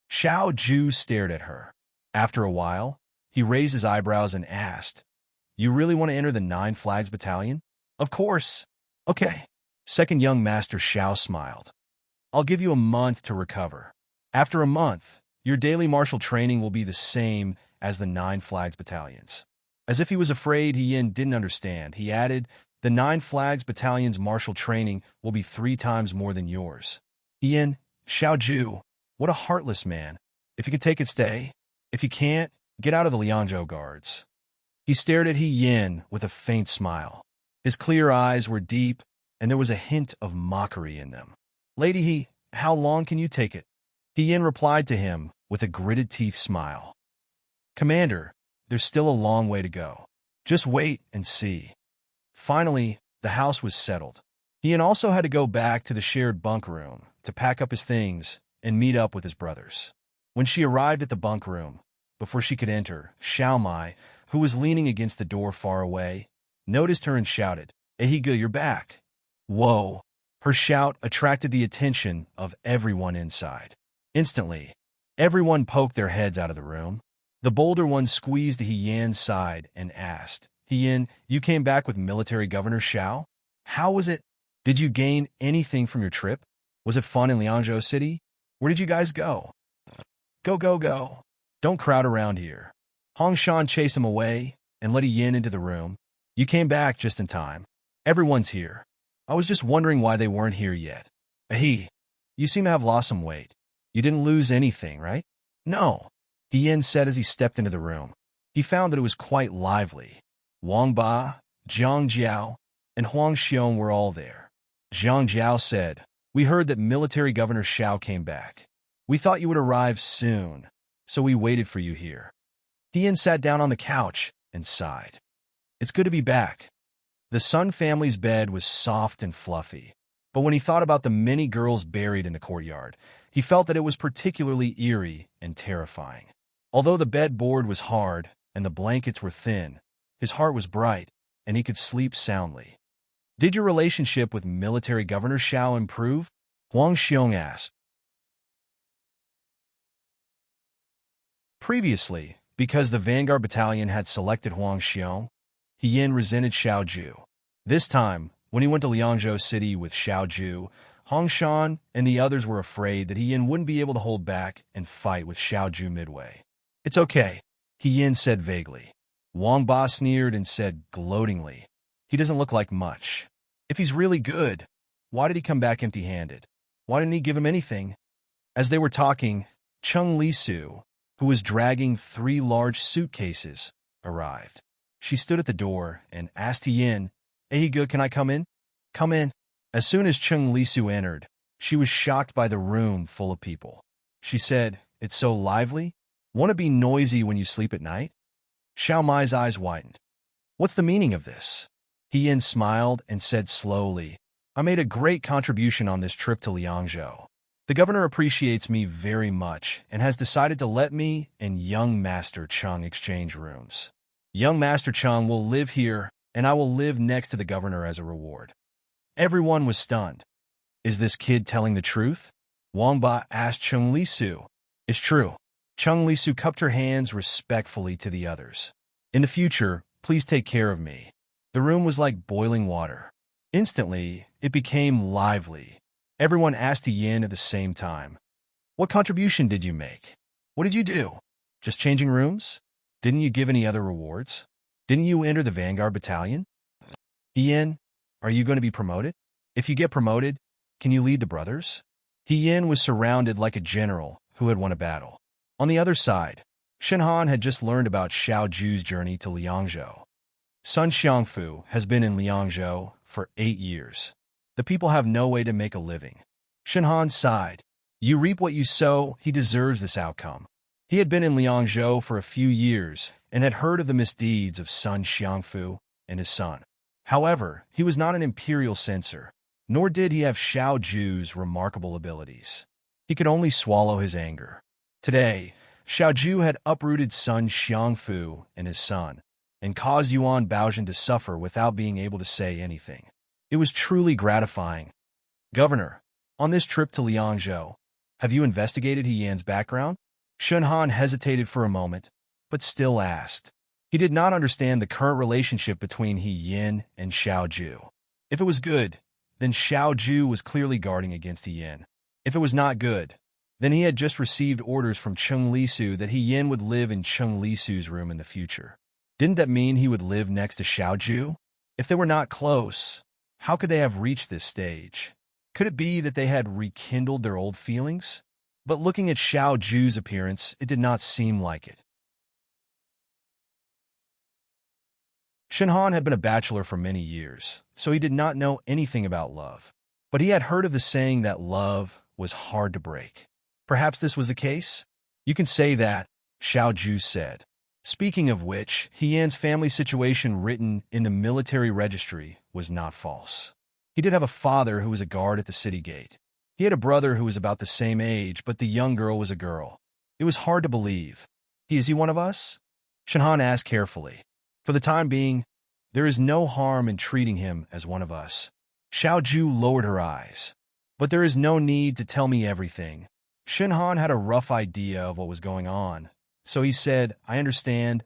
Xiao Ju stared at her. After a while, he raised his eyebrows and asked, "You really want to enter the Nine Flags Battalion?" "Of course." "Okay." Second young Master Xiao smiled. "I'll give you a month to recover. After a month, your daily martial training will be the same as the Nine Flags Battalions." As if he was afraid He Yin didn't understand, he added, "The Nine Flags Battalion's martial training will be 3 times more than yours." He Yin, "Xiao Ju, what a heartless man. If you can take it, stay. If you can't, get out of the Liangzhou Guards." He stared at He Yin with a faint smile. His clear eyes were deep, and there was a hint of mockery in them. "Lady He, how long can you take it?" He Yin replied to him with a gritted teeth smile. "Commander, there's still a long way to go. Just wait and see." Finally, the house was settled. He Yin also had to go back to the shared bunk room to pack up his things and meet up with his brothers. When she arrived at the bunk room, before she could enter, Xiao Mai, who was leaning against the door far away, noticed her and shouted, "Ehiga, you're back." Whoa! Her shout attracted the attention of everyone inside. Instantly, everyone poked their heads out of the room. The bolder one squeezed He Yin's side and asked, "He Yin, you came back with Military Governor Xiao? How was it? Did you gain anything from your trip? Was it fun in Liangzhou City? Where did you guys go?" "Go, go, go. Don't crowd around here." Hong Shan chased him away and let He Yin into the room. "You came back just in time. Everyone's here. I was just wondering why they weren't here yet." "Ahi, you seem to have lost some weight. You didn't lose anything, right?" "No," He Yin said as he stepped into the room. He found that it was quite lively. Wang Ba, Zhang Jiao, and Huang Xiong were all there. Zhang Jiao said, "We heard that Military Governor Xiao came back. We thought you would arrive soon, so we waited for you here." He Yin sat down on the couch and sighed. "It's good to be back." The Sun family's bed was soft and fluffy, but when he thought about the many girls buried in the courtyard, he felt that it was particularly eerie and terrifying. Although the bed board was hard and the blankets were thin, his heart was bright, and he could sleep soundly. "Did your relationship with Military Governor Xiao improve?" Huang Xiong asked. Previously, because the Vanguard Battalion had selected Huang Xiong, He Yin resented Xiao Ju. This time, when he went to Liangzhou City with Xiao Ju, Hong Shan and the others were afraid that He Yin wouldn't be able to hold back and fight with Xiao Ju midway. "It's okay," He Yin said vaguely. Wang Ba sneered and said gloatingly, "He doesn't look like much. If he's really good, why did he come back empty-handed? Why didn't he give him anything?" As they were talking, Chung Lisu, who was dragging 3 large suitcases, arrived. She stood at the door and asked He Yin, "Hey, good, can I come in?" "Come in." As soon as Chung Lisu entered, she was shocked by the room full of people. She said, "It's so lively? Want to be noisy when you sleep at night?" Xiao Mai's eyes widened. "What's the meaning of this?" He Yin smiled and said slowly, "I made a great contribution on this trip to Liangzhou. The governor appreciates me very much and has decided to let me and young Master Chung exchange rooms. Young Master Chung will live here, and I will live next to the governor as a reward." Everyone was stunned. "Is this kid telling the truth?" Wang Ba asked Chung Lisu. "It's true." Chung Lisu cupped her hands respectfully to the others. "In the future, please take care of me." The room was like boiling water. Instantly, it became lively. Everyone asked He Yin at the same time, "What contribution did you make? What did you do? Just changing rooms? Didn't you give any other rewards? Didn't you enter the Vanguard Battalion? He Yin, are you going to be promoted? If you get promoted, can you lead the brothers?" He Yin was surrounded like a general who had won a battle. On the other side, Shenhan had just learned about Xiao Ju's journey to Liangzhou. Sun Xiangfu has been in Liangzhou for 8 years. The people have no way to make a living. Shenhan sighed. "You reap what you sow, he deserves this outcome." He had been in Liangzhou for a few years and had heard of the misdeeds of Sun Xiangfu and his son. However, he was not an imperial censor, nor did he have Xiao Ju's remarkable abilities. He could only swallow his anger. Today, Xiao Ju had uprooted Sun Xiangfu and his son, and caused Yuan Baozhen to suffer without being able to say anything. It was truly gratifying. "Governor, on this trip to Liangzhou, have you investigated He Yin's background?" Shenhan hesitated for a moment, but still asked. He did not understand the current relationship between He Yin and Xiao Ju. If it was good, then Xiao Ju was clearly guarding against He Yin. If it was not good, then he had just received orders from Chung Lisu that He Yin would live in Chung Lisu's room in the future. Didn't that mean he would live next to Xiao Ju? If they were not close, how could they have reached this stage? Could it be that they had rekindled their old feelings? But looking at Xiao Ju's appearance, it did not seem like it. Shenhan had been a bachelor for many years, so he did not know anything about love. But he had heard of the saying that love was hard to break. Perhaps this was the case? "You can say that," Xiao Ju said. Speaking of which, He Yin's family situation written in the military registry was not false. He did have a father who was a guard at the city gate. He had a brother who was about the same age, but the young girl was a girl. It was hard to believe. Is he one of us?" Shenhan asked carefully. "For the time being, there is no harm in treating him as one of us." Xiao Ju lowered her eyes. "But there is no need to tell me everything." Shenhan had a rough idea of what was going on, so he said, "I understand.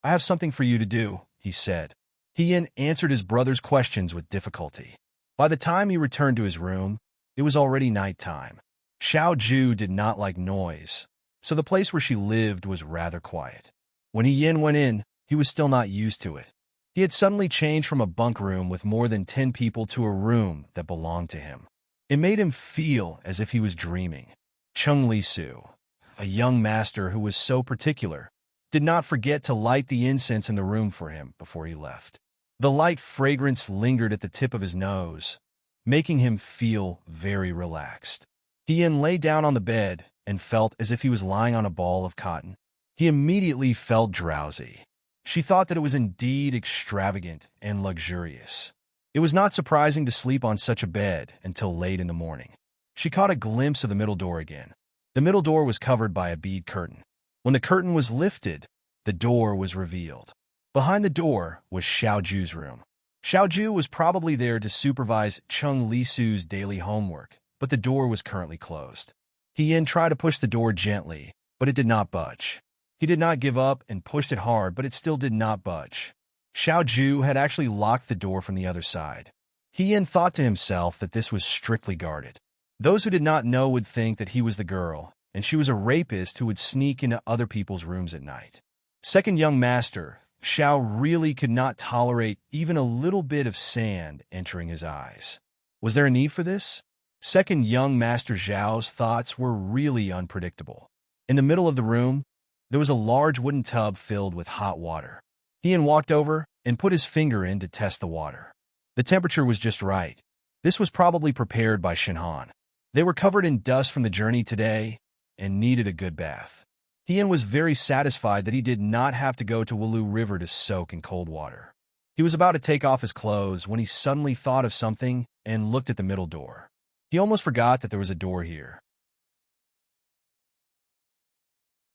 I have something for you to do," he said. He Yin answered his brother's questions with difficulty. By the time he returned to his room, it was already nighttime. Xiao Ju did not like noise, so the place where she lived was rather quiet. When He Yin went in, he was still not used to it. He had suddenly changed from a bunk room with more than 10 people to a room that belonged to him. It made him feel as if he was dreaming. Chung Lisu, a young master who was so particular, did not forget to light the incense in the room for him before he left. The light fragrance lingered at the tip of his nose, making him feel very relaxed. He Yin lay down on the bed and felt as if he was lying on a ball of cotton. He immediately felt drowsy. She thought that it was indeed extravagant and luxurious. It was not surprising to sleep on such a bed until late in the morning. She caught a glimpse of the middle door again. The middle door was covered by a bead curtain. When the curtain was lifted, the door was revealed. Behind the door was Xiao Ju's room. Xiao Ju was probably there to supervise Chung Lisu's daily homework, but the door was currently closed. He Yin tried to push the door gently, but it did not budge. He did not give up and pushed it hard, but it still did not budge. Xiao Ju had actually locked the door from the other side. He thought to himself that this was strictly guarded. Those who did not know would think that he was the girl, and she was a rapist who would sneak into other people's rooms at night. Second young master, Xiao really could not tolerate even a little bit of sand entering his eyes. Was there a need for this? Second young master Zhao's thoughts were really unpredictable. In the middle of the room, there was a large wooden tub filled with hot water. He walked over and put his finger in to test the water. The temperature was just right. This was probably prepared by Shinhan. They were covered in dust from the journey today and needed a good bath. He was very satisfied that he did not have to go to Wulu River to soak in cold water. He was about to take off his clothes when he suddenly thought of something and looked at the middle door. He almost forgot that there was a door here.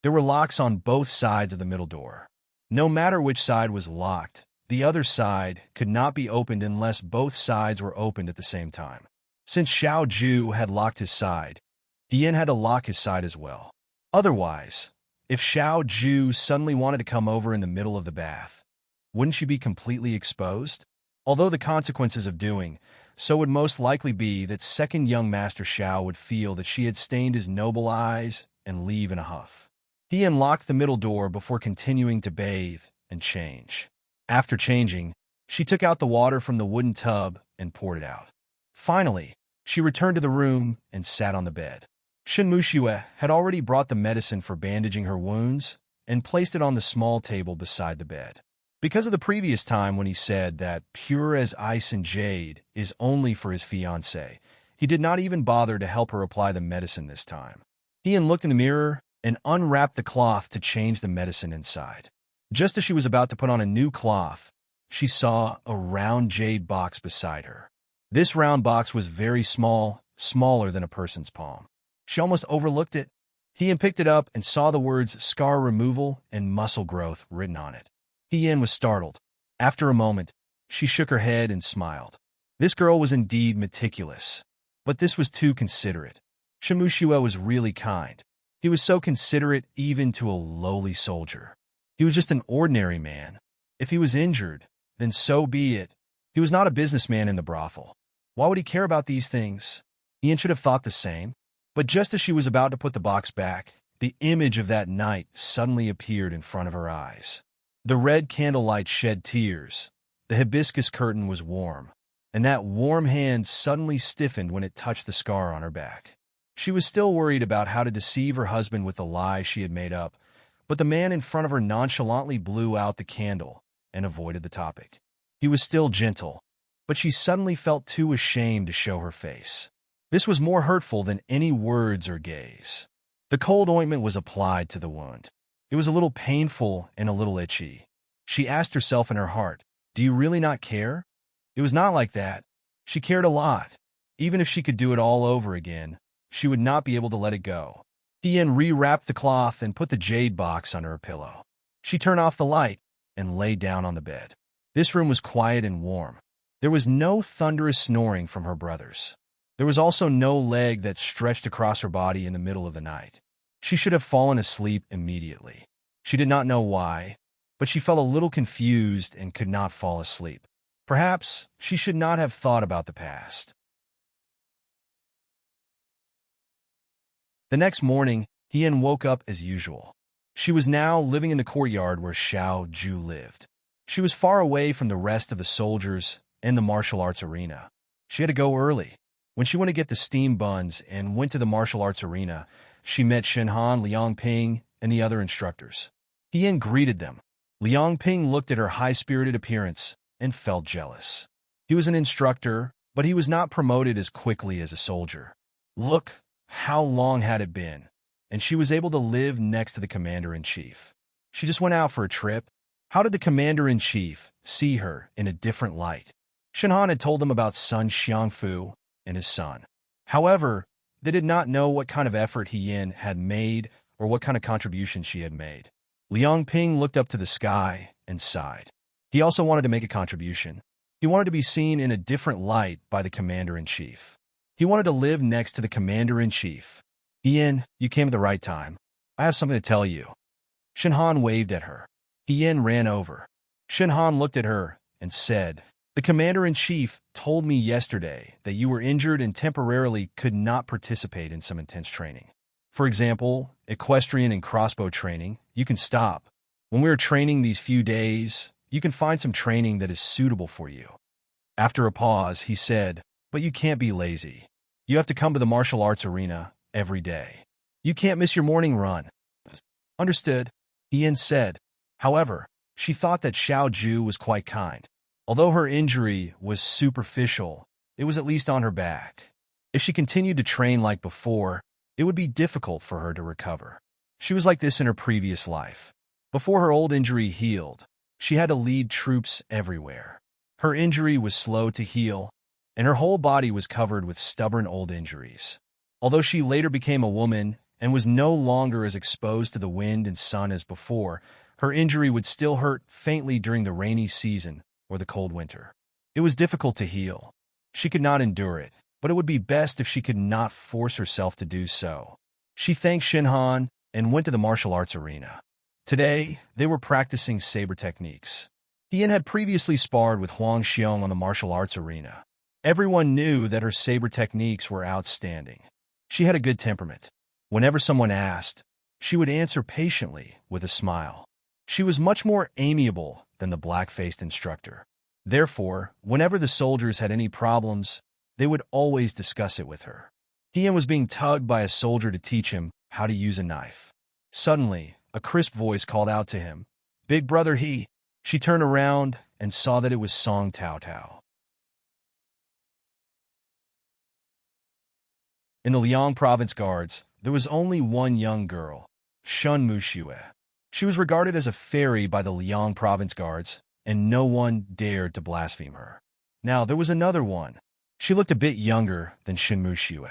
There were locks on both sides of the middle door. No matter which side was locked, the other side could not be opened unless both sides were opened at the same time. Since Xiao Ju had locked his side, Dian had to lock his side as well. Otherwise, if Xiao Ju suddenly wanted to come over in the middle of the bath, wouldn't she be completely exposed? Although the consequences of doing so would most likely be that second young master Xiao would feel that she had stained his noble eyes and leave in a huff. He unlocked the middle door before continuing to bathe and change. After changing, she took out the water from the wooden tub and poured it out. Finally, she returned to the room and sat on the bed. Shen Muxue had already brought the medicine for bandaging her wounds and placed it on the small table beside the bed. Because of the previous time when he said that pure as ice and jade is only for his fiancée, he did not even bother to help her apply the medicine this time. He looked in the mirror and unwrapped the cloth to change the medicine inside. Just as she was about to put on a new cloth, she saw a round jade box beside her. This round box was very small, smaller than a person's palm. She almost overlooked it. He picked it up and saw the words scar removal and muscle growth written on it. He was startled. After a moment, she shook her head and smiled. This girl was indeed meticulous, but this was too considerate. Shen Muxue was really kind. He was so considerate even to a lowly soldier. He was just an ordinary man. If he was injured, then so be it. He was not a businessman in the brothel. Why would he care about these things? Ian should have thought the same. But just as she was about to put the box back, the image of that night suddenly appeared in front of her eyes. The red candlelight shed tears. The hibiscus curtain was warm, and that warm hand suddenly stiffened when it touched the scar on her back. She was still worried about how to deceive her husband with the lie she had made up, but the man in front of her nonchalantly blew out the candle and avoided the topic. He was still gentle, but she suddenly felt too ashamed to show her face. This was more hurtful than any words or gaze. The cold ointment was applied to the wound. It was a little painful and a little itchy. She asked herself in her heart, "Do you really not care?" It was not like that. She cared a lot. Even if she could do it all over again, she would not be able to let it go. Ian rewrapped the cloth and put the jade box under her pillow. She turned off the light and lay down on the bed. This room was quiet and warm. There was no thunderous snoring from her brothers. There was also no leg that stretched across her body in the middle of the night. She should have fallen asleep immediately. She did not know why, but she felt a little confused and could not fall asleep. Perhaps she should not have thought about the past. The next morning, Ian woke up as usual. She was now living in the courtyard where Xiao Ju lived. She was far away from the rest of the soldiers and the martial arts arena. She had to go early. When she went to get the steam buns and went to the martial arts arena, she met Shinhan, Liang Ping, and the other instructors. Ian greeted them. Liang Ping looked at her high-spirited appearance and felt jealous. He was an instructor, but he was not promoted as quickly as a soldier. Look, how long had it been? And she was able to live next to the commander-in-chief. She just went out for a trip. How did the commander-in-chief see her in a different light? Shinhan had told them about Sun Xiangfu and his son. However, they did not know what kind of effort Yin had made or what kind of contribution she had made. Liang Ping looked up to the sky and sighed. He also wanted to make a contribution. He wanted to be seen in a different light by the commander-in-chief. He wanted to live next to the commander-in-chief. Ian, you came at the right time. I have something to tell you. Shinhan waved at her. He Yin ran over. Shinhan looked at her and said, "The commander-in-chief told me yesterday that you were injured and temporarily could not participate in some intense training. For example, equestrian and crossbow training, you can stop. When we are training these few days, you can find some training that is suitable for you." After a pause, he said, "But you can't be lazy. You have to come to the martial arts arena every day. You can't miss your morning run." "Understood," Ian said. However, she thought that Xiao Ju was quite kind. Although her injury was superficial, it was at least on her back. If she continued to train like before, it would be difficult for her to recover. She was like this in her previous life. Before her old injury healed, she had to lead troops everywhere. Her injury was slow to heal, and her whole body was covered with stubborn old injuries. Although she later became a woman and was no longer as exposed to the wind and sun as before, her injury would still hurt faintly during the rainy season or the cold winter. It was difficult to heal. She could not endure it, but it would be best if she could not force herself to do so. She thanked Shinhan and went to the martial arts arena. Today, they were practicing saber techniques. Ian had previously sparred with Huang Xiong on the martial arts arena. Everyone knew that her saber techniques were outstanding. She had a good temperament. Whenever someone asked, she would answer patiently with a smile. She was much more amiable than the black-faced instructor. Therefore, whenever the soldiers had any problems, they would always discuss it with her. Ian was being tugged by a soldier to teach him how to use a knife. Suddenly, a crisp voice called out to him, "Big brother he." She turned around and saw that it was Song Tao Tao. In the Liang Province Guards, there was only one young girl, Shun Muxue. She was regarded as a fairy by the Liang Province Guards, and no one dared to blaspheme her. Now, there was another one. She looked a bit younger than Shun Muxue.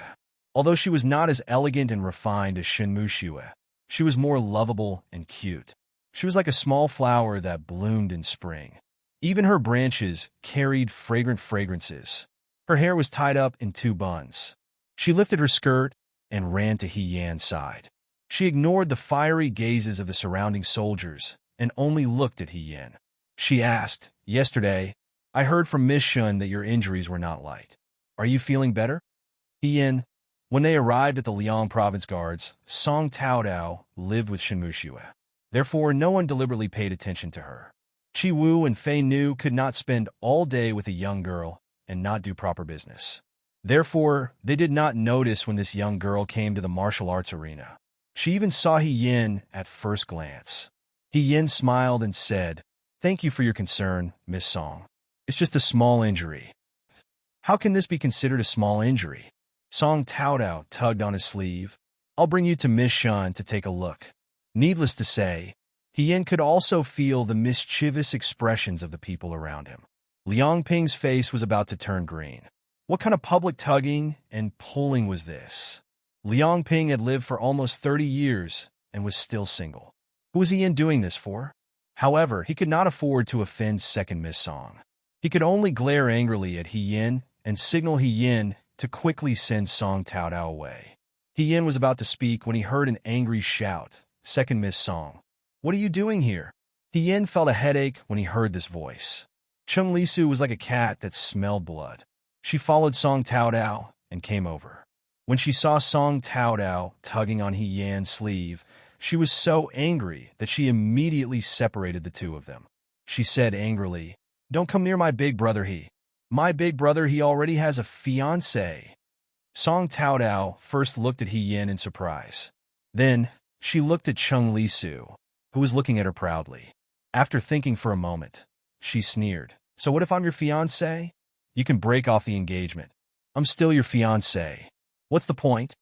Although she was not as elegant and refined as Shun Muxue, she was more lovable and cute. She was like a small flower that bloomed in spring. Even her branches carried fragrant fragrances. Her hair was tied up in two buns. She lifted her skirt and ran to He Yan's side. She ignored the fiery gazes of the surrounding soldiers and only looked at He Yan. She asked, "Yesterday, I heard from Miss Shun that your injuries were not light. Are you feeling better?" He Yan. When they arrived at the Liang Province Guards, Song Tao Tao lived with Shin Muxue. Therefore, no one deliberately paid attention to her. Chi Wu and Fei Nu could not spend all day with a young girl and not do proper business. Therefore, they did not notice when this young girl came to the martial arts arena. She even saw He Yin at first glance. He Yin smiled and said, "Thank you for your concern, Miss Song. It's just a small injury." "How can this be considered a small injury?" Song Tao Tao tugged on his sleeve. "I'll bring you to Miss Shun to take a look." Needless to say, He Yin could also feel the mischievous expressions of the people around him. Liang Ping's face was about to turn green. What kind of public tugging and pulling was this? Liang Ping had lived for almost 30 years and was still single. Who was He Yin doing this for? However, he could not afford to offend second Miss Song. He could only glare angrily at He Yin and signal He Yin to quickly send Song Tao Tao away. He Yin was about to speak when he heard an angry shout. "Second Miss Song, what are you doing here?" He Yin felt a headache when he heard this voice. Chung Lisu was like a cat that smelled blood. She followed Song Tao Tao and came over. When she saw Song Tao Tao tugging on He Yan's sleeve, she was so angry that she immediately separated the two of them. She said angrily, "Don't come near my big brother he. My big brother he already has a fiancé." Song Tao Tao first looked at He Yin in surprise. Then, she looked at Chung Lisu, who was looking at her proudly. After thinking for a moment, she sneered, "So what if I'm your fiancé? You can break off the engagement. I'm still your fiancé. What's the point?"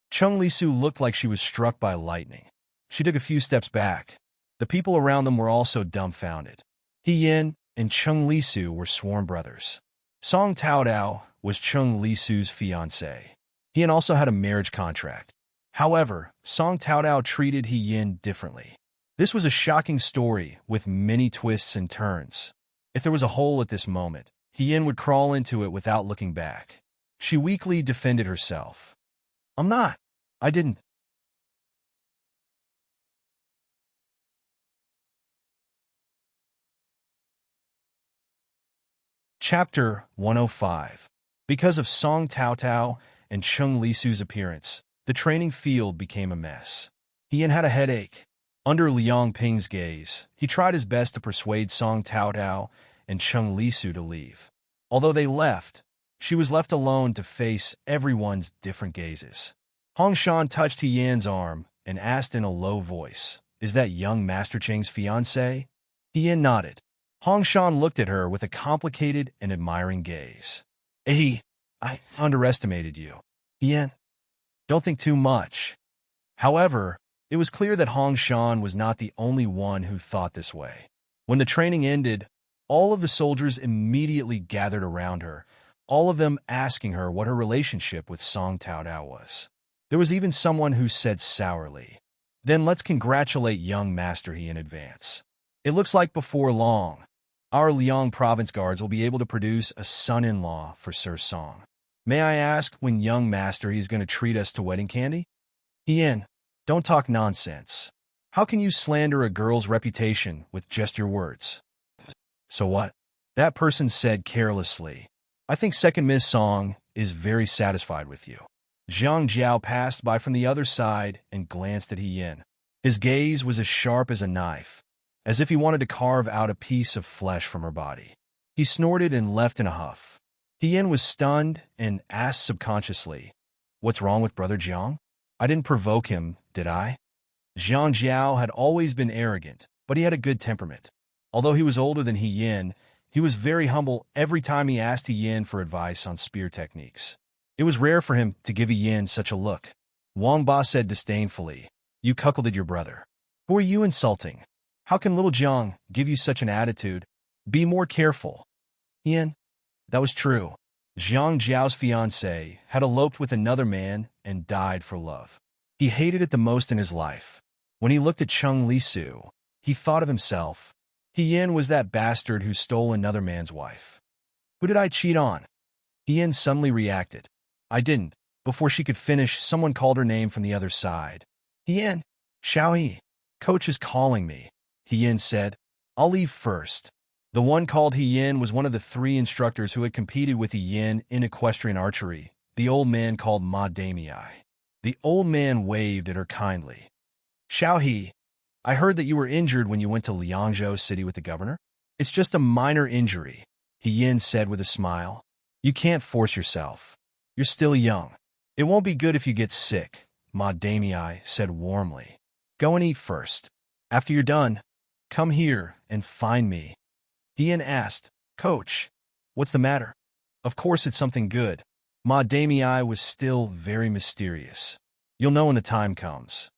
Chung Lisu looked like she was struck by lightning. She took a few steps back. The people around them were also dumbfounded. He Yin and Chung Lisu were sworn brothers. Song Tao Tao was Chung Lisu's fiancé. He Yin also had a marriage contract. However, Song Tao Tao treated He Yin differently. This was a shocking story with many twists and turns. If there was a hole at this moment, He Yin would crawl into it without looking back. She weakly defended herself. I didn't." Chapter 105. Because of Song Tao Tao and Chung Lisu's appearance, the training field became a mess. Ian had a headache. Under Liang Ping's gaze, he tried his best to persuade Song Tao Tao and Chung Lisu to leave. Although they left, she was left alone to face everyone's different gazes. Hong Shan touched Yan's arm and asked in a low voice, "Is that young Master Cheng's fiancé?" Yan nodded. Hong Shan looked at her with a complicated and admiring gaze. "I underestimated you. Yan, don't think too much." However, it was clear that Hong Shan was not the only one who thought this way. When the training ended, all of the soldiers immediately gathered around her, all of them asking her what her relationship with Song Tao Tao was. There was even someone who said sourly, "Then let's congratulate young Master He in advance. It looks like before long, our Liang province guards will be able to produce a son-in-law for Sir Song. May I ask when young Master He is going to treat us to wedding candy?" "Ian, don't talk nonsense. How can you slander a girl's reputation with just your words?" "So what?" That person said carelessly. "I think second Miss Song is very satisfied with you." Zhang Jiao passed by from the other side and glanced at Yin. His gaze was as sharp as a knife, as if he wanted to carve out a piece of flesh from her body. He snorted and left in a huff. Yin was stunned and asked subconsciously, "What's wrong with Brother Jiang? I didn't provoke him, did I?" Zhang Jiao had always been arrogant, but he had a good temperament. Although he was older than Yin, he was very humble every time he asked Yin for advice on spear techniques. It was rare for him to give Yin such a look. Wang Ba said disdainfully, "You cuckolded your brother. Who are you insulting? How can little Jiang give you such an attitude? Be more careful." "Yin, that was true. Zhang Jiao's fiancé had eloped with another man and died for love. He hated it the most in his life. When he looked at Chung Lisu, he thought of himself. Yin was that bastard who stole another man's wife. Who did I cheat on?" Yin suddenly reacted. "I didn't." Before she could finish, someone called her name from the other side. "Yin, Xiaoyi, coach is calling me," Yin said. "I'll leave first." The one called Yin was one of the 3 instructors who had competed with Yin in equestrian archery, the old man called Ma Damii. The old man waved at her kindly. "Xiaoyi, I heard that you were injured when you went to Liangzhou City with the governor." "It's just a minor injury," Yin said with a smile. "You can't force yourself. You're still young. It won't be good if you get sick," Ma Damii said warmly. "Go and eat first. After you're done, come here and find me." Yin asked, "Coach, what's the matter?" "Of course it's something good." Ma Damii was still very mysterious. "You'll know when the time comes."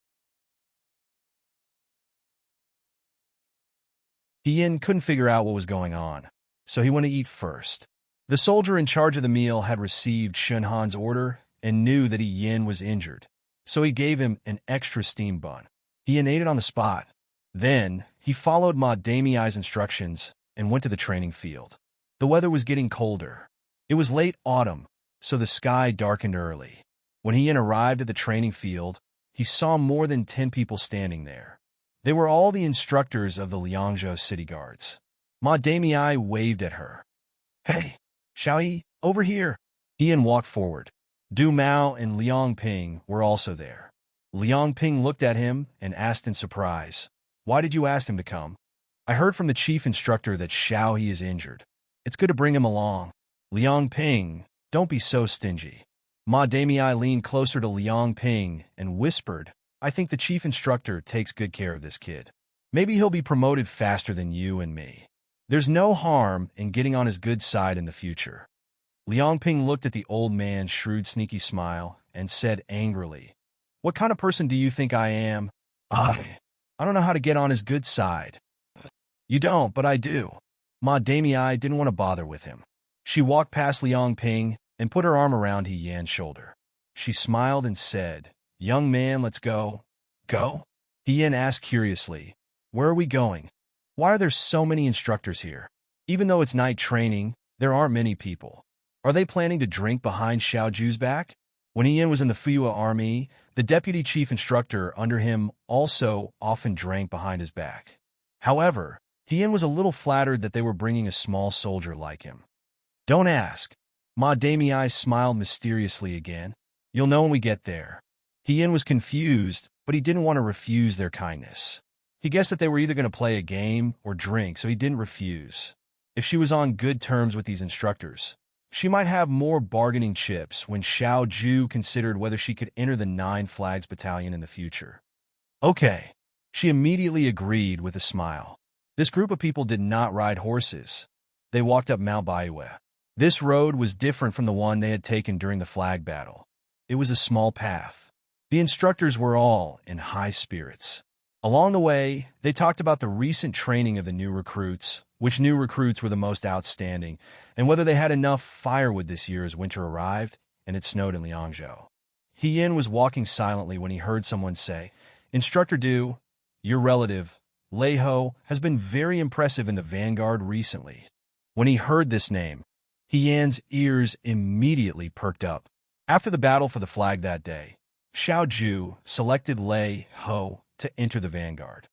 Yin couldn't figure out what was going on, so he went to eat first. The soldier in charge of the meal had received Shunhan's order and knew that Yin was injured, so he gave him an extra steam bun. Yin ate it on the spot. Then, he followed Ma Damii's instructions and went to the training field. The weather was getting colder. It was late autumn, so the sky darkened early. When Yin arrived at the training field, he saw more than 10 people standing there. They were all the instructors of the Liangzhou City Guards. Ma Damii waved at her. "Hey, Xiaoyi, over here." Yin walked forward. Du Mao and Liang Ping were also there. Liang Ping looked at him and asked in surprise, "Why did you ask him to come?" "I heard from the chief instructor that Xiaoyi is injured. It's good to bring him along." "Liang Ping, don't be so stingy." Ma Damii leaned closer to Liang Ping and whispered, "I think the chief instructor takes good care of this kid. Maybe he'll be promoted faster than you and me. There's no harm in getting on his good side in the future." Liang Ping looked at the old man's shrewd, sneaky smile and said angrily, "What kind of person do you think I am? I don't know how to get on his good side." "You don't, but I do." Ma Damii didn't want to bother with him. She walked past Liang Ping and put her arm around Yan's shoulder. She smiled and said, "Young man, let's go." "Go?" Yan asked curiously. "Where are we going? Why are there so many instructors here? Even though it's night training, there aren't many people. Are they planning to drink behind Xiao Ju's back?" When Yan was in the Fuyua army, the deputy chief instructor under him also often drank behind his back. However, Yan was a little flattered that they were bringing a small soldier like him. Don't ask. Ma Damii smiled mysteriously again. You'll know when we get there. Hien was confused, but he didn't want to refuse their kindness. He guessed that they were either going to play a game or drink, so he didn't refuse. If she was on good terms with these instructors, she might have more bargaining chips when Xiao Ju considered whether she could enter the Nine Flags Battalion in the future. Okay. She immediately agreed with a smile. This group of people did not ride horses. They walked up Mount Baiwe. This road was different from the one they had taken during the flag battle. It was a small path. The instructors were all in high spirits. Along the way, they talked about the recent training of the new recruits, which new recruits were the most outstanding, and whether they had enough firewood this year as winter arrived and it snowed in Liangzhou. Hien was walking silently when he heard someone say, "Instructor Du, your relative, Lei Ho, has been very impressive in the vanguard recently." When he heard this name, Hien's ears immediately perked up. After the battle for the flag that day, Xiao Ju selected Lei Ho to enter the vanguard.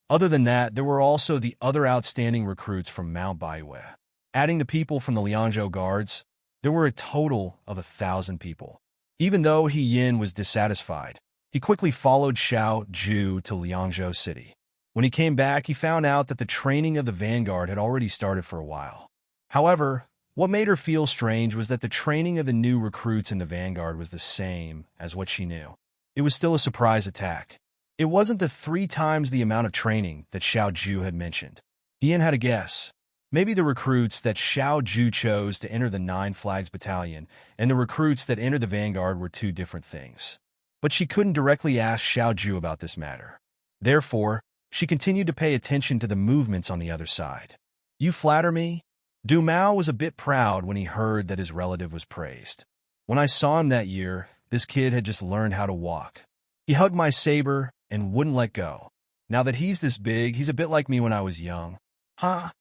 Other than that, there were also the other outstanding recruits from Mount Baiwe. Adding the people from the Liangzhou guards, there were a total of 1,000 people. Even though Hien was dissatisfied, he quickly followed Xiao Ju to Liangzhou City. When he came back, he found out that the training of the vanguard had already started for a while. However, what made her feel strange was that the training of the new recruits in the vanguard was the same as what she knew. It was still a surprise attack. It wasn't the 3 times the amount of training that Xiao Ju had mentioned. Hien had a guess. Maybe the recruits that Xiao Ju chose to enter the Nine Flags Battalion and the recruits that entered the vanguard were 2 different things. But she couldn't directly ask Xiao Ju about this matter. Therefore, she continued to pay attention to the movements on the other side. "You flatter me?" Du Mao was a bit proud when he heard that his relative was praised. "When I saw him that year, this kid had just learned how to walk. He hugged my saber and wouldn't let go. Now that he's this big, he's a bit like me when I was young." "Huh?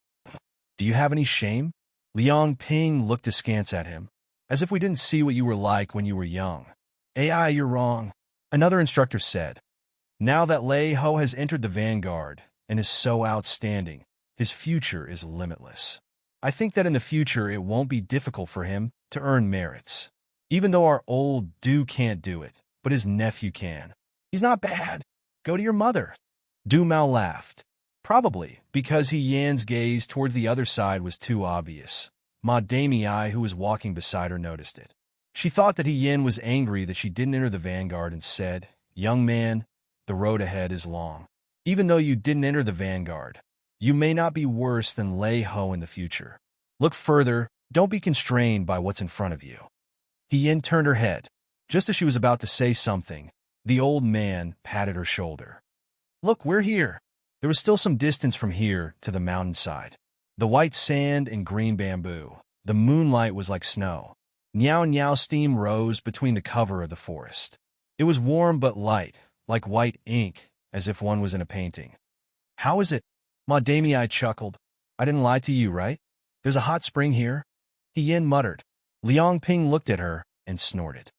Do you have any shame?" Liang Ping looked askance at him. "As if we didn't see what you were like when you were young." "AI, you're wrong," another instructor said. "Now that Lei Ho has entered the vanguard and is so outstanding, his future is limitless. I think that in the future it won't be difficult for him to earn merits. Even though our old Du can't do it, but his nephew can. He's not bad. Go to your mother." Du Mao laughed. Probably because Hien's gaze towards the other side was too obvious. Ma Damii, who was walking beside her, noticed it. She thought that Hien was angry that she didn't enter the vanguard and said, "Young man, the road ahead is long. Even though you didn't enter the vanguard, you may not be worse than Lei Ho in the future. Look further, don't be constrained by what's in front of you." Hien turned her head. Just as she was about to say something, the old man patted her shoulder. "Look, we're here." There was still some distance from here to the mountainside. The white sand and green bamboo. The moonlight was like snow. Niao Niao steam rose between the cover of the forest. It was warm but light, like white ink, as if one was in a painting. "How is it?" Ma Damii chuckled. "I didn't lie to you, right? There's a hot spring here." Hien muttered. Liang Ping looked at her and snorted.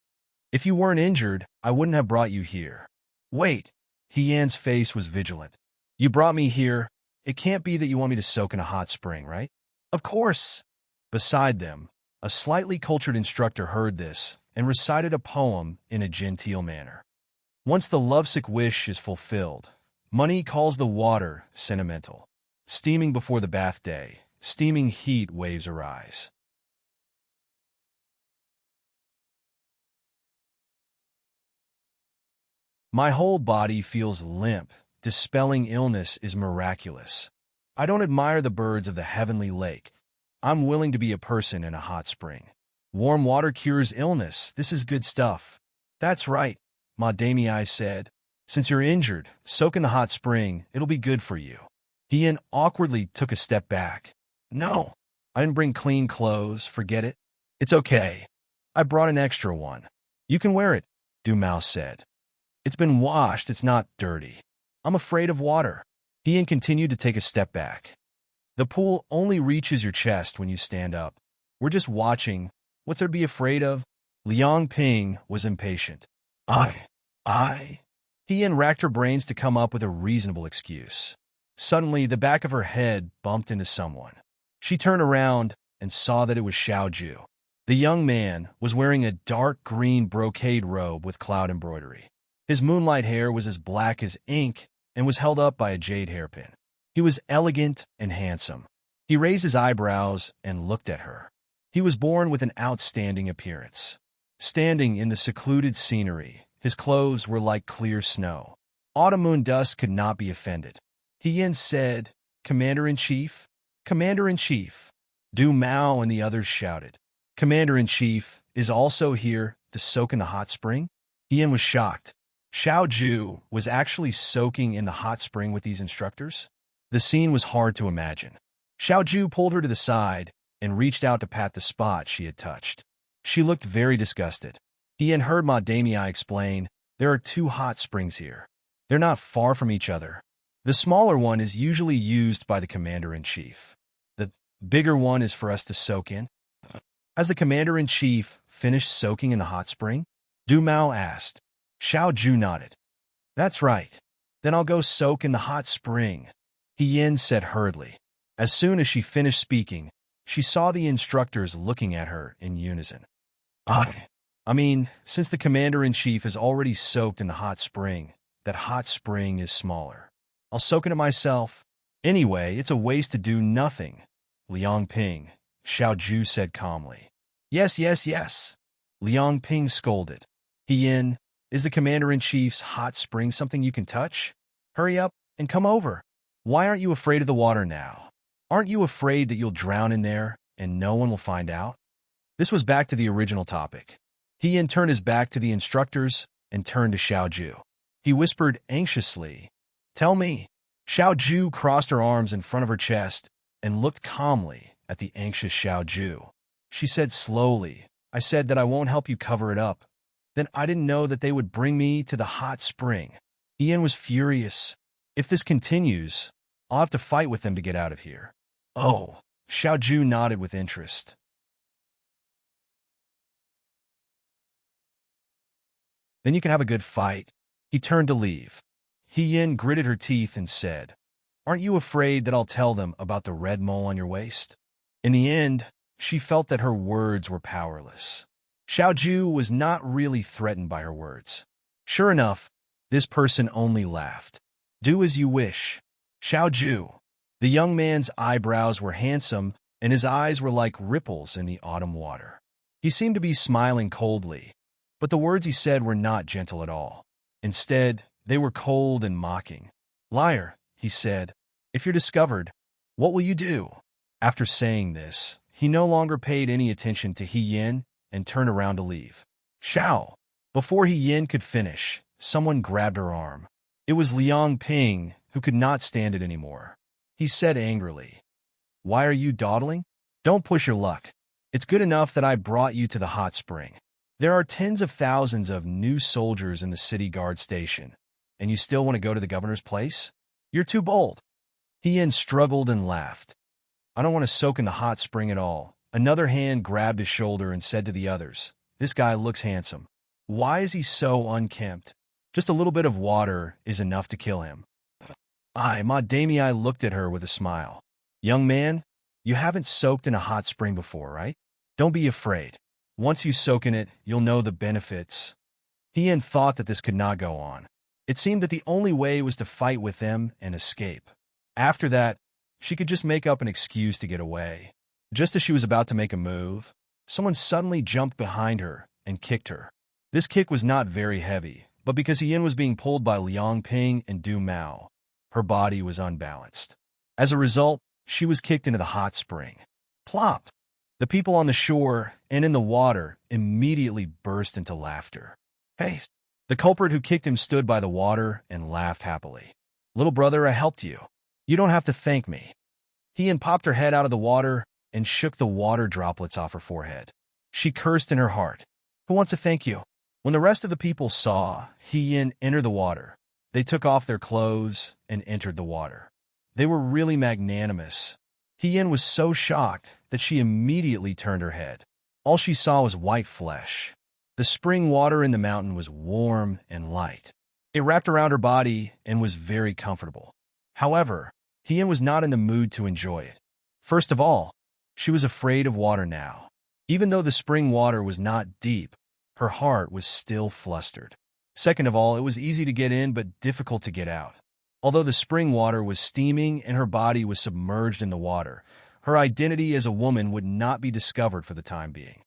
"If you weren't injured, I wouldn't have brought you here." "Wait." Hien's face was vigilant. "You brought me here. It can't be that you want me to soak in a hot spring, right?" "Of course." Beside them, a slightly cultured instructor heard this and recited a poem in a genteel manner. "Once the lovesick wish is fulfilled, money calls the water sentimental. Steaming before the bath day, steaming heat waves arise." My whole body feels limp. Dispelling illness is miraculous. I don't admire the birds of the heavenly lake. I'm willing to be a person in a hot spring. Warm water cures illness. This is good stuff. "That's right," Ma Damii said. "Since you're injured, soak in the hot spring. It'll be good for you." Hien awkwardly took a step back. "No, I didn't bring clean clothes. Forget it." "It's okay. I brought an extra one. You can wear it," Du Mao said. "It's been washed. It's not dirty." "I'm afraid of water." Hien continued to take a step back. "The pool only reaches your chest when you stand up. We're just watching. What's there to be afraid of?" Liang Ping was impatient. I. Hien racked her brains to come up with a reasonable excuse. Suddenly, the back of her head bumped into someone. She turned around and saw that it was Xiaoju. The young man was wearing a dark green brocade robe with cloud embroidery. His moonlight hair was as black as ink and was held up by a jade hairpin. He was elegant and handsome. He raised his eyebrows and looked at her. He was born with an outstanding appearance. Standing in the secluded scenery, his clothes were like clear snow. Autumn moon dust could not be offended. He Yin said, "Commander-in-Chief? Commander-in-Chief!" Du Mao and the others shouted. Commander-in-Chief is also here to soak in the hot spring? Yin was shocked. Xiao Ju was actually soaking in the hot spring with these instructors? The scene was hard to imagine. Xiao Ju pulled her to the side and reached out to pat the spot she had touched. She looked very disgusted. Yin heard Ma Damii explain, "There are 2 hot springs here. They're not far from each other. The smaller one is usually used by the commander-in-chief. The bigger one is for us to soak in." Has the commander-in-chief finished soaking in the hot spring? Du Mao asked. Xiao Ju nodded. That's right. Then I'll go soak in the hot spring, He Yin said hurriedly. As soon as she finished speaking, she saw the instructors looking at her in unison. I mean, since the commander-in-chief is already soaked in the hot spring, that hot spring is smaller. I'll soak in it myself. Anyway, it's a waste to do nothing, Liang Ping, Xiao Ju said calmly. Yes, yes, yes, Liang Ping scolded. He Yin, is the commander-in-chief's hot spring something you can touch? Hurry up and come over. Why aren't you afraid of the water now? Aren't you afraid that you'll drown in there and no one will find out? This was back to the original topic. He Yin turned his back to the instructors and turned to Xiao Ju. He whispered anxiously, Tell me. Xiao Ju crossed her arms in front of her chest and looked calmly at the anxious Xiao Ju. She said slowly, I said that I won't help you cover it up. Then I didn't know that they would bring me to the hot spring. Ian was furious. If this continues, I'll have to fight with them to get out of here. Oh, Xiao Ju nodded with interest. Then you can have a good fight. He turned to leave. He Yin gritted her teeth and said, Aren't you afraid that I'll tell them about the red mole on your waist? In the end, she felt that her words were powerless. Xiao Ju was not really threatened by her words. Sure enough, this person only laughed. Do as you wish. Xiao Ju. The young man's eyebrows were handsome, and his eyes were like ripples in the autumn water. He seemed to be smiling coldly, but the words he said were not gentle at all. Instead, they were cold and mocking. Liar, he said, if you're discovered, what will you do? After saying this, he no longer paid any attention to He Yin and turned around to leave. Xiao! Before He Yin could finish, someone grabbed her arm. It was Liang Ping, who could not stand it anymore. He said angrily, Why are you dawdling? Don't push your luck. It's good enough that I brought you to the hot spring. There are tens of thousands of new soldiers in the city guard station, and you still want to go to the governor's place? You're too bold. He Yin struggled and laughed. I don't want to soak in the hot spring at all. Another hand grabbed his shoulder and said to the others, This guy looks handsome. Why is he so unkempt? Just a little bit of water is enough to kill him. Ma Damii looked at her with a smile. Young man, you haven't soaked in a hot spring before, right? Don't be afraid. Once you soak in it, you'll know the benefits. He Yin thought that this could not go on. It seemed that the only way was to fight with them and escape. After that, she could just make up an excuse to get away. Just as she was about to make a move, someone suddenly jumped behind her and kicked her. This kick was not very heavy, but because He Yin was being pulled by Liang Ping and Du Mao, her body was unbalanced. As a result, she was kicked into the hot spring. Plop! The people on the shore and in the water immediately burst into laughter. Hey! The culprit who kicked him stood by the water and laughed happily. Little brother, I helped you. You don't have to thank me. He Yin popped her head out of the water and shook the water droplets off her forehead. She cursed in her heart. Who wants to thank you? When the rest of the people saw He Yin enter the water, they took off their clothes and entered the water. They were really magnanimous. He Yin was so shocked that she immediately turned her head. All she saw was white flesh. The spring water in the mountain was warm and light. It wrapped around her body and was very comfortable. However, Hien was not in the mood to enjoy it. First of all, she was afraid of water now. Even though the spring water was not deep, her heart was still flustered. Second of all, it was easy to get in but difficult to get out. Although the spring water was steaming and her body was submerged in the water, her identity as a woman would not be discovered for the time being.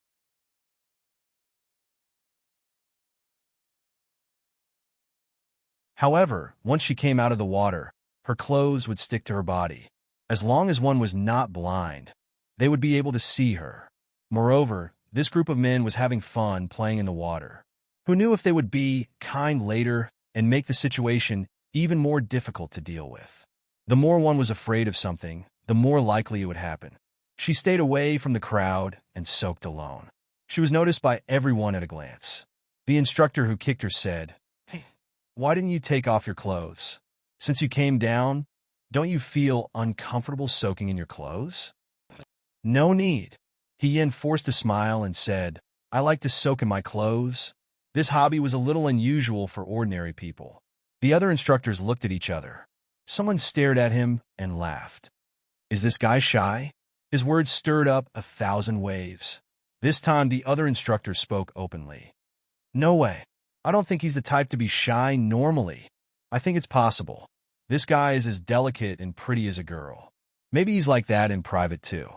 However, once she came out of the water, her clothes would stick to her body. As long as one was not blind, they would be able to see her. Moreover, this group of men was having fun playing in the water. Who knew if they would be kind later and make the situation even more difficult to deal with? The more one was afraid of something, the more likely it would happen. She stayed away from the crowd and soaked alone. She was noticed by everyone at a glance. The instructor who kicked her said, "Hey, why didn't you take off your clothes? Since you came down, don't you feel uncomfortable soaking in your clothes?" "No need." Hien forced a smile and said, "I like to soak in my clothes." This hobby was a little unusual for ordinary people. The other instructors looked at each other. Someone stared at him and laughed. "Is this guy shy?" His words stirred up 1,000 waves. This time the other instructor spoke openly. "No way. I don't think he's the type to be shy normally. I think it's possible. This guy is as delicate and pretty as a girl. Maybe he's like that in private too."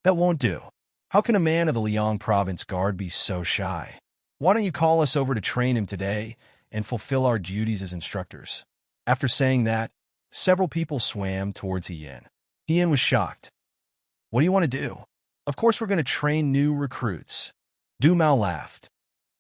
"That won't do. How can a man of the Liang province guard be so shy? Why don't you call us over to train him today and fulfill our duties as instructors?" After saying that, several people swam towards Hien. Hien was shocked. "What do you want to do?" "Of course we're going to train new recruits." Du Mao laughed.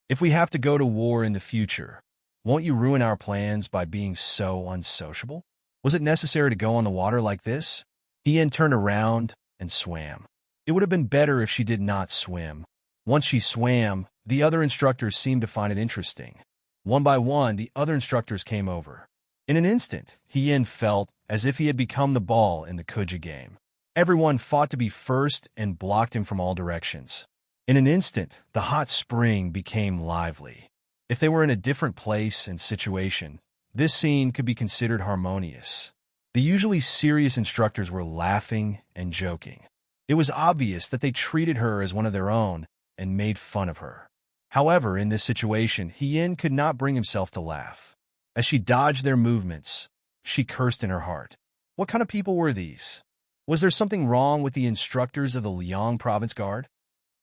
"If we have to go to war in the future, won't you ruin our plans by being so unsociable? Was it necessary to go on the water like this?" Hien turned around and swam. It would have been better if she did not swim. Once she swam, the other instructors seemed to find it interesting. One by one, the other instructors came over. In an instant, Hien felt as if he had become the ball in the Kuja game. Everyone fought to be first and blocked him from all directions. In an instant, the hot spring became lively. If they were in a different place and situation, this scene could be considered harmonious. The usually serious instructors were laughing and joking. It was obvious that they treated her as one of their own and made fun of her. However, in this situation, Hien could not bring himself to laugh. As she dodged their movements, she cursed in her heart. What kind of people were these? Was there something wrong with the instructors of the Liang Province Guard?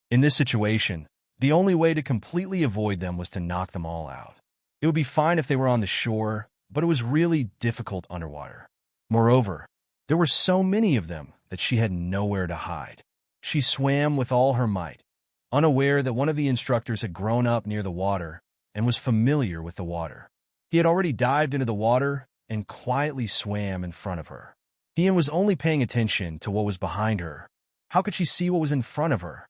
In this situation, the only way to completely avoid them was to knock them all out. It would be fine if they were on the shore, but it was really difficult underwater. Moreover, there were so many of them that she had nowhere to hide. She swam with all her might, unaware that one of the instructors had grown up near the water and was familiar with the water. He had already dived into the water and quietly swam in front of her. Hien was only paying attention to what was behind her. How could she see what was in front of her?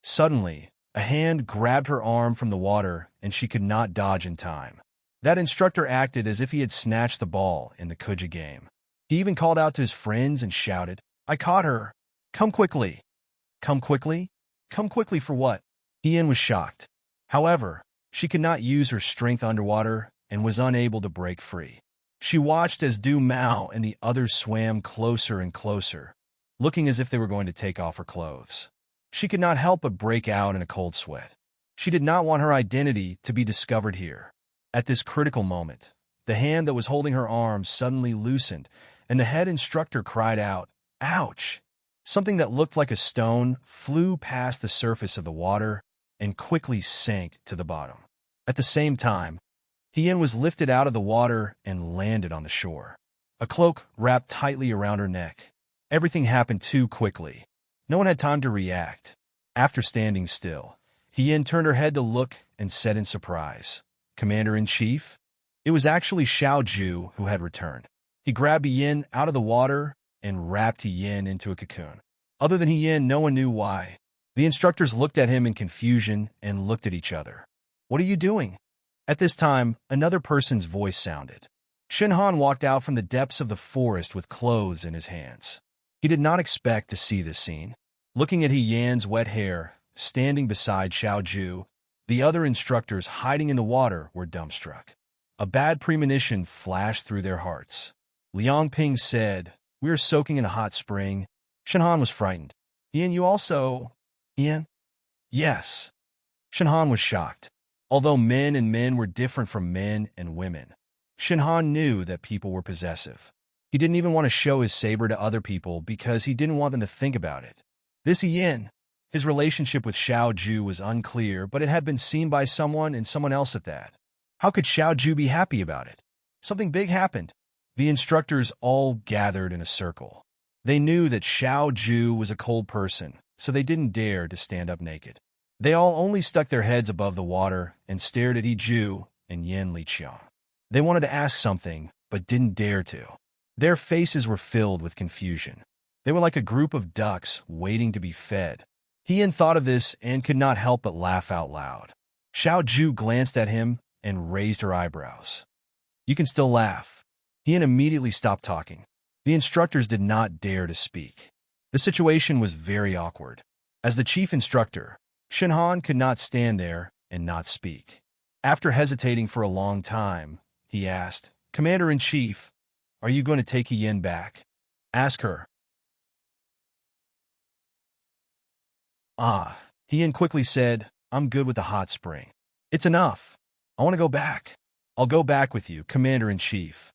Suddenly, a hand grabbed her arm from the water and she could not dodge in time. That instructor acted as if he had snatched the ball in the Kuja game. He even called out to his friends and shouted, "I caught her! Come quickly!" "Come quickly? Come quickly for what?" Hien was shocked. However, she could not use her strength underwater and was unable to break free. She watched as Du Mao and the others swam closer and closer, looking as if they were going to take off her clothes. She could not help but break out in a cold sweat. She did not want her identity to be discovered here. At this critical moment, the hand that was holding her arm suddenly loosened, and the head instructor cried out, "Ouch!" Something that looked like a stone flew past the surface of the water and quickly sank to the bottom. At the same time, Hien was lifted out of the water and landed on the shore. A cloak wrapped tightly around her neck. Everything happened too quickly. No one had time to react. After standing still, Hien turned her head to look and said in surprise, "Commander-in-Chief?" It was actually Xiao Ju who had returned. He grabbed Hien out of the water and wrapped Hien into a cocoon. Other than Hien, no one knew why. The instructors looked at him in confusion and looked at each other. "What are you doing?" At this time, another person's voice sounded. Shinhan walked out from the depths of the forest with clothes in his hands. He did not expect to see this scene. Looking at Hien's wet hair, standing beside Xiao Ju, the other instructors hiding in the water were dumbstruck. A bad premonition flashed through their hearts. Liang Ping said, "We are soaking in a hot spring." Shenhan was frightened. "Ian, you also—" "Ian?" "Yes." Shenhan was shocked. Although men and men were different from men and women, Shenhan knew that people were possessive. He didn't even want to show his saber to other people because he didn't want them to think about it. This Ian, his relationship with Xiao Ju was unclear, but it had been seen by someone and someone else at that. How could Xiao Ju be happy about it? Something big happened. The instructors all gathered in a circle. They knew that Xiao Ju was a cold person, so they didn't dare to stand up naked. They all only stuck their heads above the water and stared at Yi Ju and Yin Liqiang. They wanted to ask something, but didn't dare to. Their faces were filled with confusion. They were like a group of ducks waiting to be fed. Yin thought of this and could not help but laugh out loud. Xiao Ju glanced at him and raised her eyebrows. "You can still laugh." Yin immediately stopped talking. The instructors did not dare to speak. The situation was very awkward. As the chief instructor, Shenhan could not stand there and not speak. After hesitating for a long time, he asked, "Commander-in-Chief, are you going to take Yin back? Ask her." Yin quickly said, "I'm good with the hot spring. It's enough. I want to go back. I'll go back with you, Commander-in-Chief."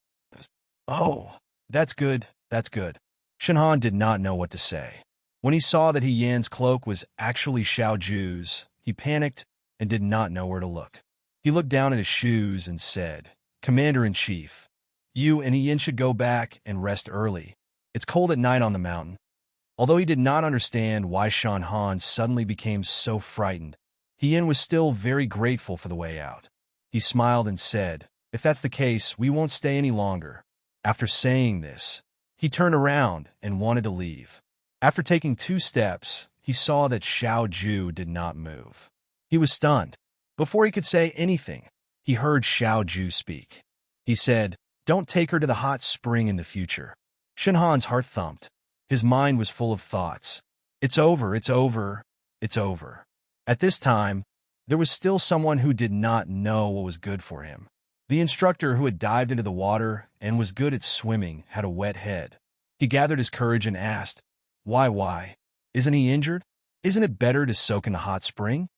"Oh, that's good, that's good." Shenhan did not know what to say. When he saw that Yin's cloak was actually Xiao Ju's, he panicked and did not know where to look. He looked down at his shoes and said, "Commander-in-Chief, you and Yin should go back and rest early. It's cold at night on the mountain." Although he did not understand why Shenhan suddenly became so frightened, Yin was still very grateful for the way out. He smiled and said, "If that's the case, we won't stay any longer." After saying this, he turned around and wanted to leave. After taking 2 steps, he saw that Xiao Ju did not move. He was stunned. Before he could say anything, he heard Xiao Ju speak. He said, "Don't take her to the hot spring in the future." Shenhan's heart thumped. His mind was full of thoughts. It's over, it's over, it's over. At this time, there was still someone who did not know what was good for him. The instructor who had dived into the water and was good at swimming had a wet head. He gathered his courage and asked, Why? Isn't he injured? Isn't it better to soak in the hot spring?"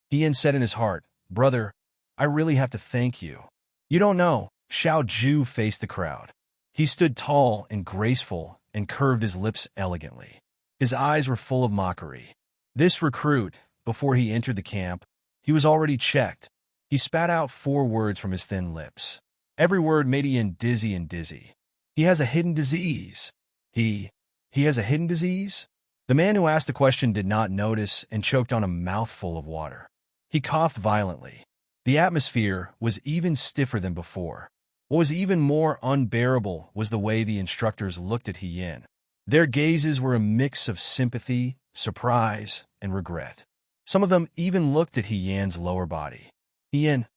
Yin said in his heart, "Brother, I really have to thank you." "You don't know." Xiao Ju faced the crowd. He stood tall and graceful and curved his lips elegantly. His eyes were full of mockery. This recruit, before he entered the camp, he was already checked. He spat out 4 words from his thin lips. Every word made Yin dizzy and dizzy. "He has a hidden disease." He has a hidden disease? The man who asked the question did not notice and choked on a mouthful of water. He coughed violently. The atmosphere was even stiffer than before. What was even more unbearable was the way the instructors looked at Yin. Their gazes were a mix of sympathy, surprise, and regret. Some of them even looked at Yin's lower body. Yin,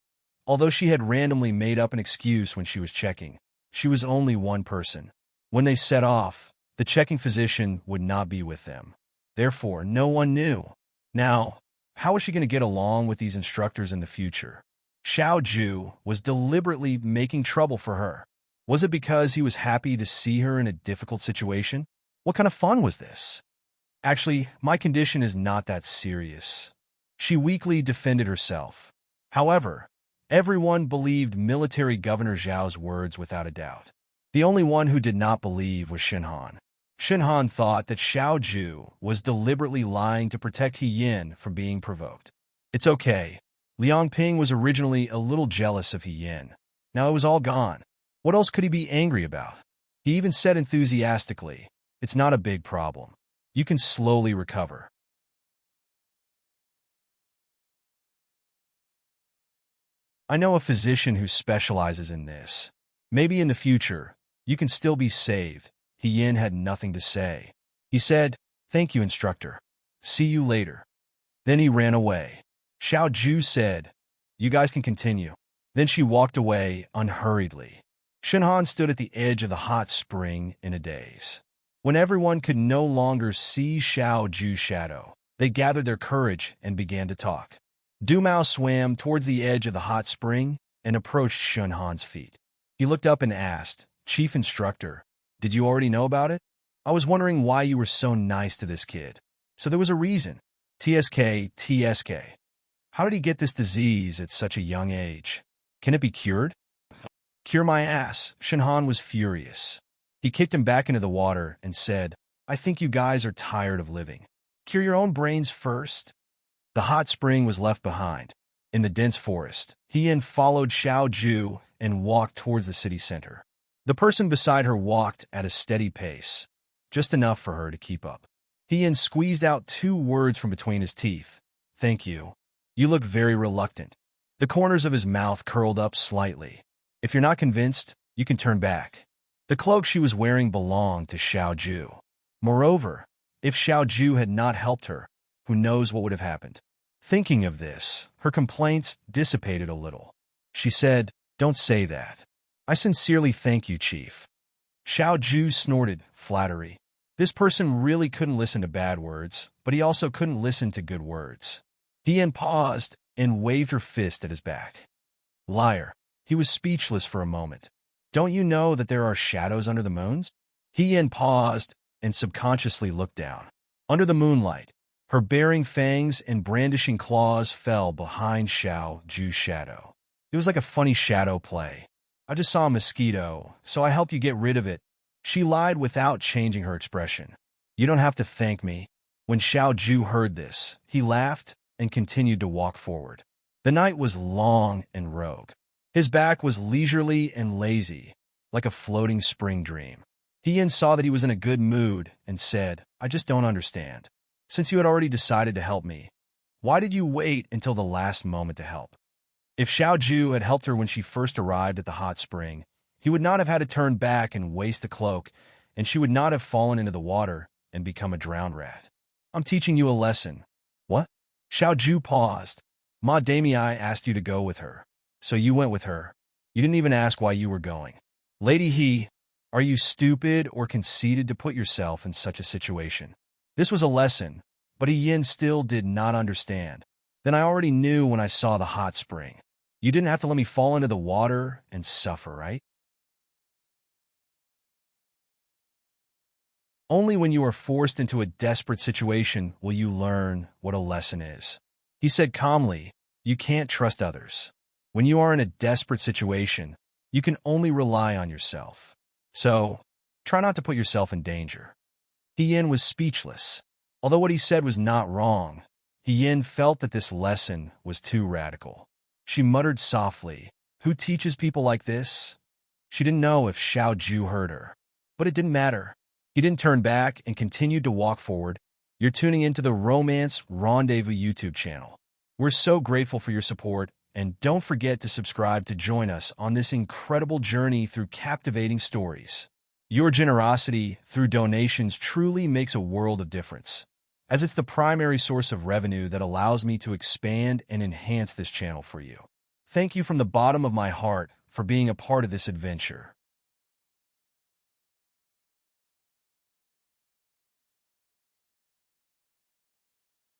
although she had randomly made up an excuse when she was checking, she was only one person. When they set off, the checking physician would not be with them. Therefore, no one knew. Now, how was she going to get along with these instructors in the future? Xiao Ju was deliberately making trouble for her. Was it because he was happy to see her in a difficult situation? What kind of fun was this? "Actually, my condition is not that serious." She weakly defended herself. However, everyone believed Military Governor Zhao's words without a doubt. The only one who did not believe was Shenhan. Shenhan thought that Xiao Ju was deliberately lying to protect Yin from being provoked. It's okay. Liang Ping was originally a little jealous of Yin. Now it was all gone. What else could he be angry about? He even said enthusiastically, "It's not a big problem. You can slowly recover." "I know a physician who specializes in this. Maybe in the future, you can still be saved." Yin had nothing to say. He said, "Thank you, instructor. See you later." Then he ran away. Xiao Ju said, "You guys can continue." Then she walked away unhurriedly. Shenhan stood at the edge of the hot spring in a daze. When everyone could no longer see Xiao Ju's shadow, they gathered their courage and began to talk. Dumao swam towards the edge of the hot spring and approached Shun Han's feet. He looked up and asked, "Chief Instructor, did you already know about it? I was wondering why you were so nice to this kid." So there was a reason. TSK. How did he get this disease at such a young age? Can it be cured? Cure my ass. Shun Han was furious. He kicked him back into the water and said, "I think you guys are tired of living. Cure your own brains first." The hot spring was left behind. In the dense forest, Hien followed Xiao Ju and walked towards the city center. The person beside her walked at a steady pace, just enough for her to keep up. Hien squeezed out 2 words from between his teeth. "Thank you. You look very reluctant." The corners of his mouth curled up slightly. "If you're not convinced, you can turn back." The cloak she was wearing belonged to Xiao Ju. Moreover, if Xiao Ju had not helped her, who knows what would have happened. Thinking of this, her complaints dissipated a little. She said, "Don't say that. I sincerely thank you, Chief." Xiao Ju snorted flattery. This person really couldn't listen to bad words, but he also couldn't listen to good words. Hien paused and waved her fist at his back. Liar. He was speechless for a moment. "Don't you know that there are shadows under the moons?" Hien paused and subconsciously looked down. Under the moonlight, her baring fangs and brandishing claws fell behind Xiao Ju's shadow. It was like a funny shadow play. "I just saw a mosquito, so I helped you get rid of it." She lied without changing her expression. "You don't have to thank me." When Xiao Ju heard this, he laughed and continued to walk forward. The night was long and rogue. His back was leisurely and lazy, like a floating spring dream. Hien saw that he was in a good mood and said, "I just don't understand. Since you had already decided to help me, why did you wait until the last moment to help?" If Xiao Ju had helped her when she first arrived at the hot spring, he would not have had to turn back and waste the cloak, and she would not have fallen into the water and become a drowned rat. "I'm teaching you a lesson." "What?" Xiao Ju paused. "Ma Damei asked you to go with her, so you went with her. You didn't even ask why you were going. Lady He, are you stupid or conceited to put yourself in such a situation?" This was a lesson, but Hien still did not understand. "Then I already knew when I saw the hot spring. You didn't have to let me fall into the water and suffer, right?" Only when you are forced into a desperate situation will you learn what a lesson is. He said calmly, "You can't trust others. When you are in a desperate situation, you can only rely on yourself. So, try not to put yourself in danger." Hien was speechless. Although what he said was not wrong, Hien felt that this lesson was too radical. She muttered softly, "Who teaches people like this?" She didn't know if Xiao Ju heard her. But it didn't matter. He didn't turn back and continued to walk forward. You're tuning into the Romance Rendezvous YouTube channel. We're so grateful for your support, and don't forget to subscribe to join us on this incredible journey through captivating stories. Your generosity through donations truly makes a world of difference, as it's the primary source of revenue that allows me to expand and enhance this channel for you. Thank you from the bottom of my heart for being a part of this adventure.